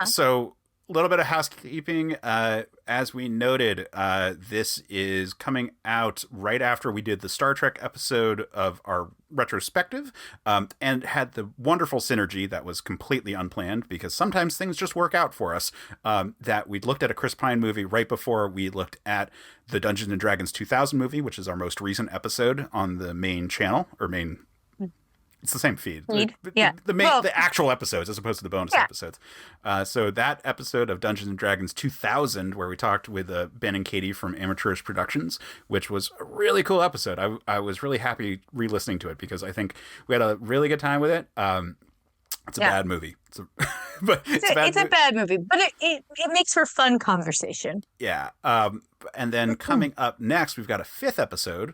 So, a little bit of housekeeping. As we noted, this is coming out right after we did the Star Trek episode of our retrospective, and had the wonderful synergy that was completely unplanned, because sometimes things just work out for us, that we looked at a Chris Pine movie right before we looked at the Dungeons & Dragons 2000 movie, which is our most recent episode on the main channel, or main It's the same feed. Feed? The, Yeah. the actual episodes as opposed to the bonus episodes. So that episode of Dungeons & Dragons 2000, where we talked with Ben and Katie from Amateurish Productions, which was a really cool episode. I was really happy re-listening to it because I think we had a really good time with it. It's a bad movie. It's a bad movie, but it makes for fun conversation. Yeah. And then coming up next, we've got a 5th episode.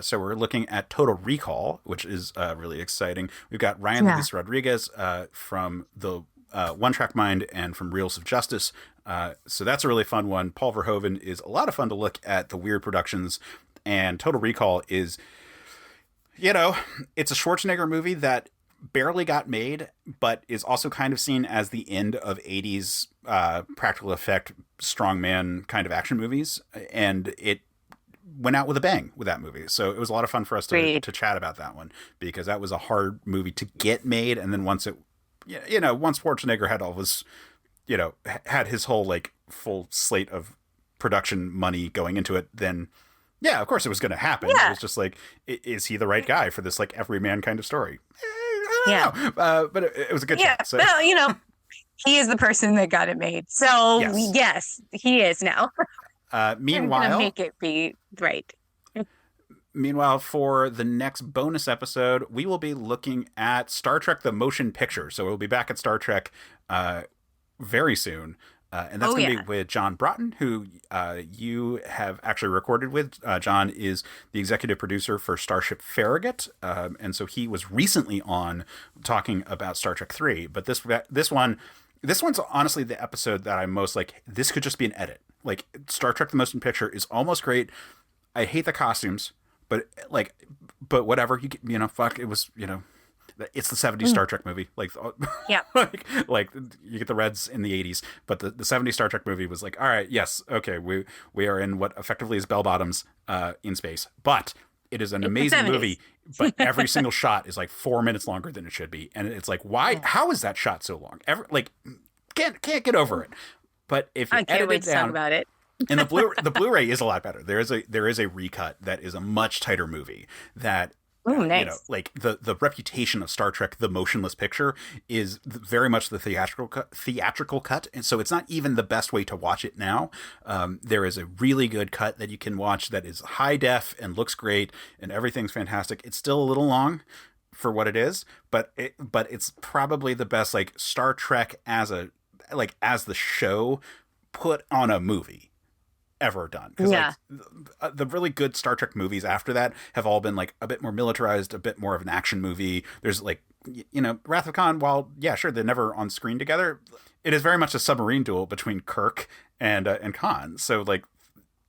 So we're looking at Total Recall, which is really exciting. We've got Ryan Luis Rodriguez from the One Track Mind and from Reels of Justice. So that's a really fun one. Paul Verhoeven is a lot of fun to look at the weird productions. And Total Recall is, it's a Schwarzenegger movie that barely got made, but is also kind of seen as the end of 80s practical effect strongman kind of action movies. And it went out with a bang with that movie. So it was a lot of fun for us to chat about that one, because that was a hard movie to get made. And then once once Schwarzenegger had all his, had his whole like full slate of production money going into it, then yeah, of course it was going to happen. Yeah. It was just like, is he the right guy for this like everyman kind of story? I don't know. But it was a good shot. So. Well, he is the person that got it made. So yes he is now. Meanwhile, I'm gonna make it be right. Meanwhile, for the next bonus episode, we will be looking at Star Trek: The Motion Picture. So we'll be back at Star Trek very soon. And that's going to be with John Broughton, who you have actually recorded with. John is the executive producer for Starship Farragut. And so he was recently on talking about Star Trek 3. But this one's honestly the episode that I'm most like, this could just be an edit. Like, Star Trek: The Motion Picture is almost great. I hate the costumes, but whatever. Fuck, it was, it's the 70s Star Trek movie. Like, like you get the Reds in the 80s, but the 70s Star Trek movie was like, all right, yes, okay, we are in what effectively is bell bottoms in space, but it is an amazing movie. But every single shot is like 4 minutes longer than it should be, and it's like, why? How is that shot so long? Can't get over it. But if you can't wait to talk about it. And the Blu-ray is a lot better. There is a recut that is a much tighter movie that. Ooh, nice. Like the reputation of Star Trek: The Motionless Picture is very much the theatrical cut, and so it's not even the best way to watch it now. There is a really good cut that you can watch that is high def and looks great, and everything's fantastic. It's still a little long for what it is, but it's probably the best like Star Trek as the show put on a movie ever done, because the really good Star Trek movies after that have all been like a bit more militarized, a bit more of an action movie. There's like Wrath of Khan, while sure they're never on screen together, it is very much a submarine duel between Kirk and Khan. So like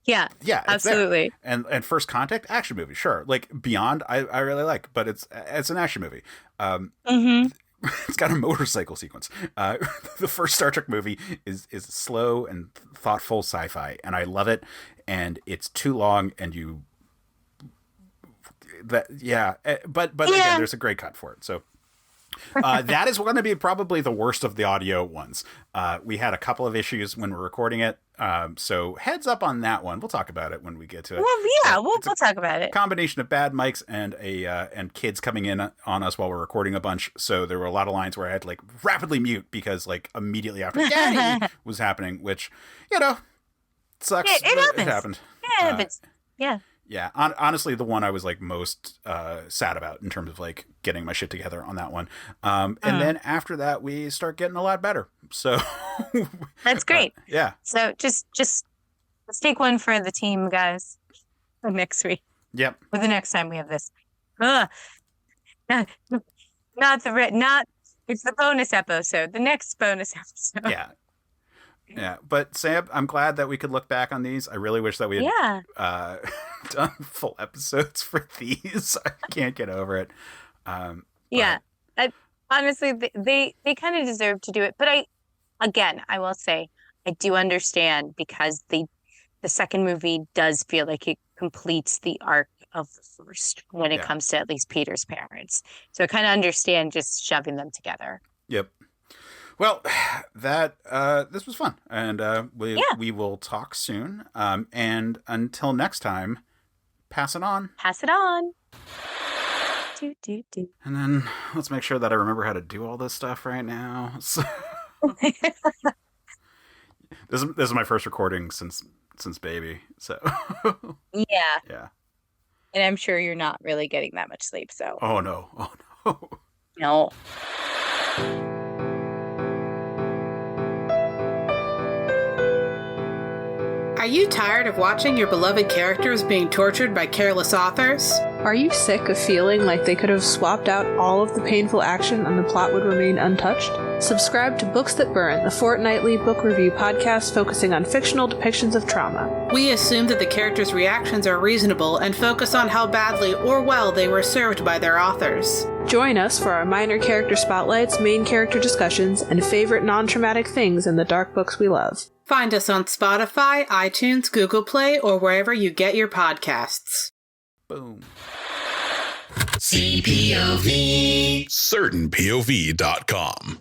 yeah, absolutely. And First Contact, action movie, sure. Like Beyond, I really like, but it's an action movie. It's got a motorcycle sequence. The first Star Trek movie is slow and thoughtful sci-fi, and I love it. And it's too long, and but again, there's a great cut for it. So that is going to be probably the worst of the audio ones. We had a couple of issues when we're recording it. So heads up on that one. We'll talk about it when we get to it. Well, yeah, we'll talk about it. Combination of bad mics and kids coming in on us while we're recording a bunch. So there were a lot of lines where I had to like rapidly mute because like immediately after Daddy was happening, which sucks. It happened. Yeah, it happens. Yeah. Yeah, honestly, the one I was like most sad about in terms of like getting my shit together on that one. And then after that, we start getting a lot better. So that's great. Yeah. So just let's take one for the team, guys, for next week. Yep. For the next time we have this. Not it's the bonus episode. The next bonus episode. Yeah. Yeah, but Sam, I'm glad that we could look back on these. I really wish that we had done full episodes for these. I can't get over it. Honestly, they kind of deserve to do it. But I will say, I do understand because the second movie does feel like it completes the arc of the first when it comes to at least Peter's parents. So I kind of understand just shoving them together. Yep. Well, this was fun, and we will talk soon. And until next time, pass it on. Pass it on. And then let's make sure that I remember how to do all this stuff right now. So, this is my first recording since baby. So Yeah. yeah. And I'm sure you're not really getting that much sleep, so. Oh no. No. Are you tired of watching your beloved characters being tortured by careless authors? Are you sick of feeling like they could have swapped out all of the painful action and the plot would remain untouched? Subscribe to Books That Burn, the fortnightly book review podcast focusing on fictional depictions of trauma. We assume that the characters' reactions are reasonable and focus on how badly or well they were served by their authors. Join us for our minor character spotlights, main character discussions, and favorite non-traumatic things in the dark books we love. Find us on Spotify, iTunes, Google Play, or wherever you get your podcasts. Boom. CPOV. CertainPOV.com.